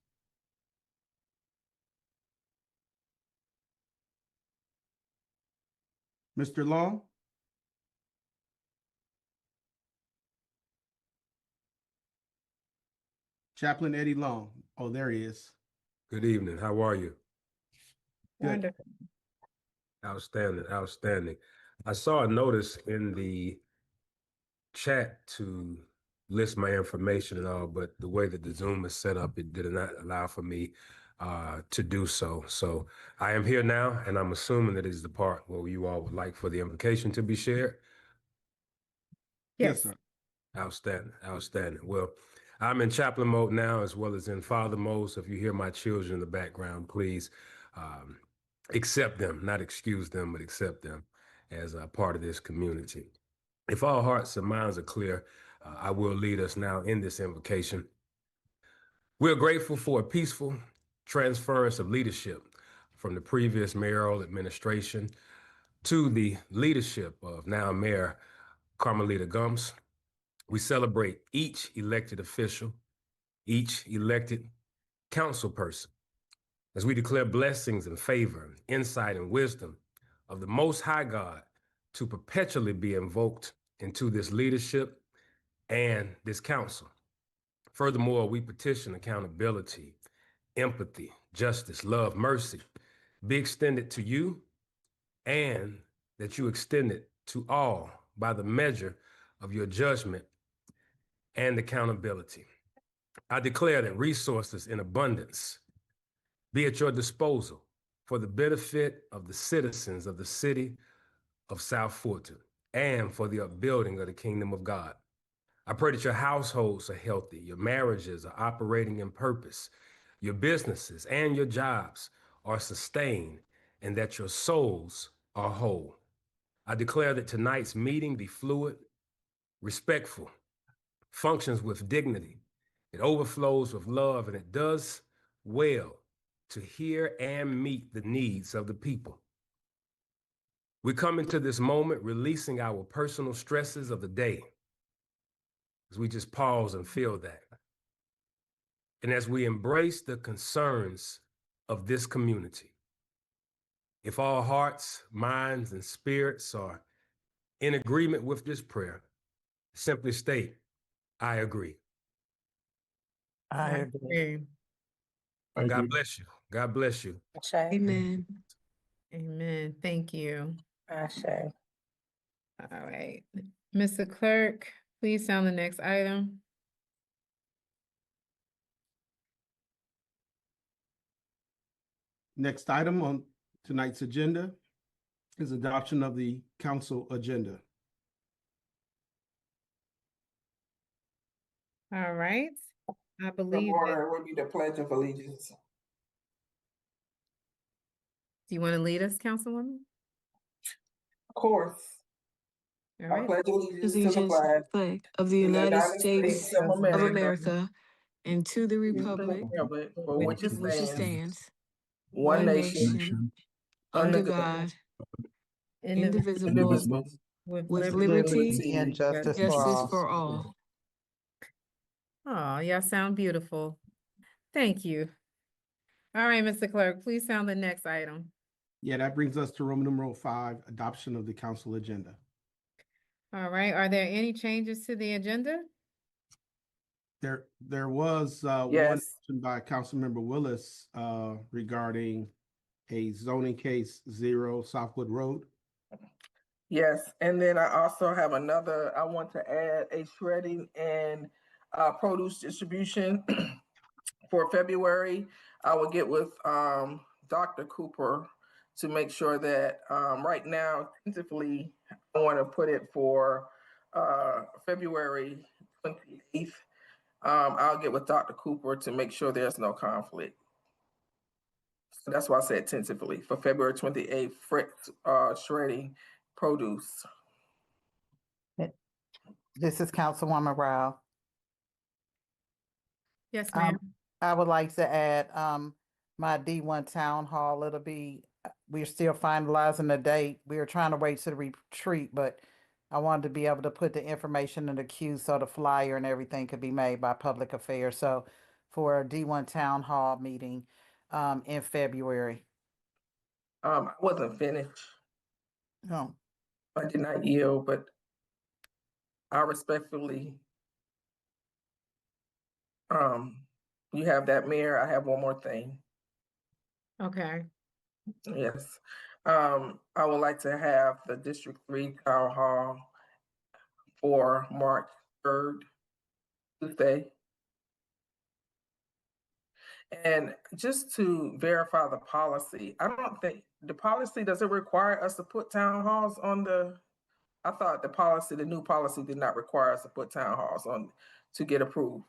Mr. Long? Chaplain Eddie Long. Oh, there he is. Good evening. How are you? Good. Wonderful. Outstanding, outstanding. I saw a notice in the chat to list my information and all, but the way that the Zoom is set up, it did not allow for me to do so. So I am here now, and I'm assuming that is the part where you all would like for the invocation to be shared. Yes, sir. Outstanding, outstanding. Well, I'm in chaplain mode now as well as in father mode. So if you hear my children in the background, please accept them, not excuse them, but accept them as a part of this community. If all hearts and minds are clear, I will lead us now in this invocation. We're grateful for a peaceful transference of leadership from the previous mayoral administration to the leadership of now Mayor Carmelita Gomes. We celebrate each elected official, each elected council person, as we declare blessings and favor, insight and wisdom of the Most High God to perpetually be invoked into this leadership and this council. Furthermore, we petition accountability, empathy, justice, love, mercy be extended to you, and that you extend it to all by the measure of your judgment and accountability. I declare that resources in abundance be at your disposal for the benefit of the citizens of the city of South Fulton and for the upbuilding of the kingdom of God. I pray that your households are healthy, your marriages are operating in purpose, your businesses and your jobs are sustained, and that your souls are whole. I declare that tonight's meeting be fluid, respectful, functions with dignity, it overflows with love, and it does well to hear and meet the needs of the people. We come into this moment releasing our personal stresses of the day as we just pause and feel that. And as we embrace the concerns of this community. If all hearts, minds, and spirits are in agreement with this prayer, simply state, I agree. I agree. God bless you. God bless you. Amen. Amen. Thank you. Ashe. All right. Mr. Clerk, please sound the next item. Next item on tonight's agenda is adoption of the council agenda. All right. I The believe that, order would be the Pledge of Allegiance. do you want to lead us, Councilwoman? Of course. All I right. pledge allegiance to the Allegiance flag of the United States of of America, America and to the republic for which it which it stands, stands, one one nation, nation, under under God, God, indivisible, indivisible, With with liberty. liberty And justice for justice all. for all. Oh, y'all sound beautiful. Thank you. All right, Mr. Clerk, please sound the next item. Yeah, that brings us to Roman numeral 5, adoption of the council agenda. All right, are there any changes to the agenda? There was one Yes. mention by Councilmember Willis regarding a zoning case 0 Southwood Road. Yes, and then I also have another, I want to add a shredding and produce distribution for February. I will get with Dr. Cooper to make sure that right now, tentatively, I want to put it for February 28th. I'll get with Dr. Cooper to make sure there's no conflict. So that's why I said tentatively for February 28th, shredding produce. This is Councilwoman Rao. Yes, ma'am. I would like to add my D1 town hall. It'll be, we're still finalizing the date. We were trying to wait to the retreat, but I wanted to be able to put the information in the queue so the flyer and everything could be made by Public Affairs. So for a D1 town hall meeting in February. I wasn't finished. No. I did not yield, but I respectfully, you have that, Mayor. I have one more thing. Okay. Yes. I would like to have the District 3 Town Hall for March 3rd, Tuesday. And just to verify the policy, I don't think the policy, does it require us to put town halls on the, I thought the policy, the new policy did not require us to put town halls on to get approved.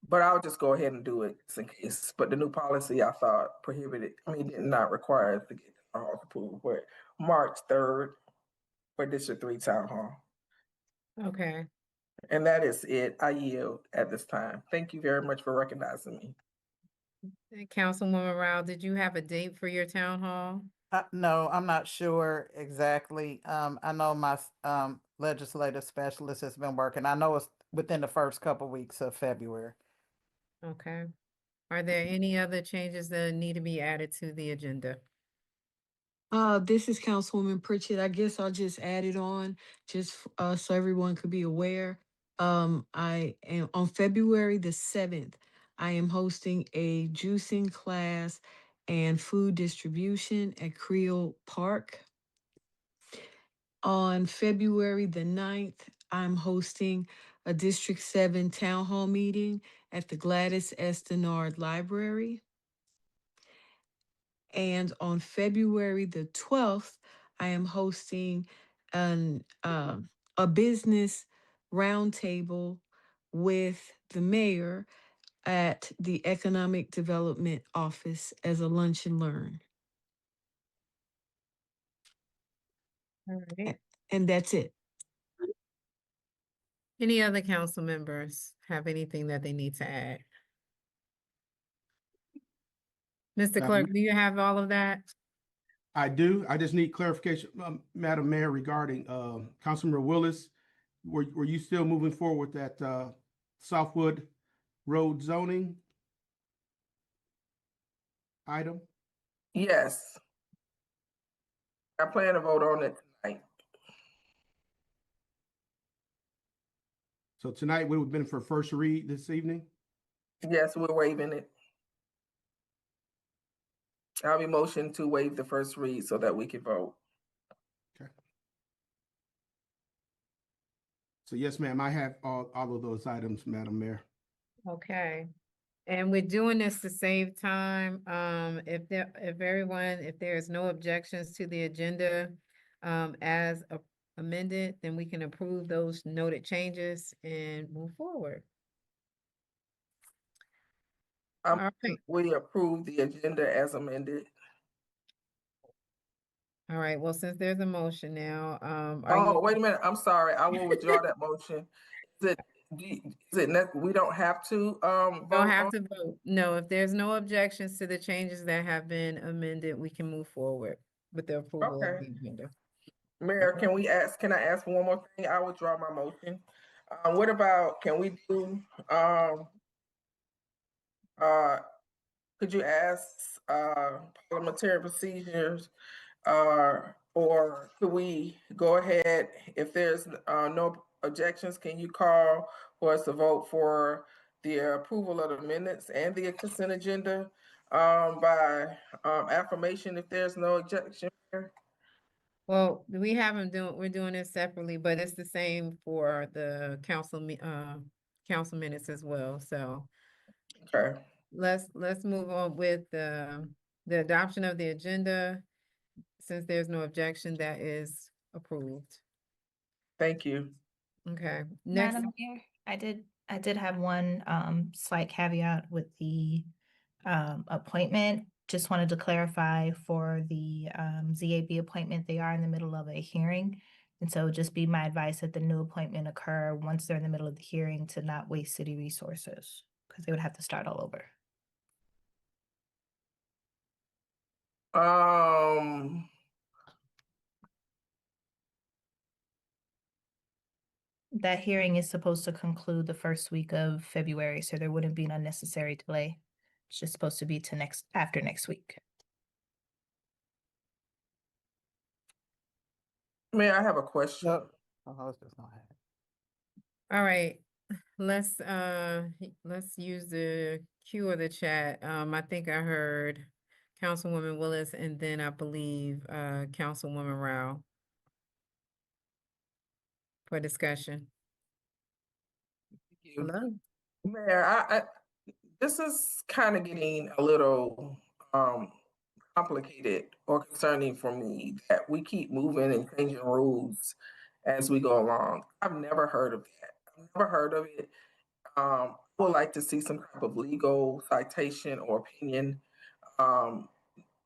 But I'll just go ahead and do it just in case. But the new policy, I thought prohibited, did not require us to get town halls approved, but March 3rd for District 3 Town Hall. Okay. And that is it. I yield at this time. Thank you very much for recognizing me. Councilwoman Rao, did you have a date for your town hall? No, I'm not sure exactly. I know my legislative specialist has been working. I know it's within the first couple weeks of February. Okay. Are there any other changes that need to be added to the agenda? This is Councilwoman Pritchett. I guess I'll just add it on, so everyone could be aware. I am on February the 7th. I am hosting a juicing class and food distribution at Creole Park. On February the 9th, I'm hosting a District 7 Town Hall meeting at the Gladys S. Denard Library. And on February the 12th, I am hosting a business roundtable with the mayor at the Economic Development Office as a lunch and learn. All right. And that's it. Any other council members have anything that they need to add? Mr. Clerk, do you have all of that? I do. I just need clarification, Madam Mayor, regarding Councilmember Willis. Were you still moving forward with that Southwood Road zoning item? Yes. I plan to vote on it tonight. So tonight would have been for first read this evening? Yes, we're waiving it. I'll be motion to waive the first read so that we can vote. Okay. So yes, ma'am, I have all of those items, Madam Mayor. Okay. And we're doing this to save time. If there's no objections to the agenda, as amended, then we can approve those noted changes and move forward. All right. We approve the agenda as amended. All right. Well, since there's a motion now, wait a minute. I'm sorry. I will withdraw that motion. We don't have to vote? Don't have to vote. No, if there's no objections to the changes that have been amended, we can move forward with the approval of the agenda. Mayor, can I ask one more thing? I withdraw my motion. What about, can we do, could you ask parliamentary procedures, or could we go ahead, if there's no objections, can you call for us to vote for the approval of the minutes and the consent agenda by affirmation if there's no objection? Well, we're doing this separately, but it's the same for the council minutes as well, so. Okay. Let's move on with the adoption of the agenda. Since there's no objection, that is approved. Thank you. Okay, next. Madam Mayor, I did have one slight caveat with the appointment. Just wanted to clarify for the ZAB appointment, they are in the middle of a hearing. And so just be my advice that the new appointment occur once they're in the middle of the hearing to not waste city resources, because they would have to start all over. That hearing is supposed to conclude the first week of February, so there wouldn't be an unnecessary delay. It's just supposed to be to after next week. Mayor, I have a question. All right, let's use the queue of the chat. I think I heard Councilwoman Willis and then I believe Councilwoman Rao for discussion. Hello? Mayor, this is kind of getting a little complicated or concerning for me that we keep moving and changing rules as we go along. I've never heard of that. I've never heard of it. I would like to see some type of legal citation or opinion.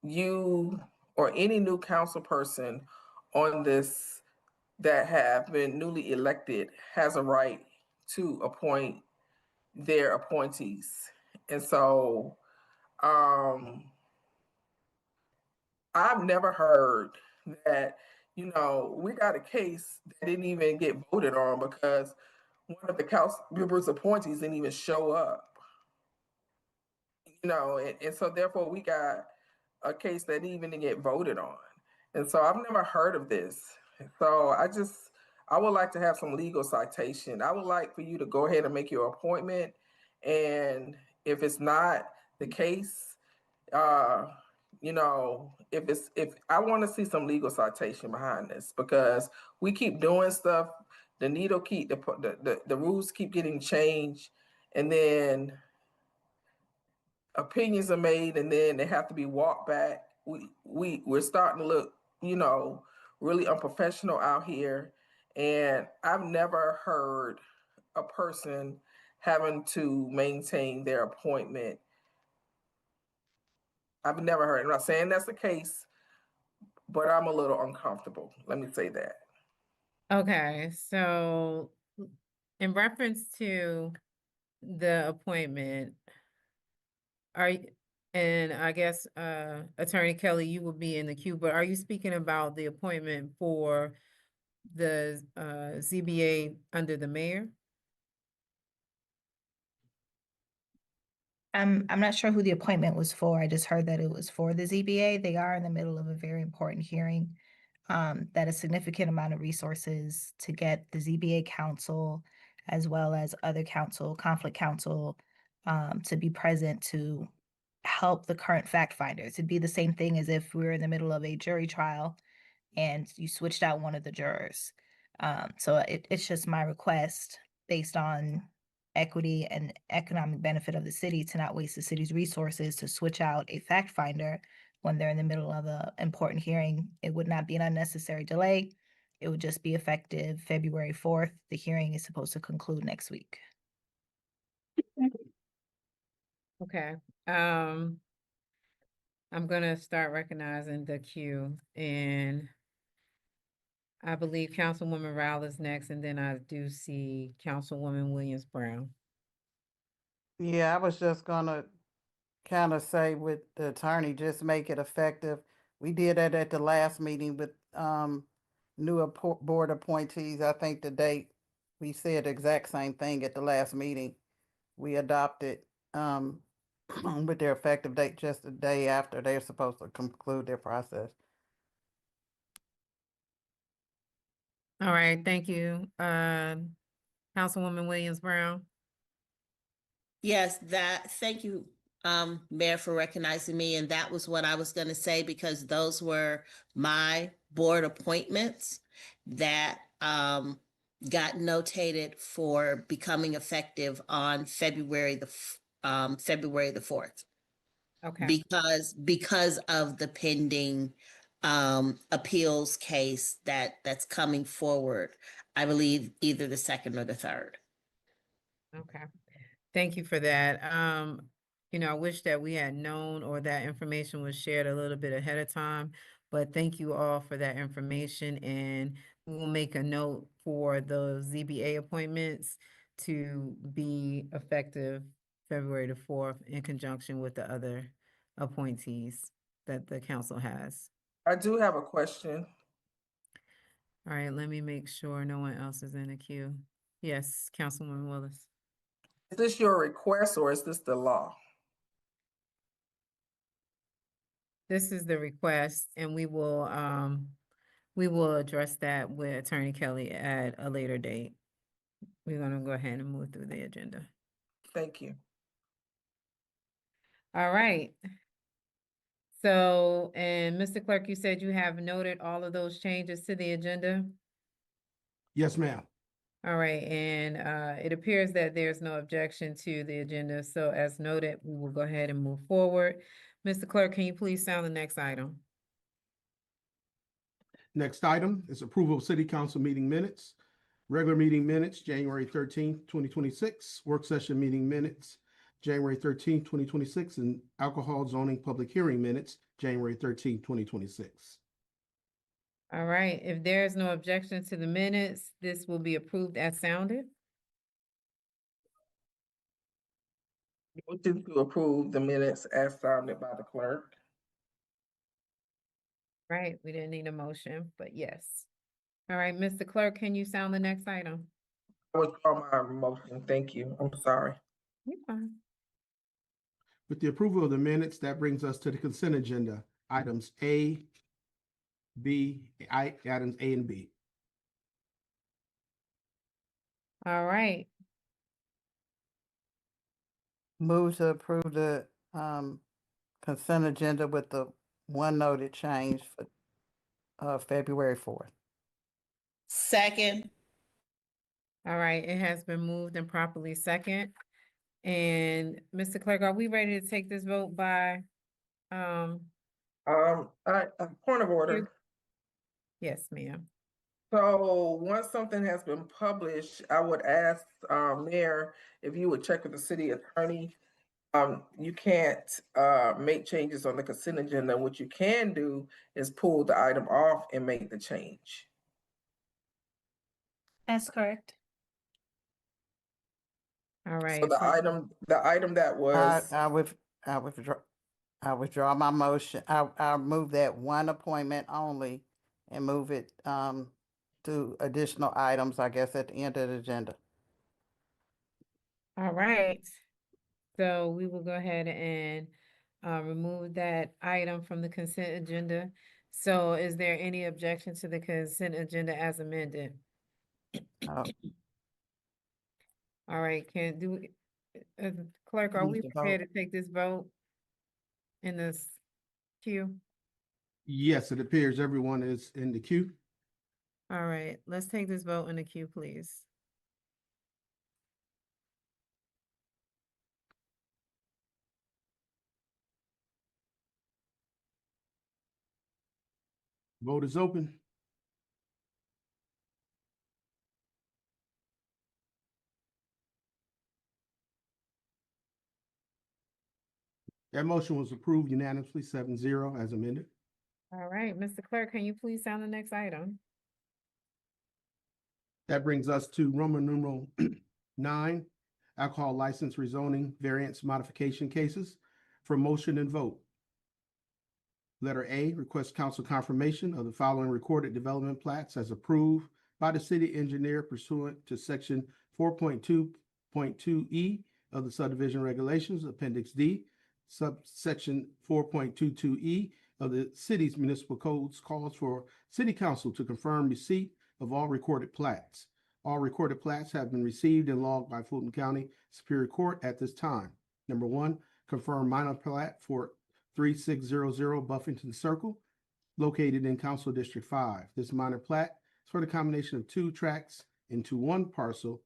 You or any new council person on this that have been newly elected has a right to appoint their appointees. And so I've never heard that, we got a case that didn't even get voted on because one of the council members' appointees didn't even show up. and so therefore we got a case that even didn't get voted on. And so I've never heard of this. So I would like to have some legal citation. I would like for you to go ahead and make your appointment. And if it's not the case, if I want to see some legal citation behind this, because we keep doing stuff, the rules keep getting changed, and then opinions are made, and then they have to be walked back. We're starting to look, really unprofessional out here, and I've never heard a person having to maintain their appointment. I've never heard. I'm not saying that's the case, but I'm a little uncomfortable. Let me say that. Okay, so in reference to the appointment, and I guess Attorney Kelly, you will be in the queue, but are you speaking about the appointment for the ZBA under the mayor? I'm not sure who the appointment was for. I just heard that it was for the ZBA. They are in the middle of a very important hearing. That a significant amount of resources to get the ZBA counsel as well as other counsel, conflict counsel, to be present to help the current fact finders. It'd be the same thing as if we were in the middle of a jury trial and you switched out one of the jurors. So it's just my request based on equity and economic benefit of the city to not waste the city's resources to switch out a fact finder when they're in the middle of an important hearing. It would not be an unnecessary delay. It would just be effective February 4th. The hearing is supposed to conclude next week. Okay, I'm gonna start recognizing the queue, and I believe Councilwoman Rowell is next, and then I do see Councilwoman Williams Brown. Yeah, I was just gonna kind of say with the attorney, just make it effective. We did that at the last meeting with new board appointees. I think the date, we said the exact same thing at the last meeting. We adopted with their effective date just the day after they're supposed to conclude their process. All right, thank you. Councilwoman Williams Brown. Yes, thank you, Mayor, for recognizing me. And that was what I was going to say, because those were my board appointments that got notated for becoming effective on February the 4th. Okay. Because of the pending appeals case that's coming forward, I believe either the 2nd or the 3rd. Okay, thank you for that. I wish that we had known or that information was shared a little bit ahead of time, but thank you all for that information, and we'll make a note for the ZBA appointments to be effective February the 4th in conjunction with the other appointees that the council has. I do have a question. All right, let me make sure no one else is in the queue. Yes, Councilwoman Willis. Is this your request or is this the law? This is the request, and we will address that with Attorney Kelly at a later date. We're gonna go ahead and move through the agenda. Thank you. All right. So, and Mr. Clerk, you said you have noted all of those changes to the agenda? Yes, ma'am. All right, and it appears that there's no objection to the agenda. So as noted, we will go ahead and move forward. Mr. Clerk, can you please sound the next item? Next item is approval of city council meeting minutes. Regular meeting minutes, January 13th, 2026. Work session meeting minutes, January 13th, 2026. And alcohol zoning public hearing minutes, January 13th, 2026. All right, if there's no objection to the minutes, this will be approved as sounded. Motion to approve the minutes as sounded by the clerk. Right, we didn't need a motion, but yes. All right, Mr. Clerk, can you sound the next item? I withdraw my motion. Thank you. I'm sorry. You're fine. With the approval of the minutes, that brings us to the consent agenda, items A, items A and B. All right. Move to approve the consent agenda with the one noted change for February 4th. Second. All right, it has been moved and properly second. And Mr. Clerk, are we ready to take this vote by, Point of order. yes, ma'am. So once something has been published, I would ask, Mayor, if you would check with the city attorney. You can't, make changes on the consent agenda. What you can do is pull the item off and make the change. That's correct. All right. So the item that was. I withdraw my motion. I move that one appointment only and move it to additional items, I guess, at the end of the agenda. All right. So we will go ahead and remove that item from the consent agenda. So is there any objection to the consent agenda as amended? All right, Clerk, are we prepared to take this vote in this queue? Yes, it appears everyone is in the queue. All right, let's take this vote in the queue, please. Vote is open. That motion was approved unanimously, 7-0 as amended. All right, Mr. Clerk, can you please sound the next item? That brings us to Roman numeral 9, alcohol license rezoning variance modification cases for motion and vote. Letter A, request council confirmation of the following recorded development plats as approved by the city engineer pursuant to section 4.2.2E of the subdivision regulations, appendix D, subsection 4.22E of the city's municipal codes calls for city council to confirm receipt of all recorded plats. All recorded plats have been received and logged by Fulton County Superior Court at this time. Number 1, confirm minor plat for 3600 Buffington Circle, located in Council District 5. This minor plat is for the combination of 2 tracts into 1 parcel,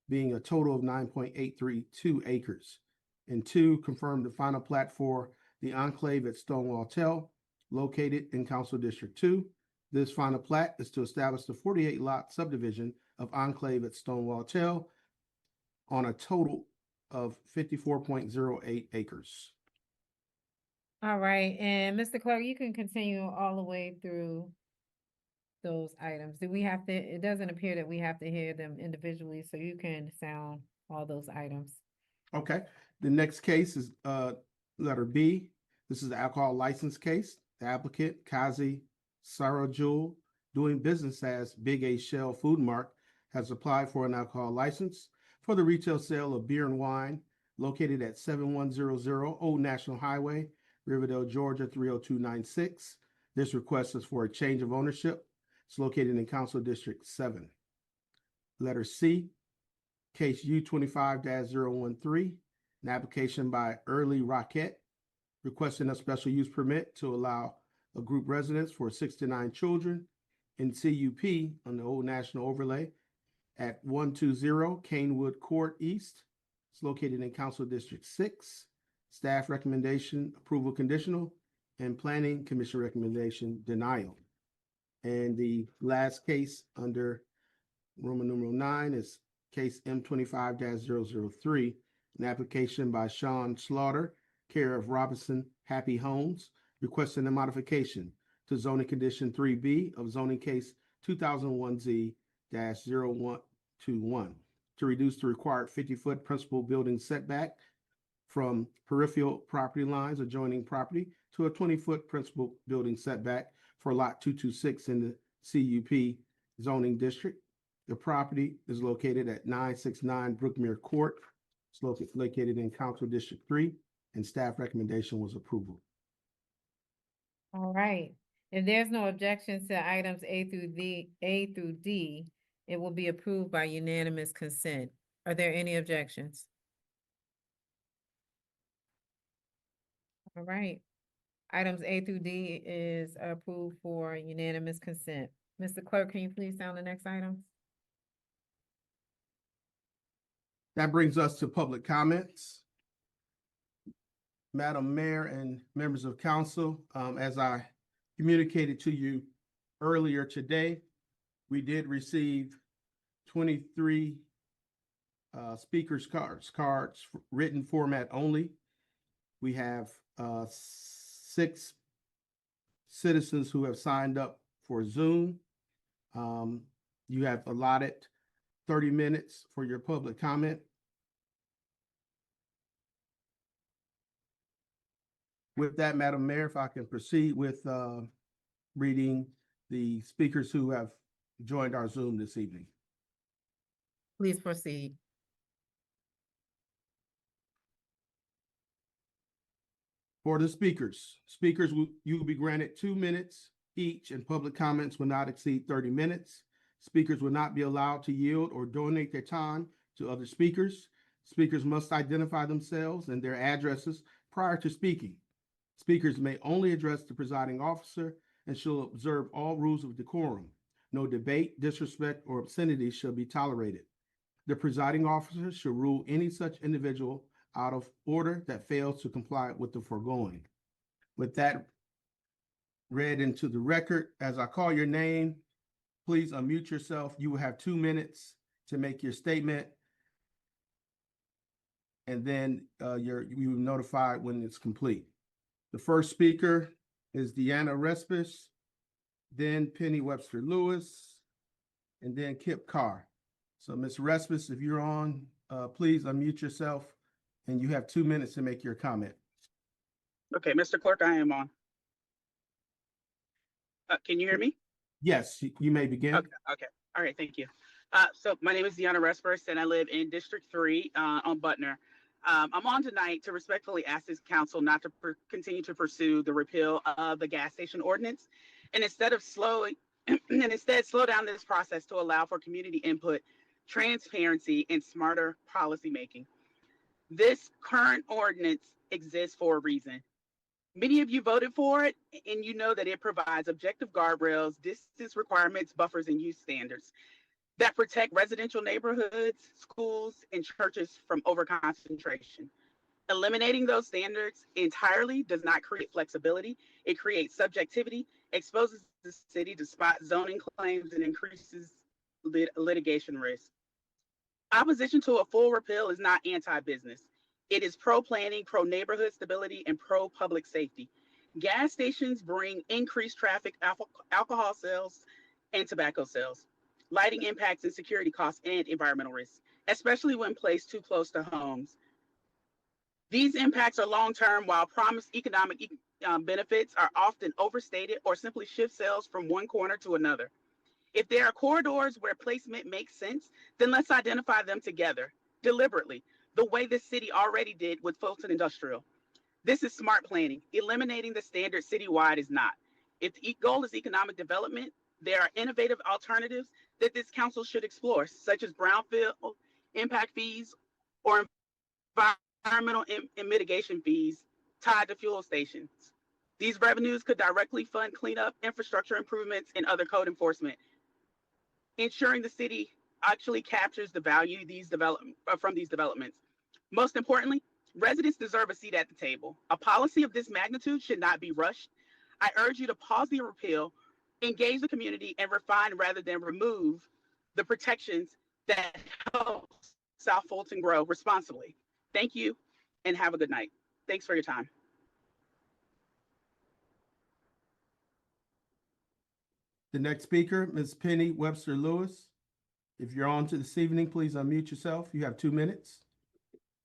being a total of 9.832 acres. And 2, confirm the final plat for the enclave at Stonewall Tell, located in Council District 2. This final plat is to establish the 48-lot subdivision of enclave at Stonewall Tell on a total of 54.08 acres. All right, and Mr. Clerk, you can continue all the way through those items. Do we have to, it doesn't appear that we have to hear them individually, so you can sound all those items. Okay, the next case is letter B. This is the alcohol license case. The applicant, Kazi Sarajul, doing business as Big A Shell Food Mart, has applied for an alcohol license for the retail sale of beer and wine located at 7100 Old National Highway, Riverdale, Georgia, 30296. This request is for a change of ownership. It's located in Council District 7. Letter C, case U25-013, an application by Early Rocket requesting a special use permit to allow a group residence for 69 children in CUP on the Old National Overlay at 120 Canewood Court East. It's located in Council District 6. Staff recommendation, approval conditional, and Planning Commission recommendation, denial. And the last case under Roman numeral 9 is case M25-003, an application by Sean Slaughter, care of Robinson Happy Homes, requesting a modification to zoning condition 3B of zoning case 2001Z-0121 to reduce the required 50-foot principal building setback from peripheral property lines adjoining property to a 20-foot principal building setback for lot 226 in the CUP zoning district. The property is located at 969 Brookmere Court. It's located in Council District 3. and staff recommendation was approval. All right. If there's no objections to items A through D, it will be approved by unanimous consent. Are there any objections? All right. Items A through D is approved for unanimous consent. Mr. Clerk, can you please sound the next items? That brings us to public comments. Madam Mayor and members of council, as I communicated to you earlier today, we did receive 23 speakers cards, written format only. We have 6 citizens who have signed up for Zoom. You have allotted 30 minutes for your public comment. With that, Madam Mayor, if I can proceed with reading the speakers who have joined our Zoom this evening. Please proceed. For the speakers, you will be granted 2 minutes each, and public comments will not exceed 30 minutes. Speakers will not be allowed to yield or donate their time to other speakers. Speakers must identify themselves and their addresses prior to speaking. Speakers may only address the presiding officer and shall observe all rules of decorum. No debate, disrespect, or obscenity shall be tolerated. The presiding officer shall rule any such individual out of order that fails to comply with the foregoing. With that read into the record, as I call your name, please unmute yourself. You will have 2 minutes to make your statement, and then you will be notified when it's complete. The first speaker is Deanna Respis, then Penny Webster Lewis, and then Kip Carr. So Ms. Respis, if you're on, please unmute yourself, and you have 2 minutes to make your comment. Okay, Mr. Clerk, I am on. Can you hear me? Yes, you may begin. Okay. All right, thank you. So my name is Deanna Respers, and I live in District 3 on Butner. I'm on tonight to respectfully ask this council not to continue to pursue the repeal of the gas station ordinance, and instead slow down this process to allow for community input, transparency, and smarter policymaking. This current ordinance exists for a reason. Many of you voted for it, and you know that it provides objective guardrails, distance requirements, buffers, and use standards that protect residential neighborhoods, schools, and churches from overconcentration. Eliminating those standards entirely does not create flexibility. It creates subjectivity, exposes the city to spot zoning claims, and increases litigation risk. Opposition to a full repeal is not anti-business. It is pro-planning, pro-neighborhood stability, and pro-public safety. Gas stations bring increased traffic, alcohol sales, and tobacco sales. Lighting impacts and security costs and environmental risks, especially when placed too close to homes. These impacts are long-term, while promised economic benefits are often overstated or simply shift sales from one corner to another. If there are corridors where placement makes sense, then let's identify them together, deliberately, the way the city already did with Fulton Industrial. This is smart planning. Eliminating the standard citywide is not. If the goal is economic development, there are innovative alternatives that this council should explore, such as brownfield impact fees or environmental and mitigation fees tied to fuel stations. These revenues could directly fund cleanup, infrastructure improvements, and other code enforcement, ensuring the city actually captures the value from these developments. Most importantly, residents deserve a seat at the table. A policy of this magnitude should not be rushed. I urge you to pause the repeal, engage the community, and refine rather than remove the protections that help South Fulton grow responsibly. Thank you, and have a good night. Thanks for your time. The next speaker, Ms. Penny Webster Lewis. If you're on to this evening, please unmute yourself. You have 2 minutes.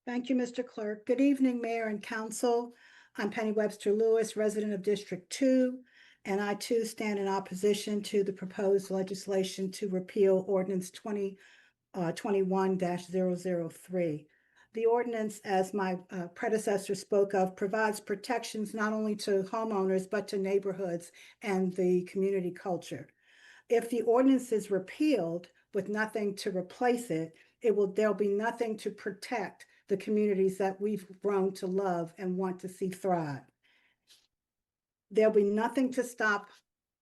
Thank you, Mr. Clerk. Good evening, Mayor and Council. I'm Penny Webster Lewis, resident of District 2, and I too stand in opposition to the proposed legislation to repeal Ordinance 2021-003. The ordinance, as my predecessor spoke of, provides protections not only to homeowners, but to neighborhoods and the community culture. If the ordinance is repealed with nothing to replace it, there'll be nothing to protect the communities that we've grown to love and want to see thrive. There'll be nothing to stop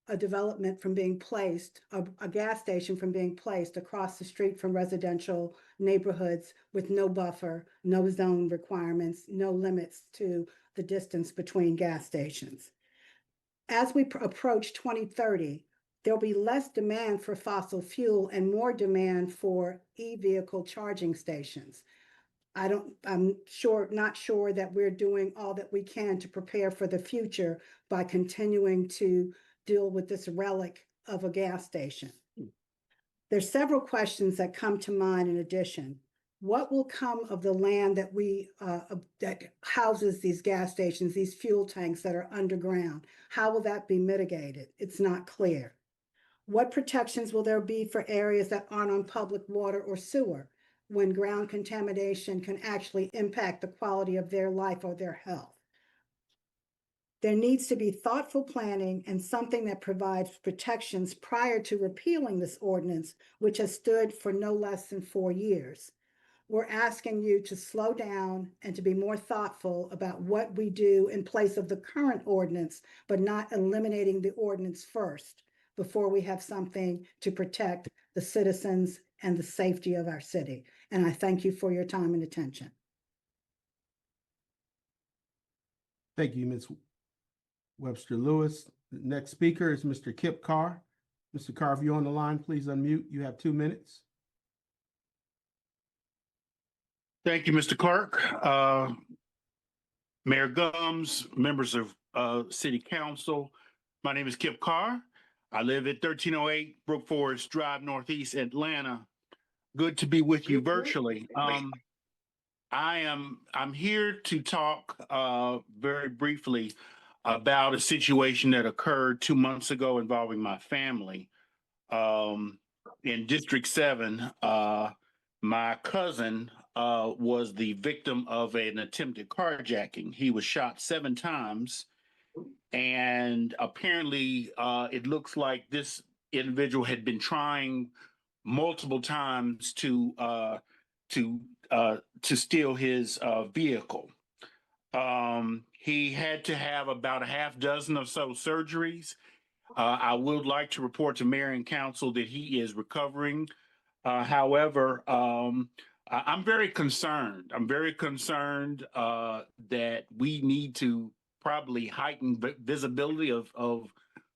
a development from being placed, a gas station from being placed across the street from residential neighborhoods with no buffer, no zone requirements, no limits to the distance between gas stations. As we approach 2030, there'll be less demand for fossil fuel and more demand for e-vehicle charging stations. I'm not sure that we're doing all that we can to prepare for the future by continuing to deal with this relic of a gas station. There's several questions that come to mind in addition. What will come of the land that that houses these gas stations, these fuel tanks that are underground? How will that be mitigated? It's not clear. What protections will there be for areas that aren't on public water or sewer when ground contamination can actually impact the quality of their life or their health? There needs to be thoughtful planning and something that provides protections prior to repealing this ordinance, which has stood for no less than 4 years. We're asking you to slow down and to be more thoughtful about what we do in place of the current ordinance, but not eliminating the ordinance first before we have something to protect the citizens and the safety of our city. And I thank you for your time and attention. Thank you, Ms. Webster Lewis. The next speaker is Mr. Kip Carr. Mr. Carr, if you're on the line, please unmute. You have 2 minutes. Thank you, Mr. Clerk. Mayor Gums, members of City Council. My name is Kip Carr. I live at 1308 Brook Forest Drive, Northeast Atlanta. Good to be with you virtually. I'm here to talk very briefly about a situation that occurred 2 months ago involving my family. In District 7, my cousin was the victim of an attempted carjacking. He was shot 7 times, and apparently it looks like this individual had been trying multiple times to steal his vehicle. He had to have about a half dozen or so surgeries. I would like to report to Mayor and Council that he is recovering. However, I'm very concerned. I'm very concerned that we need to probably heighten visibility of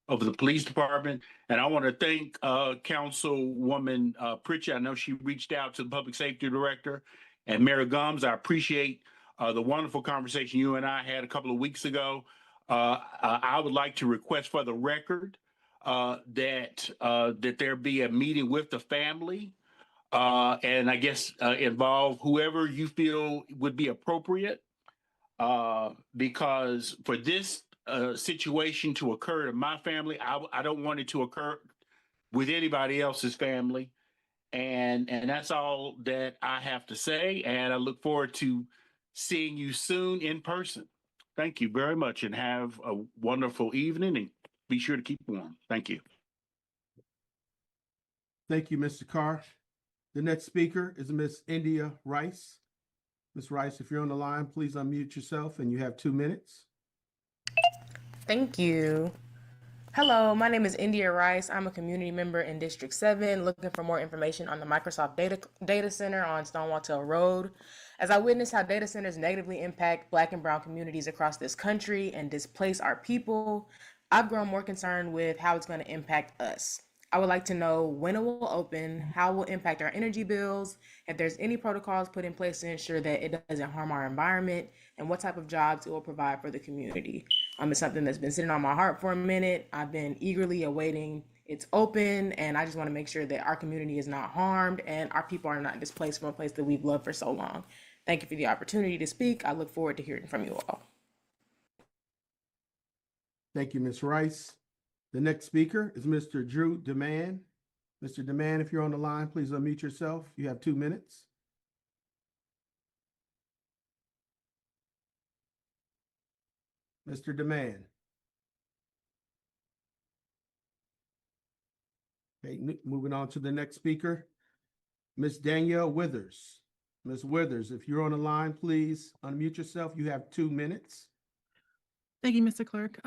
the police department. And I want to thank Councilwoman Pritchett. I know she reached out to the Public Safety Director. And Mayor Gums, I appreciate the wonderful conversation you and I had a couple of weeks ago. I would like to request for the record that there be a meeting with the family and I guess involve whoever you feel would be appropriate, because for this situation to occur in my family, I don't want it to occur with anybody else's family. And that's all that I have to say. And I look forward to seeing you soon in person. Thank you very much and have a wonderful evening and be sure to keep warm. Thank you. Thank you, Mr. Carr. The next speaker is Miss India Rice. Ms. Rice, if you're on the line, please unmute yourself and you have 2 minutes. Thank you. Hello, my name is India Rice. I'm a community member in District 7 looking for more information on the Microsoft data center on Stonewall Road. As I witness how data centers negatively impact Black and Brown communities across this country and displace our people, I've grown more concerned with how it's going to impact us. I would like to know when it will open, how it will impact our energy bills, if there's any protocols put in place to ensure that it doesn't harm our environment, and what type of jobs it will provide for the community. It's something that's been sitting on my heart for a minute. I've been eagerly awaiting its open, and I just want to make sure that our community is not harmed and our people are not displaced from a place that we've loved for so long. Thank you for the opportunity to speak. I look forward to hearing from you all. Thank you, Ms. Rice. The next speaker is Mr. Drew DeMann. Mr. DeMann, if you're on the line, please unmute yourself. You have 2 minutes. Mr. Demand. Okay, moving on to the next speaker, Ms. Danielle Withers. Ms. Withers, if you're on the line, please unmute yourself. You have 2 minutes. Thank you, Mr. Clerk.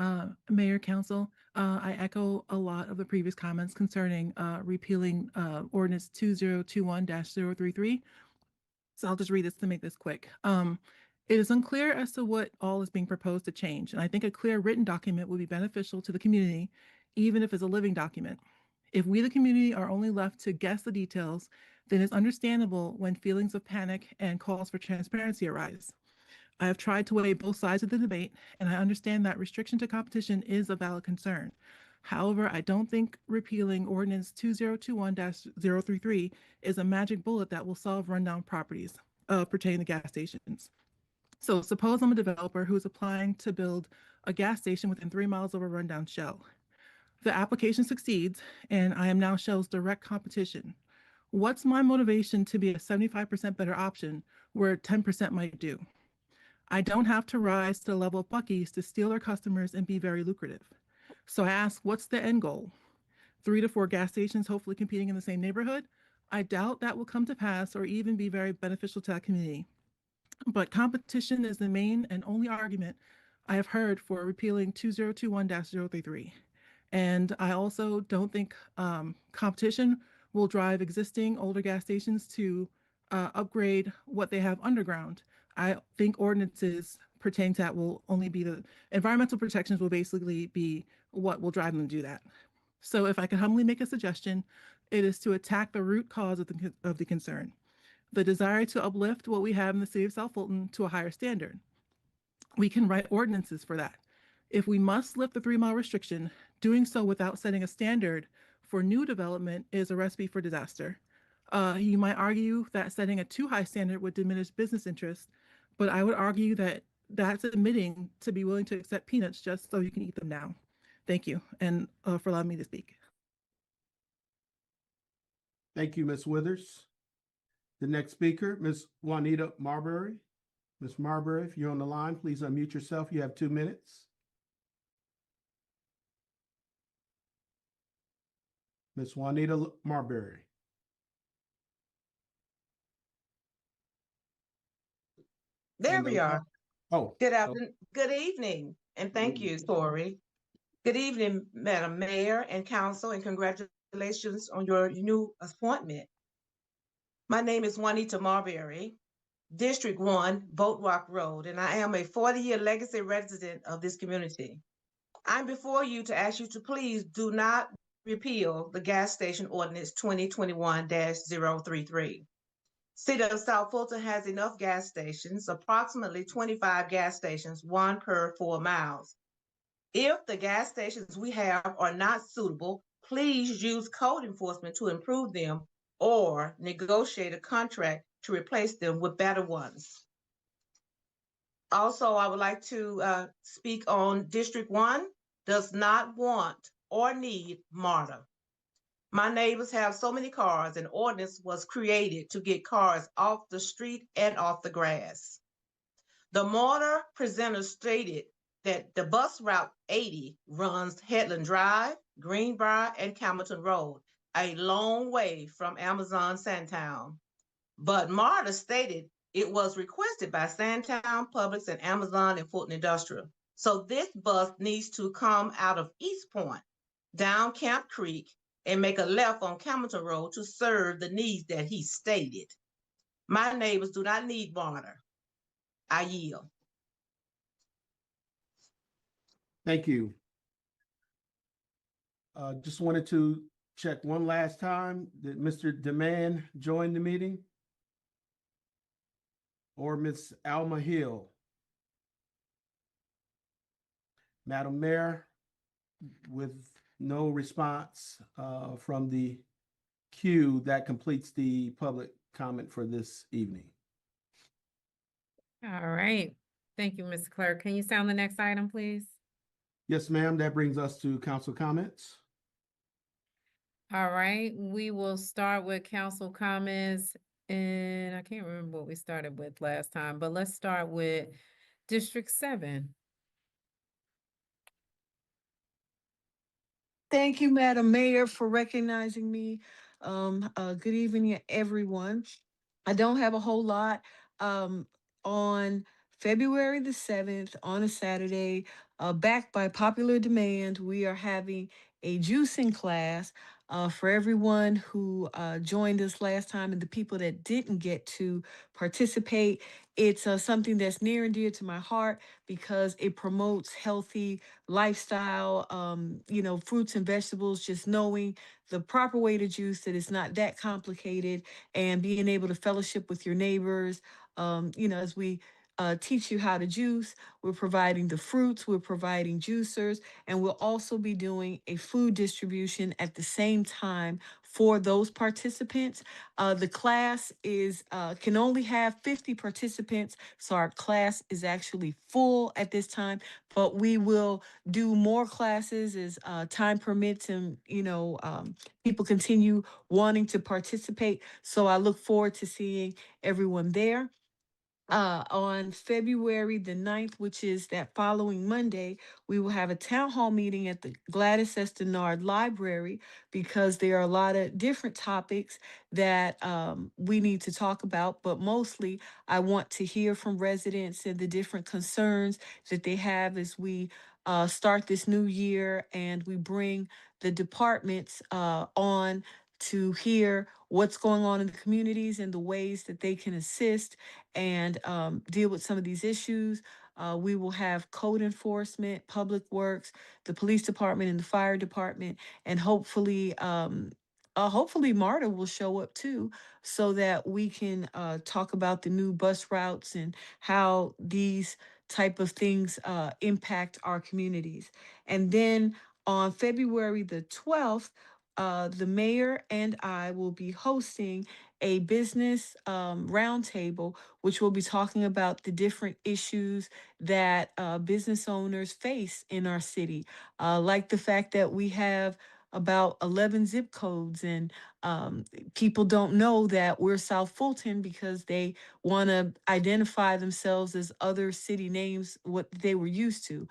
Mayor, Council, I echo a lot of the previous comments concerning repealing ordinance 2021-033. So I'll just read this to make this quick. It is unclear as to what all is being proposed to change, and I think a clear written document would be beneficial to the community, even if it's a living document. If we, the community, are only left to guess the details, then it's understandable when feelings of panic and calls for transparency arise. I have tried to weigh both sides of the debate, and I understand that restriction to competition is a valid concern. However, I don't think repealing Ordinance 2021-033 is a magic bullet that will solve rundown properties pertaining to gas stations. So suppose I'm a developer who is applying to build a gas station within 3 miles of a rundown Shell. The application succeeds, and I am now Shell's direct competition. What's my motivation to be a 75% better option where 10% might do? I don't have to rise to the level of Buc-ee's to steal their customers and be very lucrative. So I ask, what's the end goal? 3 to 4 gas stations hopefully competing in the same neighborhood? I doubt that will come to pass or even be very beneficial to that community. But competition is the main and only argument I have heard for repealing 2021-033. And I also don't think competition will drive existing older gas stations to upgrade what they have underground. I think ordinances pertaining to that will only be the environmental protections will basically be what will drive them to do that. So if I can humbly make a suggestion, it is to attack the root cause of the concern, the desire to uplift what we have in the city of South Fulton to a higher standard. We can write ordinances for that. If we must lift the 3-mile restriction, doing so without setting a standard for new development is a recipe for disaster. You might argue that setting a too high standard would diminish business interests, but I would argue that that's admitting to be willing to accept peanuts just so you can eat them now. Thank you, and for allowing me to speak. Thank you, Ms. Withers. The next speaker, Ms. Juanita Marbury. Ms. Marbury, if you're on the line, please unmute yourself. You have 2 minutes. Ms. Juanita Marbury. There we are. Oh. Good afternoon. Good evening, and thank you, Tori. Good evening, Madam Mayor and Council, and congratulations on your new appointment. My name is Juanita Marbury, District 1, Boat Rock Road, and I am a 40-year legacy resident of this community. I'm before you to ask you to please do not repeal the gas station ordinance 2021-033. City of South Fulton has enough gas stations, approximately 25 gas stations, 1 per 4 miles. If the gas stations we have are not suitable, please use code enforcement to improve them or negotiate a contract to replace them with better ones. Also, I would like to speak on District 1 does not want or need MARTA. My neighbors have so many cars, and ordinance was created to get cars off the street and off the grass. The MARTA presenter stated that the bus route 80 runs Headland Drive, Greenbrier, and Campbellton Road, a long way from Amazon Sandtown. But MARTA stated it was requested by Sandtown, Publix, and Amazon and Fulton Industrial. So this bus needs to come out of East Point, down Camp Creek, and make a left on Campbellton Road to serve the needs that he stated. My neighbors do not need MARTA. I yield. Thank you. Just wanted to check one last time. Did Mr. Demand join the meeting? Or Ms. Alma Hill? Madam Mayor, with no response from the queue, that completes the public comment for this evening. All right. Thank you, Mr. Clerk. Can you sound the next item, please? Yes, ma'am. That brings us to council comments. All right, we will start with council comments, and I can't remember what we started with last time, but let's start with District 7. Thank you, Madam Mayor, for recognizing me. Good evening, everyone. I don't have a whole lot. On February the 7th, on a Saturday, backed by popular demand, we are having a juicing class for everyone who joined us last time and the people that didn't get to participate. It's something that's near and dear to my heart because it promotes healthy lifestyle, fruits and vegetables, just knowing the proper way to juice, that it's not that complicated, and being able to fellowship with your neighbors. As we teach you how to juice, we're providing the fruits, we're providing juicers, and we'll also be doing a food distribution at the same time for those participants. The class is can only have 50 participants, so our class is actually full at this time, but we will do more classes as time permits and, people continue wanting to participate. So I look forward to seeing everyone there. On February the 9th, which is that following Monday, we will have a town hall meeting at the Gladys S. Denard Library because there are a lot of different topics that we need to talk about, but mostly I want to hear from residents and the different concerns that they have as we start this new year and we bring the departments on to hear what's going on in the communities and the ways that they can assist and deal with some of these issues. We will have code enforcement, public works, the police department, and the fire department, and hopefully MARTA will show up too, so that we can talk about the new bus routes and how these type of things impact our communities. And then on February the 12th, the mayor and I will be hosting a business roundtable, which will be talking about the different issues that business owners face in our city, like the fact that we have about 11 zip codes and people don't know that we're South Fulton because they want to identify themselves as other city names, what they were used to.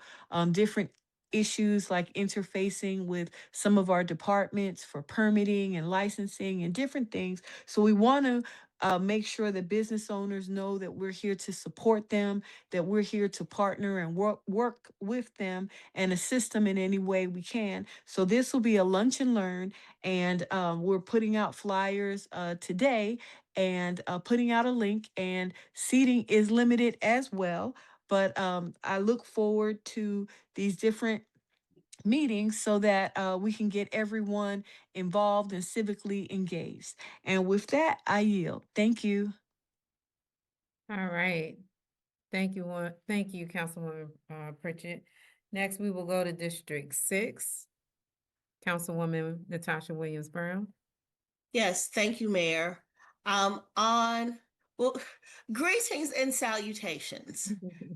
Different issues like interfacing with some of our departments for permitting and licensing and different things. So we want to make sure that business owners know that we're here to support them, that we're here to partner and work with them and assist them in any way we can. So this will be a lunch and learn, and we're putting out flyers today and putting out a link, and seating is limited as well. But I look forward to these different meetings so that we can get everyone involved and civically engaged. And with that, I yield. Thank you. All right. Thank you, Councilwoman Pritchett. Next, we will go to District 6. Councilwoman Natasha Williams Brown. Yes, thank you, Mayor. Greetings and salutations.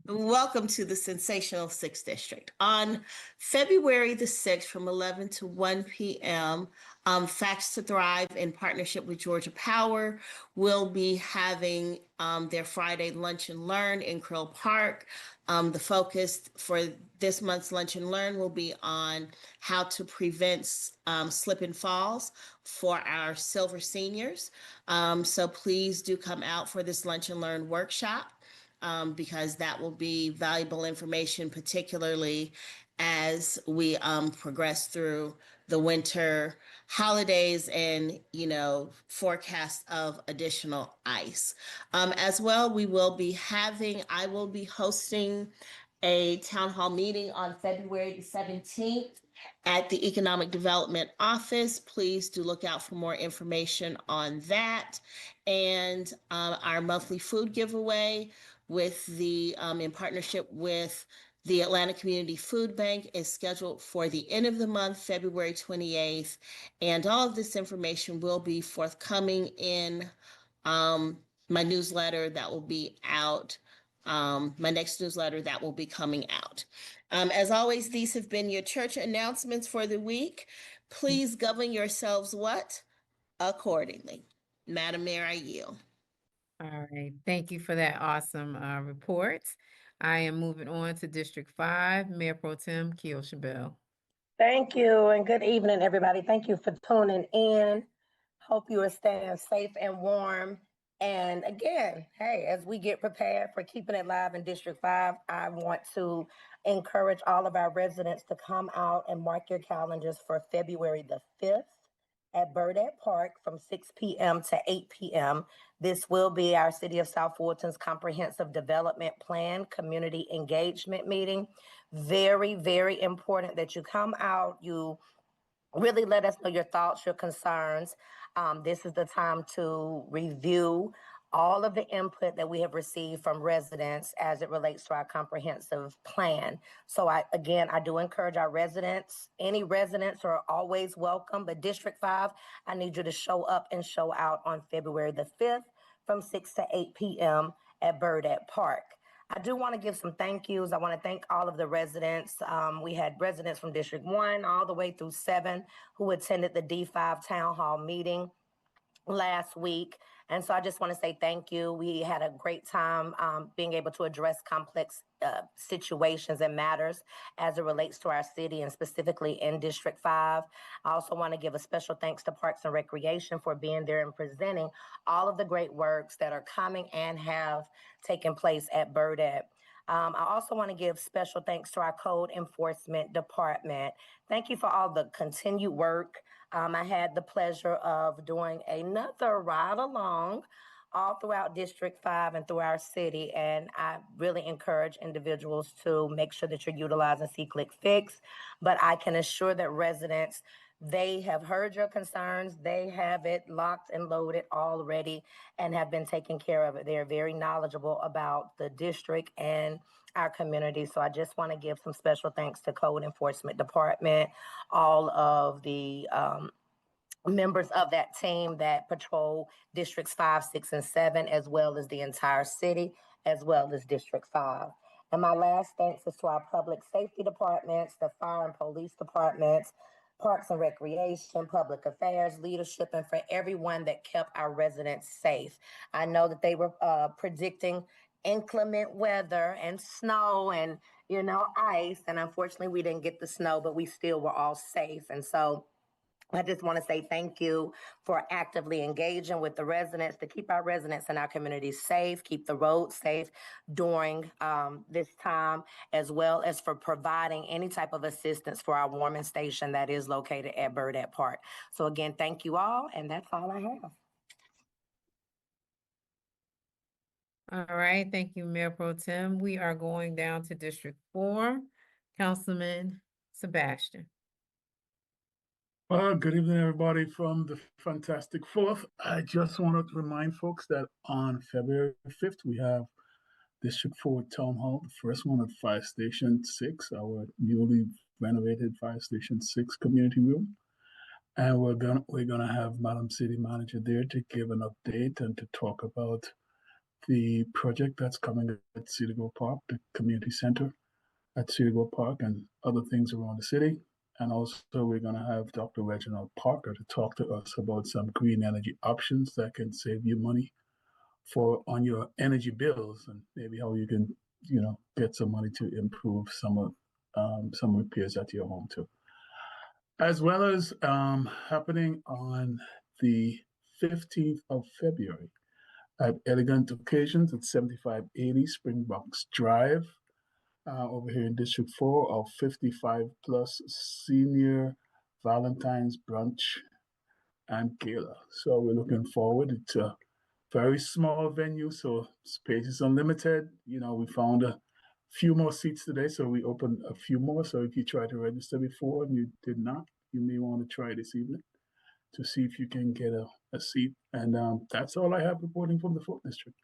Welcome to the sensational 6th District. On February the 6th from 11 to 1 p.m., Facts to Thrive in partnership with Georgia Power will be having their Friday Lunch and Learn in Krill Park. The focus for this month's Lunch and Learn will be on how to prevent slip and falls for our silver seniors. So please do come out for this Lunch and Learn workshop because that will be valuable information, particularly as we progress through the winter holidays and, forecast of additional ice. As well, I will be hosting a town hall meeting on February the 17th at the Economic Development Office. Please do look out for more information on that. And our monthly food giveaway in partnership with the Atlanta Community Food Bank is scheduled for the end of the month, February 28th. And all of this information will be forthcoming in my newsletter that will be out, my next newsletter that will be coming out. As always, these have been your church announcements for the week. Please govern yourselves accordingly. Madam Mayor, I yield. All right. Thank you for that awesome report. I am moving on to District 5, Mayor Pro Tem Kiosha Bell. Thank you and good evening, everybody. Thank you for tuning in. Hope you are staying safe and warm. And again, hey, as we get prepared for keeping it live in District 5, I want to encourage all of our residents to come out and mark your calendars for February the 5th at Burdette Park from 6 p.m. to 8 p.m. This will be our City of South Fulton's Comprehensive Development Plan Community Engagement Meeting. Very, very important that you come out, you really let us know your thoughts, your concerns. This is the time to review all of the input that we have received from residents as it relates to our comprehensive plan. So I do encourage our residents, any residents are always welcome, but District 5, I need you to show up and show out on February the 5th from 6 to 8 p.m. at Burdette Park. I do want to give some thank yous. I want to thank all of the residents. We had residents from District 1 all the way through 7 who attended the D5 Town Hall meeting last week. And so I just want to say thank you. We had a great time being able to address complex situations and matters as it relates to our city and specifically in District 5. I also want to give a special thanks to Parks and Recreation for being there and presenting all of the great works that are coming and have taken place at Burdette. I also want to give special thanks to our Code Enforcement Department. Thank you for all the continued work. I had the pleasure of doing another ride along all throughout District 5 and through our city, and I really encourage individuals to make sure that you're utilizing See-Click Fix. But I can assure that residents, they have heard your concerns. They have it locked and loaded already and have been taking care of it. They're very knowledgeable about the district and our community. So I just want to give some special thanks to Code Enforcement Department, all of the members of that team that patrol Districts 5, 6, and 7, as well as the entire city, as well as District 5. And my last thanks is to our public safety departments, the fire and police departments, Parks and Recreation, Public Affairs, leadership, and for everyone that kept our residents safe. I know that they were predicting inclement weather and snow and, ice. And unfortunately, we didn't get the snow, but we still were all safe. And so I just want to say thank you for actively engaging with the residents to keep our residents and our communities safe, keep the roads safe during this time, as well as for providing any type of assistance for our warming station that is located at Burdette Park. So again, thank you all, and that's all I have. All right, thank you, Mayor Pro Tem. We are going down to District 4, Councilman Sebastian. Good evening, everybody from the Fantastic Fourth. I just want to remind folks that on February 5th, we have District 4 Town Hall, the first one at Fire Station 6, our newly renovated Fire Station 6 community room. And we're gonna have Madam City Manager there to give an update and to talk about the project that's coming at City Grove Park, the community center at City Grove Park, and other things around the city. And also, we're going to have Dr. Reginald Parker to talk to us about some green energy options that can save you money on your energy bills, and maybe how you can, get some money to improve some repairs at your home too. As well as happening on the 15th of February at Elegant Occasions at 7580 Springboks Drive. Over here in District 4, our 55 plus senior Valentine's brunch and gala. So we're looking forward. It's a very small venue, so space is unlimited. We found a few more seats today, so we opened a few more. So if you tried to register before and you did not, you may want to try this evening to see if you can get a seat. And that's all I have reporting from the 4th District.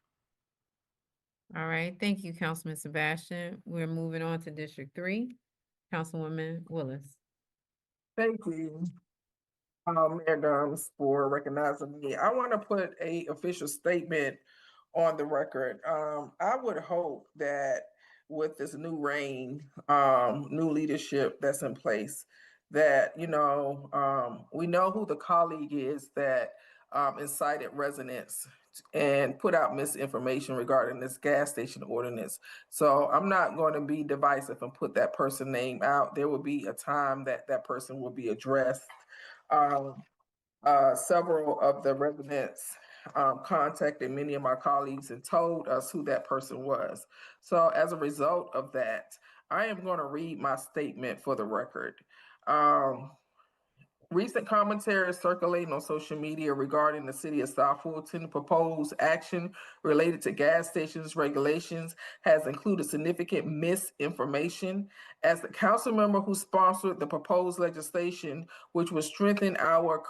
All right, thank you, Councilman Sebastian. We're moving on to District 3, Councilwoman Willis. Thank you, Mayor Gums, for recognizing me. I want to put an official statement on the record. I would hope that with this new reign, new leadership that's in place, that, we know who the colleague is that incited residents and put out misinformation regarding this gas station ordinance. So I'm not going to be divisive and put that person name out. There will be a time that that person will be addressed. Several of the residents contacted many of my colleagues and told us who that person was. So as a result of that, I am going to read my statement for the record. Recent commentary circulating on social media regarding the city of South Fulton proposed action related to gas stations regulations has included significant misinformation. As the council member who sponsored the proposed legislation, which would strengthen our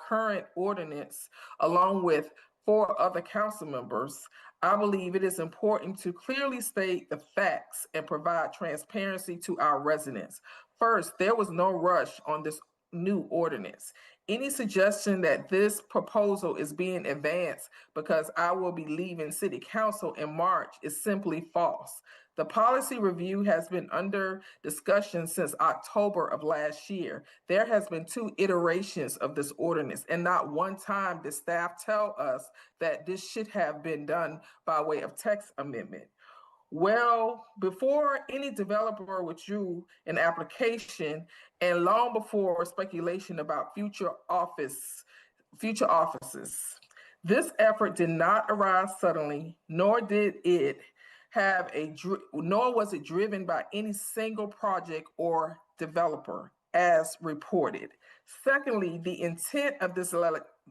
current ordinance, along with 4 other council members, I believe it is important to clearly state the facts and provide transparency to our residents. First, there was no rush on this new ordinance. Any suggestion that this proposal is being advanced because I will be leaving city council in March is simply false. The policy review has been under discussion since October of last year. There has been 2 iterations of this ordinance, and not one time did staff tell us that this should have been done by way of text amendment. Well, before any developer withdrew an application and long before speculation about future offices, this effort did not arise suddenly, nor was it driven by any single project or developer as reported. Secondly, the intent of this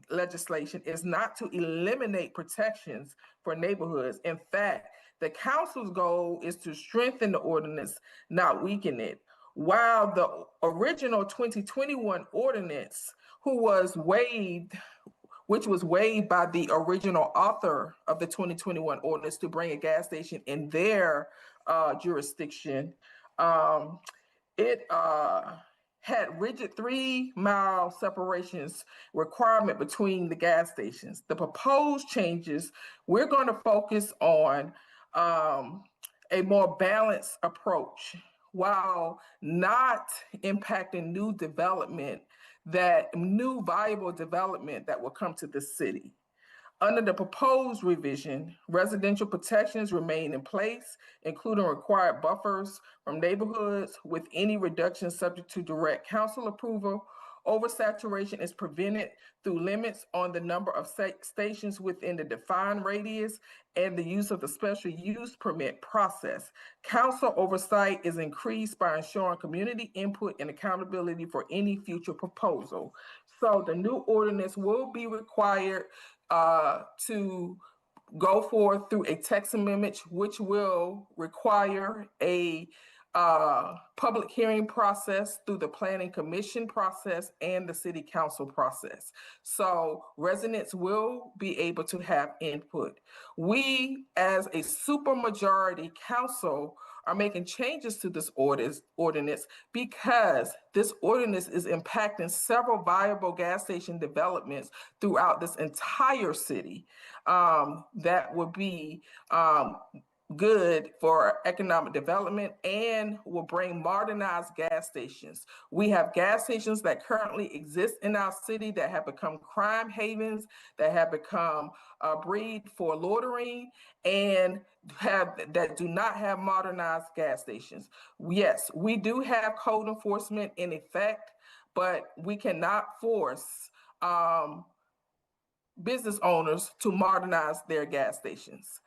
legislation is not to eliminate protections for neighborhoods. In fact, the council's goal is to strengthen the ordinance, not weaken it. While the original 2021 ordinance, which was waived by the original author of the 2021 ordinance to bring a gas station in their jurisdiction, it had rigid 3-mile separations requirement between the gas stations. The proposed changes, we're going to focus on a more balanced approach while not impacting new viable development that will come to the city. Under the proposed revision, residential protections remain in place, including required buffers from neighborhoods, with any reduction subject to direct council approval. Oversaturation is prevented through limits on the number of stations within the defined radius and the use of the special use permit process. Council oversight is increased by ensuring community input and accountability for any future proposal. So the new ordinance will be required to go forth through a text amendment, which will require a public hearing process through the planning commission process and the city council process. So residents will be able to have input. We, as a supermajority council, are making changes to this ordinance because this ordinance is impacting several viable gas station developments throughout this entire city that would be good for economic development and will bring modernized gas stations. We have gas stations that currently exist in our city that have become crime havens, that have become a breed for loitering, and that do not have modernized gas stations. Yes, we do have code enforcement in effect, but we cannot force business owners to modernize their gas stations.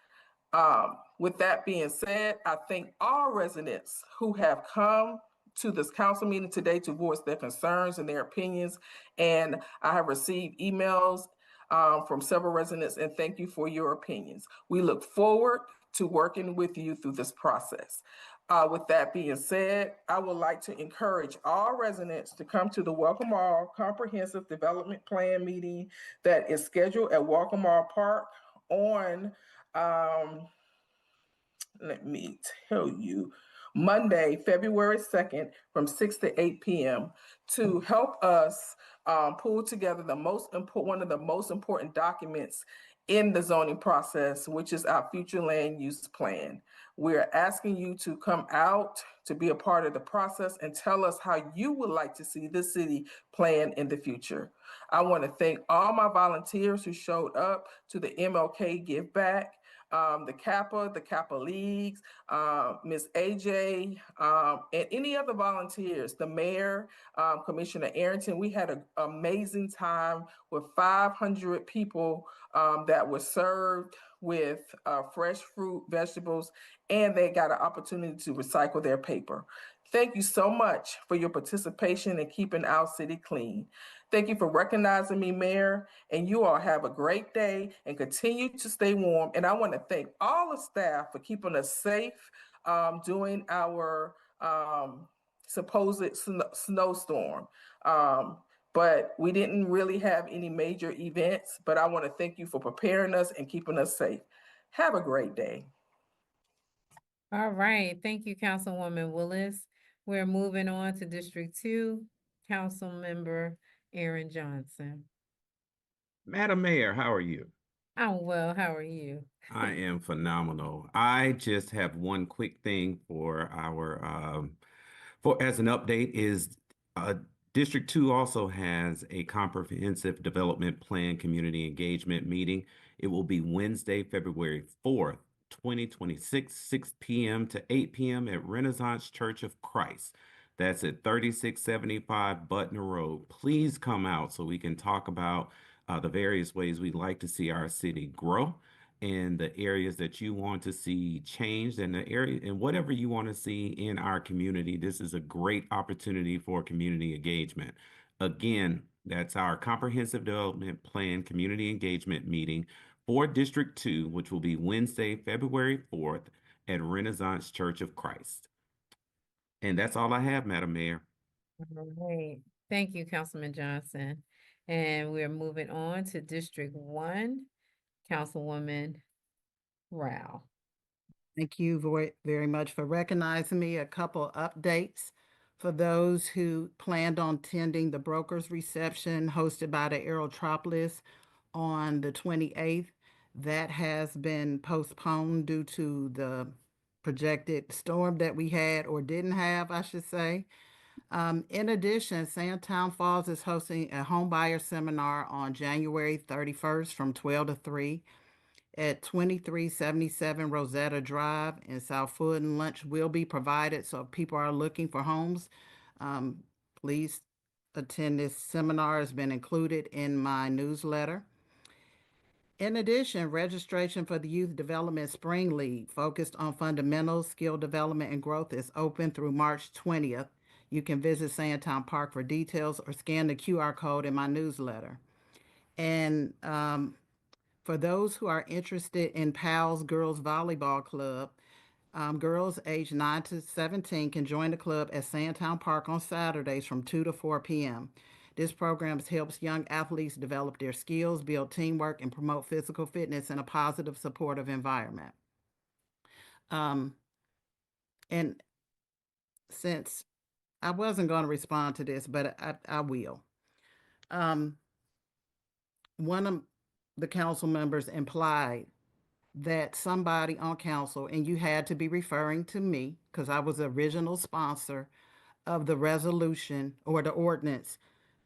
With that being said, I thank all residents who have come to this council meeting today to voice their concerns and their opinions. And I have received emails from several residents, and thank you for your opinions. We look forward to working with you through this process. With that being said, I would like to encourage all residents to come to the Welcome All Comprehensive Development Plan meeting that is scheduled at Welcome All Park on let me tell you, Monday, February 2nd from 6 to 8 p.m. to help us pull together one of the most important documents in the zoning process, which is our future land use plan. We're asking you to come out to be a part of the process and tell us how you would like to see this city plan in the future. I want to thank all my volunteers who showed up to the MLK Give Back, the Kappa Leagues, Ms. AJ, and any other volunteers, the mayor, Commissioner Arrington. We had an amazing time with 500 people that were served with fresh fruit, vegetables, and they got an opportunity to recycle their paper. Thank you so much for your participation in keeping our city clean. Thank you for recognizing me, Mayor, and you all have a great day and continue to stay warm. And I want to thank all the staff for keeping us safe during our supposed snowstorm. But we didn't really have any major events, but I want to thank you for preparing us and keeping us safe. Have a great day. All right, thank you, Councilwoman Willis. We're moving on to District 2, Councilmember Aaron Johnson. Madam Mayor, how are you? I'm well, how are you? I am phenomenal. I just have one quick thing for our for as an update is District 2 also has a comprehensive development plan community engagement meeting. It will be Wednesday, February 4th, 2026, 6 p.m. to 8 p.m. at Renaissance Church of Christ. That's at 3675 Butner Road. Please come out so we can talk about the various ways we'd like to see our city grow and the areas that you want to see changed and the area and whatever you want to see in our community. This is a great opportunity for community engagement. Again, that's our comprehensive development plan community engagement meeting for District 2, which will be Wednesday, February 4th at Renaissance Church of Christ. And that's all I have, Madam Mayor. All right, thank you, Councilman Johnson. And we're moving on to District 1, Councilwoman Rao. Thank you very much for recognizing me. A couple updates for those who planned on attending the brokers reception hosted by the Aerotropolis on the 28th. That has been postponed due to the projected storm that we had or didn't have, I should say. In addition, Sandtown Falls is hosting a homebuyer seminar on January 31st from 12 to 3 at 2377 Rosetta Drive in South Fulton. Lunch will be provided, so if people are looking for homes, please attend this seminar. Has been included in my newsletter. In addition, registration for the Youth Development Spring League, focused on fundamentals, skill development, and growth, is open through March 20th. You can visit Sandtown Park for details or scan the QR code in my newsletter. And for those who are interested in PALS Girls Volleyball Club, girls aged 9 to 17 can join the club at Sandtown Park on Saturdays from 2 to 4 p.m. This program helps young athletes develop their skills, build teamwork, and promote physical fitness in a positive, supportive environment. And since I wasn't going to respond to this, but I will. One of the council members implied that somebody on council, and you had to be referring to me because I was the original sponsor of the resolution or the ordinance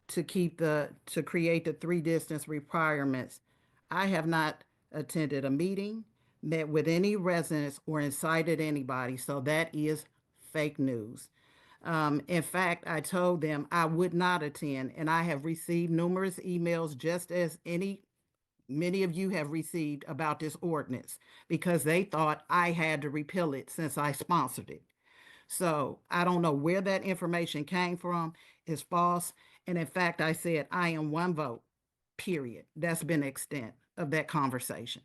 to create the 3 distance requirements. I have not attended a meeting, met with any residents, or incited anybody, so that is fake news. In fact, I told them I would not attend, and I have received numerous emails, just as many of you have received, about this ordinance because they thought I had to repeal it since I sponsored it. So I don't know where that information came from. It's false. And in fact, I said I am 1 vote, period. That's been the extent of that conversation.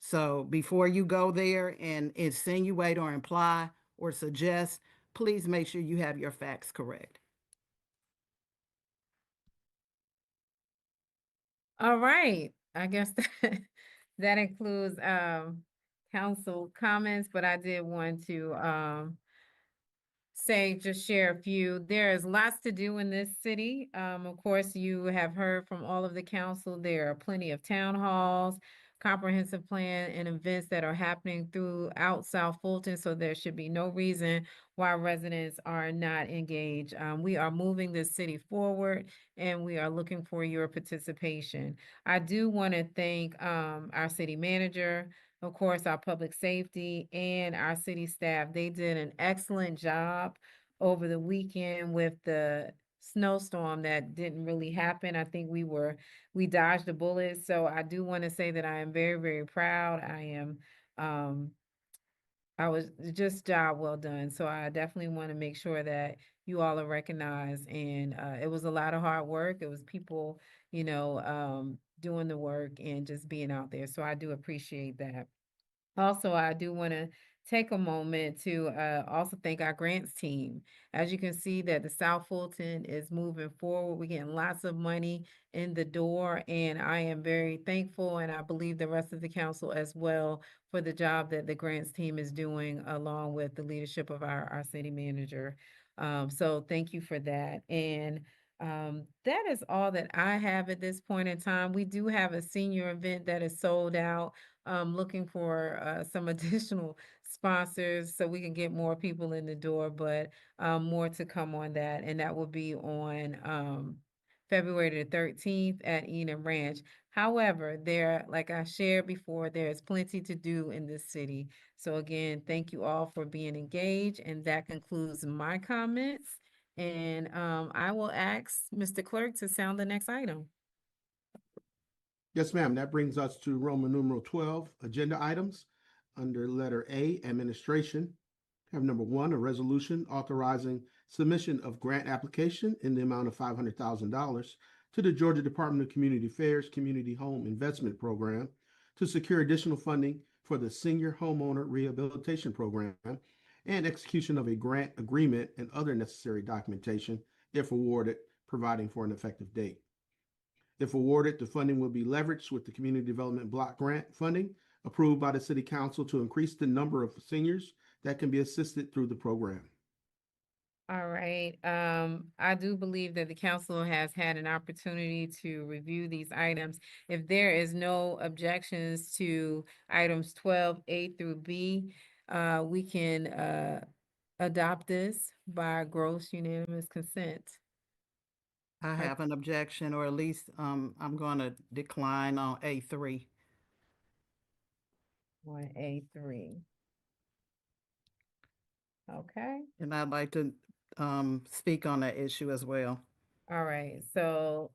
So before you go there and insinuate or imply or suggest, please make sure you have your facts correct. All right, I guess that includes council comments, but I did want to share a few. There's lots to do in this city. Of course, you have heard from all of the council. There are plenty of town halls. comprehensive plan and events that are happening throughout South Fulton, so there should be no reason why residents are not engaged. We are moving this city forward and we are looking for your participation. I do want to thank our city manager, of course, our public safety, and our city staff. They did an excellent job over the weekend with the snowstorm that didn't really happen. I think we dodged a bullet. So I do want to say that I am very, very proud. I was just job well done. So I definitely want to make sure that you all are recognized. And it was a lot of hard work. It was people, doing the work and just being out there. So I do appreciate that. Also, I do want to take a moment to also thank our grants team. As you can see that the South Fulton is moving forward. We're getting lots of money in the door, and I am very thankful, and I believe the rest of the council as well, for the job that the grants team is doing along with the leadership of our city manager. So thank you for that. And that is all that I have at this point in time. We do have a senior event that is sold out. Looking for some additional sponsors so we can get more people in the door, but more to come on that. And that will be on February the 13th at Eden Ranch. However, like I shared before, there's plenty to do in this city. So again, thank you all for being engaged. And that concludes my comments. And I will ask Mr. Clerk to sound the next item. Yes, ma'am. That brings us to Roman numeral 12, agenda items. Under letter A, administration. Have number 1, a resolution authorizing submission of grant application in the amount of $500,000 to the Georgia Department of Community Affairs Community Home Investment Program to secure additional funding for the Senior Homeowner Rehabilitation Program and execution of a grant agreement and other necessary documentation, if awarded, providing for an effective date. If awarded, the funding will be leveraged with the Community Development Block Grant funding approved by the City Council to increase the number of seniors that can be assisted through the program. All right. I do believe that the council has had an opportunity to review these items. If there is no objections to items 12A through B, we can adopt this by gross unanimous consent. I have an objection, or at least I'm going to decline on A3. On A3. Okay. And I'd like to speak on that issue as well. All right. So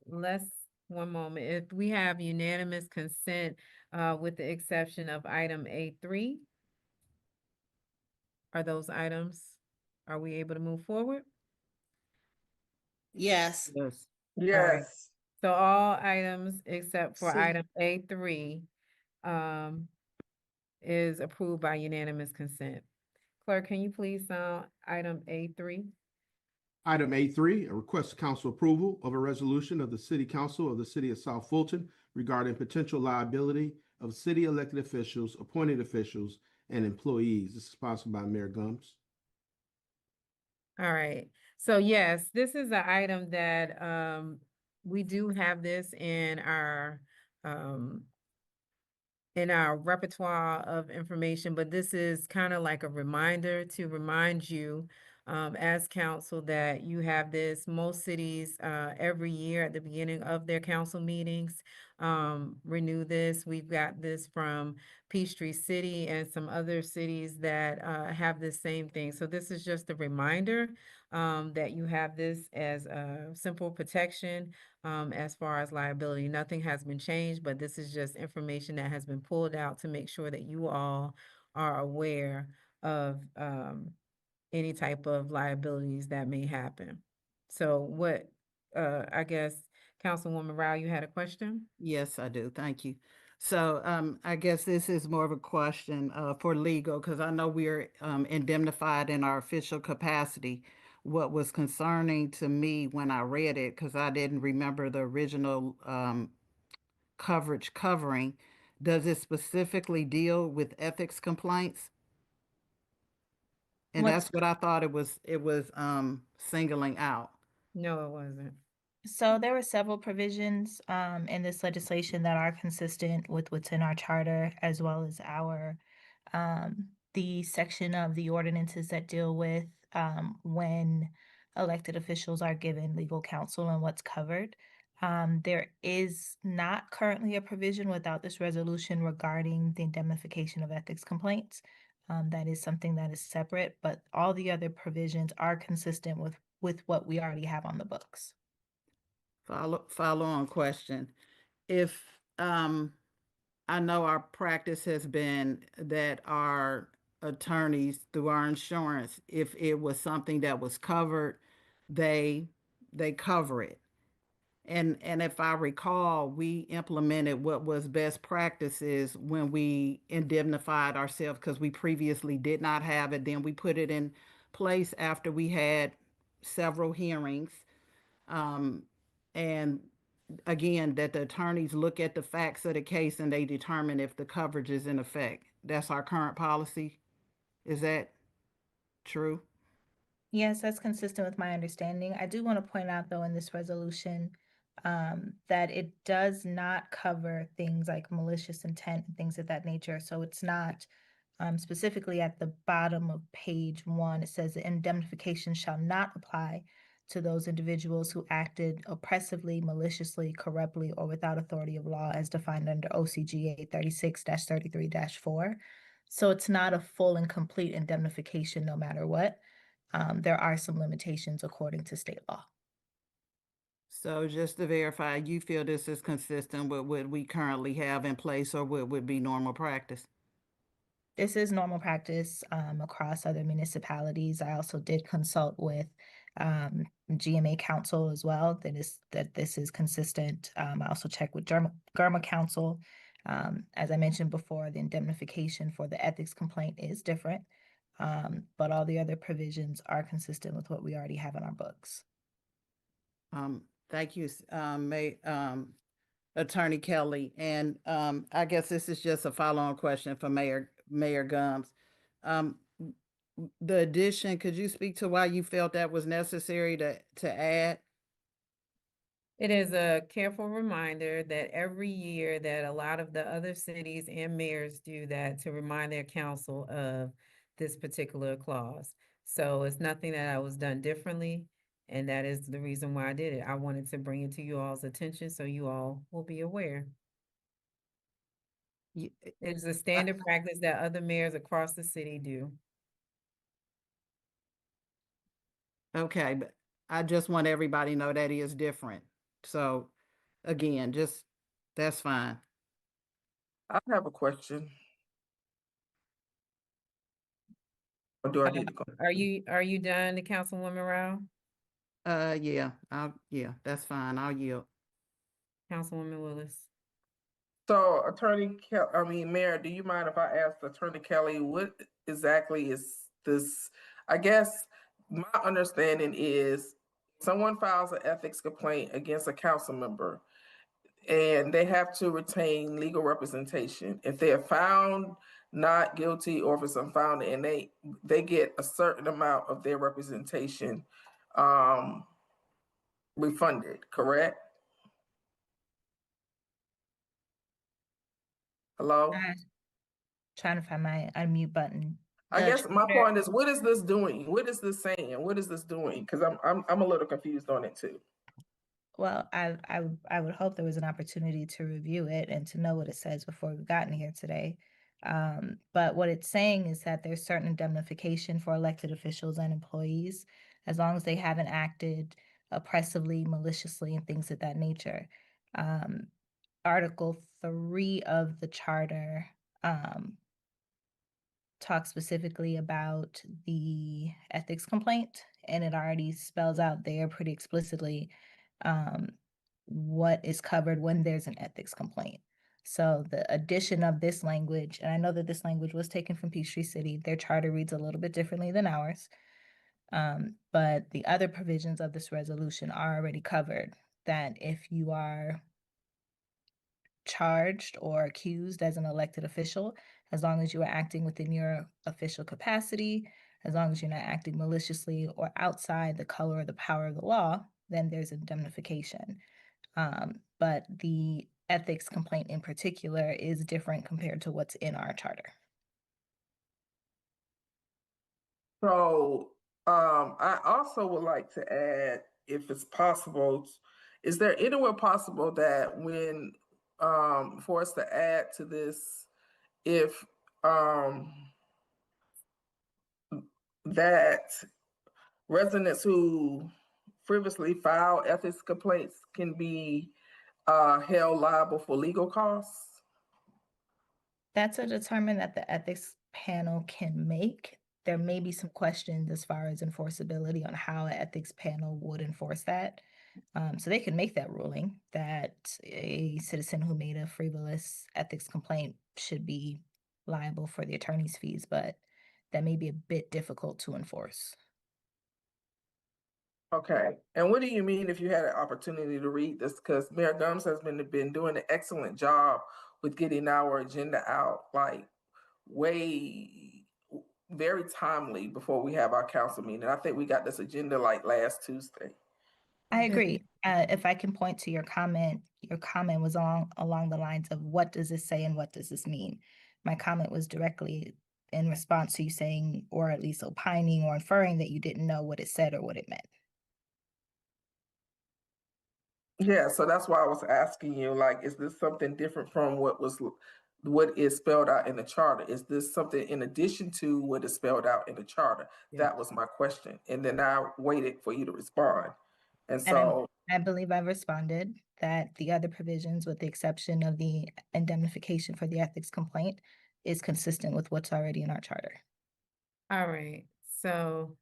one moment. If we have unanimous consent with the exception of item A3, are we able to move forward? Yes. Yes. All right. Yes. So all items except for C. item A3 is approved by unanimous consent. Clerk, can you please sound item A3? Item A3, a request council approval of a resolution of the City Council of the City of South Fulton regarding potential liability of city elected officials, appointed officials, and employees. This is sponsored by Mayor Gums. All right. So yes, this is an item that we do have this in our repertoire of information, but this is kind of like a reminder to remind you as council that you have this. Most cities every year at the beginning of their council meetings renew this. We've got this from Peachtree City and some other cities that have the same thing. So this is just a reminder that you have this as a simple protection as far as liability. Nothing has been changed, but this is just information that has been pulled out to make sure that you all are aware of any type of liabilities that may happen. So I guess, Councilwoman Rao, you had a question? Yes, I do. Thank you. So I guess this is more of a question for legal, because I know we're indemnified in our official capacity. What was concerning to me when I read it, because I didn't remember the original coverage covering, does it specifically deal with ethics complaints? And What- that's what I thought it was singling out. No, it wasn't. So there were several provisions in this legislation that are consistent with what's in our charter, as well as our the section of the ordinances that deal with when elected officials are given legal counsel and what's covered. There is not currently a provision without this resolution regarding the indemnification of ethics complaints. That is something that is separate, but all the other provisions are consistent with what we already have on the books. Follow on question. If I know our practice has been that our attorneys through our insurance, if it was something that was covered, they cover it. And if I recall, we implemented what was best practices when we indemnified ourselves because we previously did not have it. Then we put it in place after we had several hearings. And again, that the attorneys look at the facts of the case and they determine if the coverage is in effect. That's our current policy. Is that true? Yes, that's consistent with my understanding. I do want to point out, though, in this resolution, that it does not cover things like malicious intent and things of that nature. So it's not specifically at the bottom of page 1. It says the indemnification shall not apply to those individuals who acted oppressively, maliciously, corruptly, or without authority of law as defined under OCGA 36-33-4. So it's not a full and complete indemnification no matter what. There are some limitations according to state law. So just to verify, you feel this is consistent with what we currently have in place or what would be normal practice? This is normal practice across other municipalities. I also did consult with GMA Council as well. That this is consistent. I also checked with GERMA Council. As I mentioned before, the indemnification for the ethics complaint is different, but all the other provisions are consistent with what we already have in our books. Thank you, Attorney Kelly. And I guess this is just a follow-on question for Mayor Gumbs. The addition, could you speak to why you felt that was necessary to add? It is a careful reminder that every year that a lot of the other cities and mayors do that to remind their council of this particular clause. So it's nothing that I was done differently, and that is the reason why I did it. I wanted to bring it to you all's attention so you all will be aware. It's a standard practice that other mayors across the city do. Okay, but I just want everybody to know that is different. So again, that's fine. I have a question. Or do I need to go? Are you done, Councilwoman Rao? Yeah, that's fine. I'll yield. Councilwoman Willis. So Mayor, do you mind if I ask Attorney Kelly, what exactly is this? I guess my understanding is someone files an ethics complaint against a council member and they have to retain legal representation. If they are found not guilty or if it's unfounded and they get a certain amount of their representation refunded, correct? Hello? Trying to find my unmute button. I guess my point is, what is this doing? What is this saying? What is this doing? Because I'm a little confused on it too. Well, I would hope there was an opportunity to review it and to know what it says before we've gotten here today. But what it's saying is that there's certain indemnification for elected officials and employees, as long as they haven't acted oppressively, maliciously, and things of that nature. Article 3 of the charter talks specifically about the ethics complaint, and it already spells out there pretty explicitly what is covered when there's an ethics complaint. So the addition of this language, and I know that this language was taken from Peachtree City, their charter reads a little bit differently than ours, but the other provisions of this resolution are already covered, that if you are charged or accused as an elected official, as long as you are acting within your official capacity, as long as you're not acting maliciously or outside the color or the power of the law, then there's indemnification. But the ethics complaint in particular is different compared to what's in our charter. So I also would like to add, if it's possible, is there anywhere possible that when for us to add to this, if that residents who frivolously file ethics complaints can be held liable for legal costs? That's a determination that the ethics panel can make. There may be some questions as far as enforceability on how an ethics panel would enforce that. So they can make that ruling that a citizen who made a frivolous ethics complaint should be liable for the attorney's fees, but that may be a bit difficult to enforce. Okay, and what do you mean if you had an opportunity to read this? Because Mayor Gums has been doing an excellent job with getting our agenda out, like very timely before we have our council meeting. I think we got this agenda like last Tuesday. I agree. If I can point to your comment was along the lines of what does this say and what does this mean? My comment was directly in response to you saying, or at least opining or inferring that you didn't know what it said or what it meant. Yeah, so that's why I was asking you, like, is this something different from what is spelled out in the charter? Is this something in addition to what is spelled out in the charter? That was my question. And then I waited for you to respond. And so I believe I responded that the other provisions, with the exception of the indemnification for the ethics complaint, is consistent with what's already in our charter. All right, so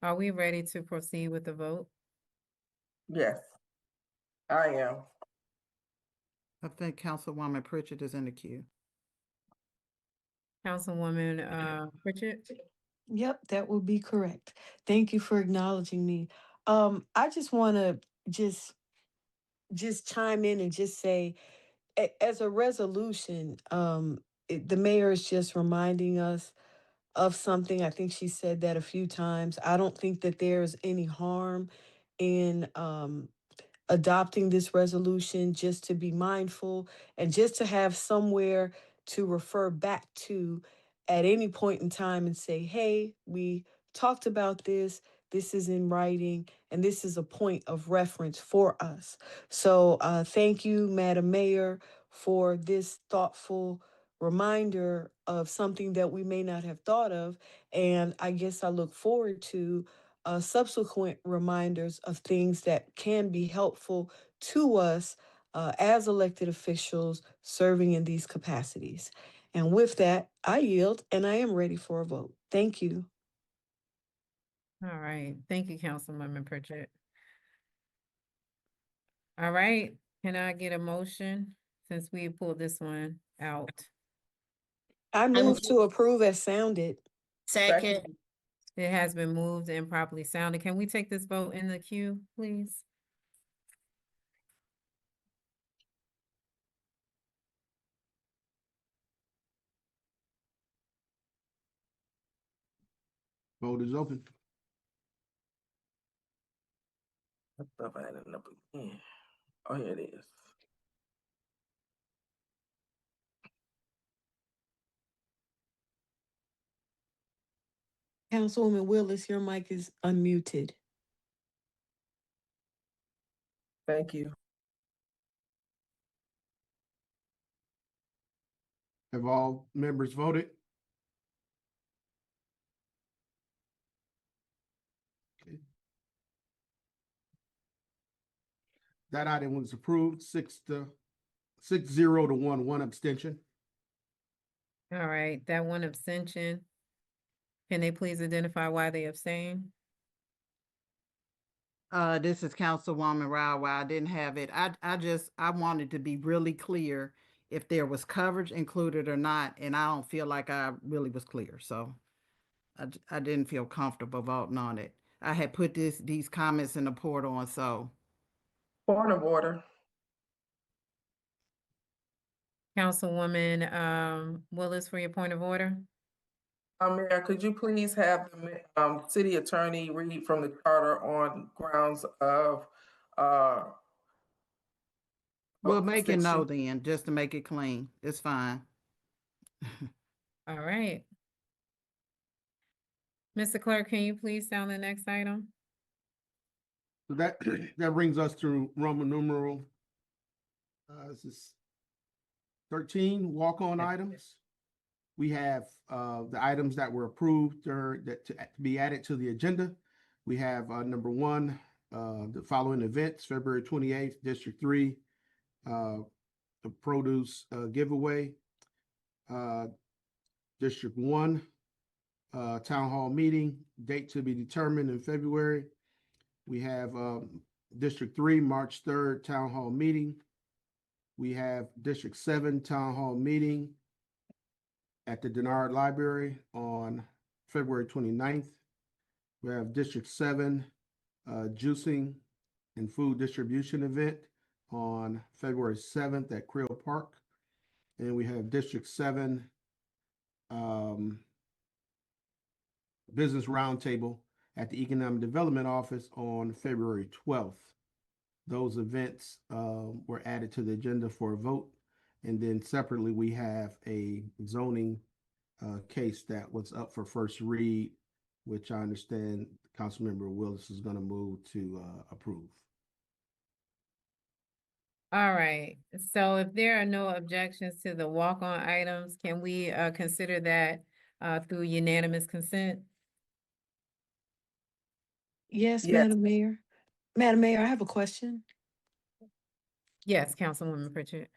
are we ready to proceed with the vote? yes, I am. I think Councilwoman Pritchett is in the queue. Councilwoman Pritchett? Yep, that would be correct. Thank you for acknowledging me. I just want to just chime in and just say, as a resolution, the mayor is just reminding us of something. I think she said that a few times. I don't think that there's any harm in adopting this resolution, just to be mindful and just to have somewhere to refer back to at any point in time and say, hey, we talked about this. This is in writing, and this is a point of reference for us. So thank you, Madam Mayor, for this thoughtful reminder of something that we may not have thought of. And I guess I look forward to subsequent reminders of things that can be helpful to us as elected officials serving in these capacities. And with that, I yield and I am ready for a vote. Thank you. All right, thank you, Councilwoman Pritchett. All right, can I get a motion since we pulled this one out? I move to approve as sounded. Second. It has been moved and properly sounded. Can we take this vote in the queue, please? Vote is open. I thought I had a number. Oh, here it is. Councilwoman Willis, your mic is unmuted. Thank you. Have all members voted? Okay. That item was approved, 6-0 to 1 abstention. All right, that one abstention. Can they please identify why they abstain? This is Councilwoman Rao. I didn't have it. I wanted to be really clear if there was coverage included or not, and I don't feel like I really was clear. So I didn't feel comfortable voting on it. I had put these comments in the portal, and so. Point of order. Councilwoman Willis, for your point of order. Mayor, could you please have the city attorney read from the charter on grounds of We'll make it no jurisdiction? then, just to make it clean. It's fine. All right. Mr. Clerk, can you please sound the next item? So that that brings us to Roman numeral. This is 13 walk-on items. We have the items that were approved or that to be added to the agenda. We have number one, the following events: February 28th, District 3, the produce giveaway. District 1, town hall meeting, date to be determined in February. We have District 3, March 3rd, town hall meeting. We have District 7, town hall meeting at the Denard Library on February 29th. We have District 7, juicing and food distribution event on February 7th at Creel Park. And we have District 7, business roundtable at the Economic Development Office on February 12th. Those events were added to the agenda for a vote. And then separately, we have a zoning case that was up for first read, which I understand Councilmember Willis is going to move to approve. All right, so if there are no objections to the walk-on items, can we consider that through unanimous consent? Yes, Yes. Madam Mayor. Madam Mayor, I have a question. Yes, Councilwoman Pritchett.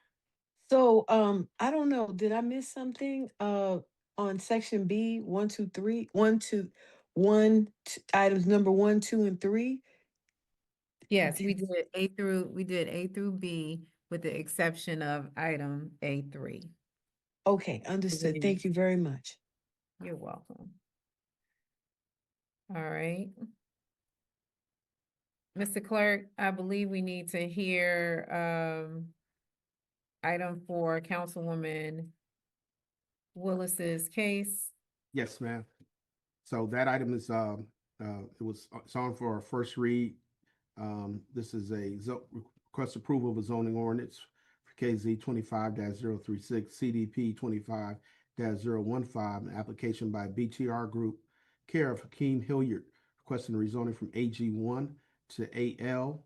So, I don't know, did I miss something, on section B, 1, 2, 3, 1, 2, 1, items number 1, 2, and 3? Yes, we did A through B with the exception of item A3. Okay, understood. Mhm. Thank you very much. You're welcome. All right. Mr. Clerk, I believe we need to hear item 4, Councilwoman Willis's case. Yes, ma'am. So that item is it's on for our first read. This is a request approval of a zoning ordinance for KZ 25-036, CDP 25-015, an application by BTR Group, care of Hakeem Hilliard, requesting rezoning from AG1 to AL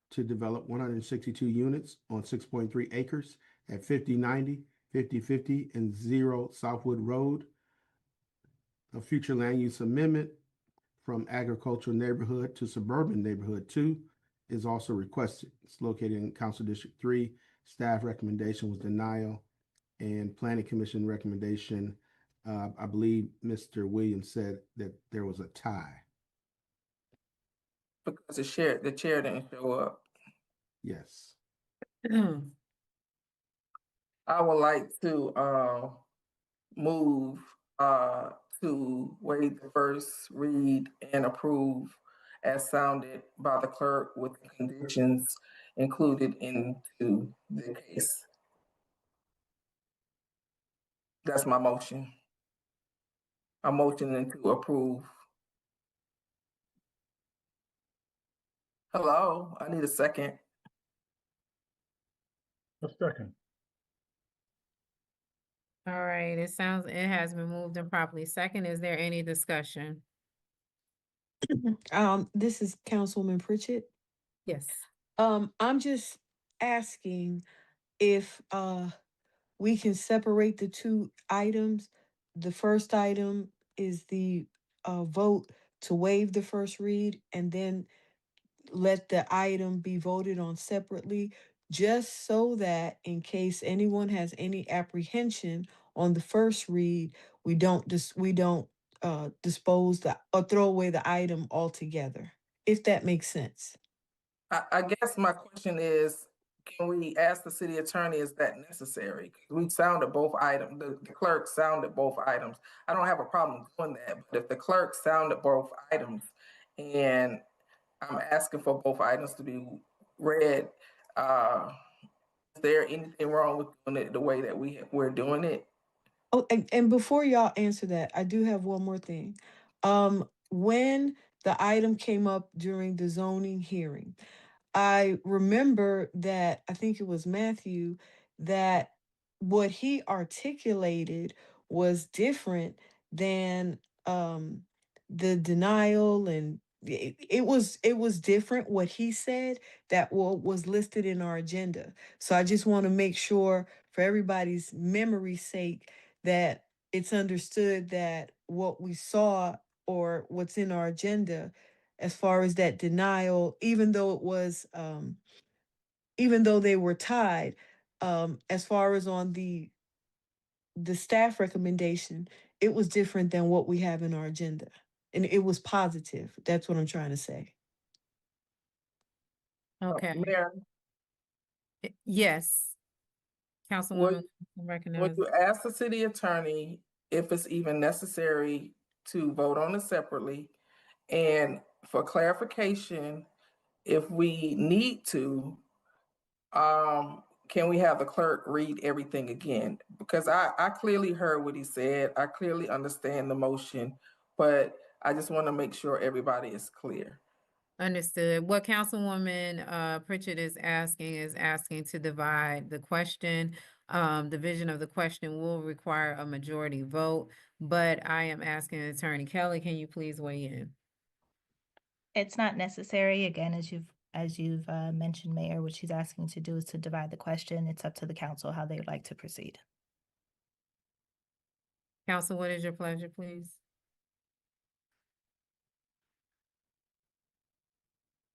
to develop 162 units on 6.3 acres at 5090, 5050, and 0 Southwood Road. A future land use amendment from agricultural neighborhood to suburban neighborhood 2 is also requested. It's located in Council District 3. Staff recommendation was denial, and Planning Commission recommendation, I believe Mr. Williams said that there was a tie. Because the chair didn't show up. Yes. I would like to move to waive the first read and approve as sounded by the clerk with the conditions included into the case. That's my motion. I'm motioning to approve. Hello, I need a second. A second. All right, it has been moved and properly second. Is there any discussion? This is Councilwoman Pritchett. Yes. I'm just asking if we can separate the two items. The first item is the vote to waive the first read, and then let the item be voted on separately, just so that in case anyone has any apprehension on the first read, we don't dispose or throw away the item altogether, if that makes sense. I guess my question is, can we ask the city attorney, is that necessary? We sounded both items, the clerk sounded both items. I don't have a problem doing that, but if the clerk sounded both items and I'm asking for both items to be read, is there anything wrong with doing it the way that we're doing it? Oh, and before y'all answer that, I do have one more thing. When the item came up during the zoning hearing, I remember that I think it was Matthew that what he articulated was different than the denial, and it was different what he said that was listed in our agenda. So I just want to make sure for everybody's memory's sake that it's understood that what we saw or what's in our agenda as far as that denial, even though it was even though they were tied, as far as on the staff recommendation, it was different than what we have in our agenda. And it was positive. That's what I'm trying to say. Okay. Mayor, Yes. Councilwoman would recognized. you ask the city attorney if it's even necessary to vote on it separately? And for clarification, if we need to, can we have the clerk read everything again? Because I clearly heard what he said. I clearly understand the motion, but I just want to make sure everybody is clear. Understood. What Councilwoman Pritchett is asking to divide the question. Division of the question will require a majority vote, but I am asking Attorney Kelly, can you please weigh in? It's not necessary, again, as you've mentioned, Mayor, what she's asking to do is to divide the question. It's up to the council how they would like to proceed. Council, what is your pleasure, please?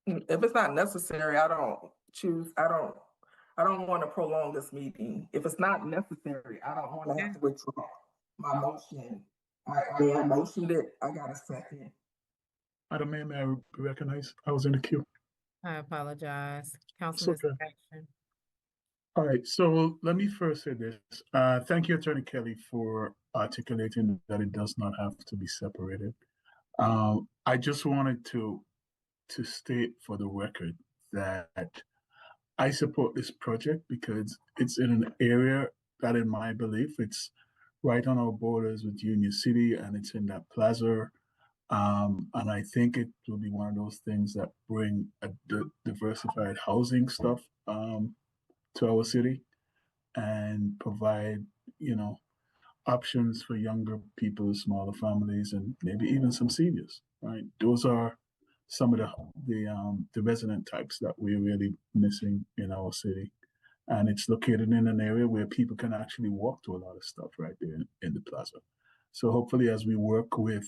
If it's not necessary, I don't want to prolong this meeting. If it's not necessary, I don't want to have to withdraw my motion. I motioned it, I got a second. Madam Mayor, may I recognize? I was in the queue. I apologize. Councilman okay. Sebastian. All right, so let me first say this. Thank you, Attorney Kelly, for articulating that it does not have to be separated. I just wanted to state for the record that I support this project because it's in an area that, in my belief, it's right on our borders with Union City, and it's in that plaza. And I think it will be one of those things that bring a diversified housing stuff to our city and provide, options for younger people, smaller families, and maybe even some seniors. Right? Those are some of the resident types that we're really missing in our city. And it's located in an area where people can actually walk to a lot of stuff right there in the plaza. So hopefully, as we work with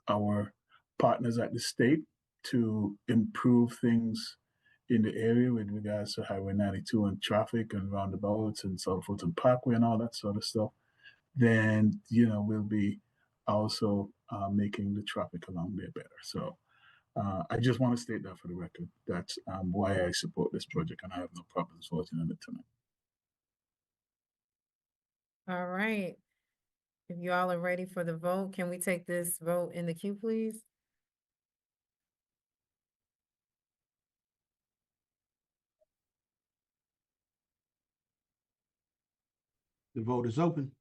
our partners at the state to improve things in the area with regards to Highway 92 and traffic and roundabouts and South Fulton Parkway and all that sort of stuff, then we'll be also making the traffic along there better. So I just want to state that for the record. That's why I support this project, and I have no problems voting on it tonight. All right. If you all are ready for the vote, can we take this vote in the queue, please? The vote is open.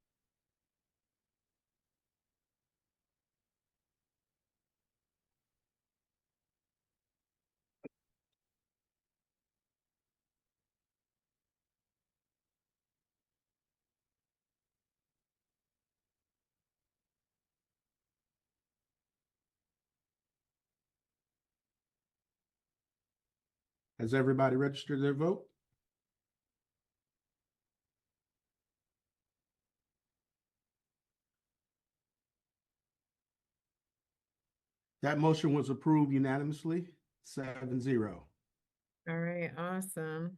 Has everybody registered their vote? That motion was approved unanimously, 7-0. All right, awesome.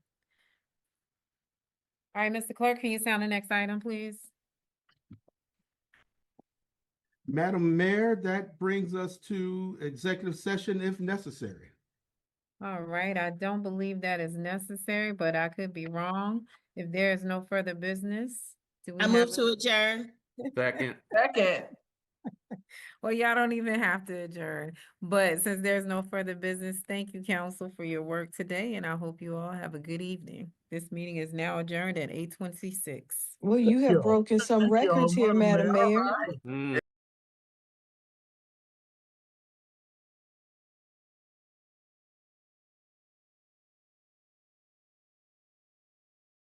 All right, Mr. Clerk, can you sound the next item, please? Madam Mayor, that brings us to executive session if necessary. All right, I don't believe that is necessary, but I could be wrong. If there is no further business, do we I have move to adjourn. Second. Second. Well, y'all don't even have to adjourn. But since there's no further business, thank you, council, for your work today, and I hope you all have a good evening. This meeting is now adjourned at 8:26. Well, you have y'all. broken some Thank y'all, records here, Madam Madam Mayor. Mayor. All right.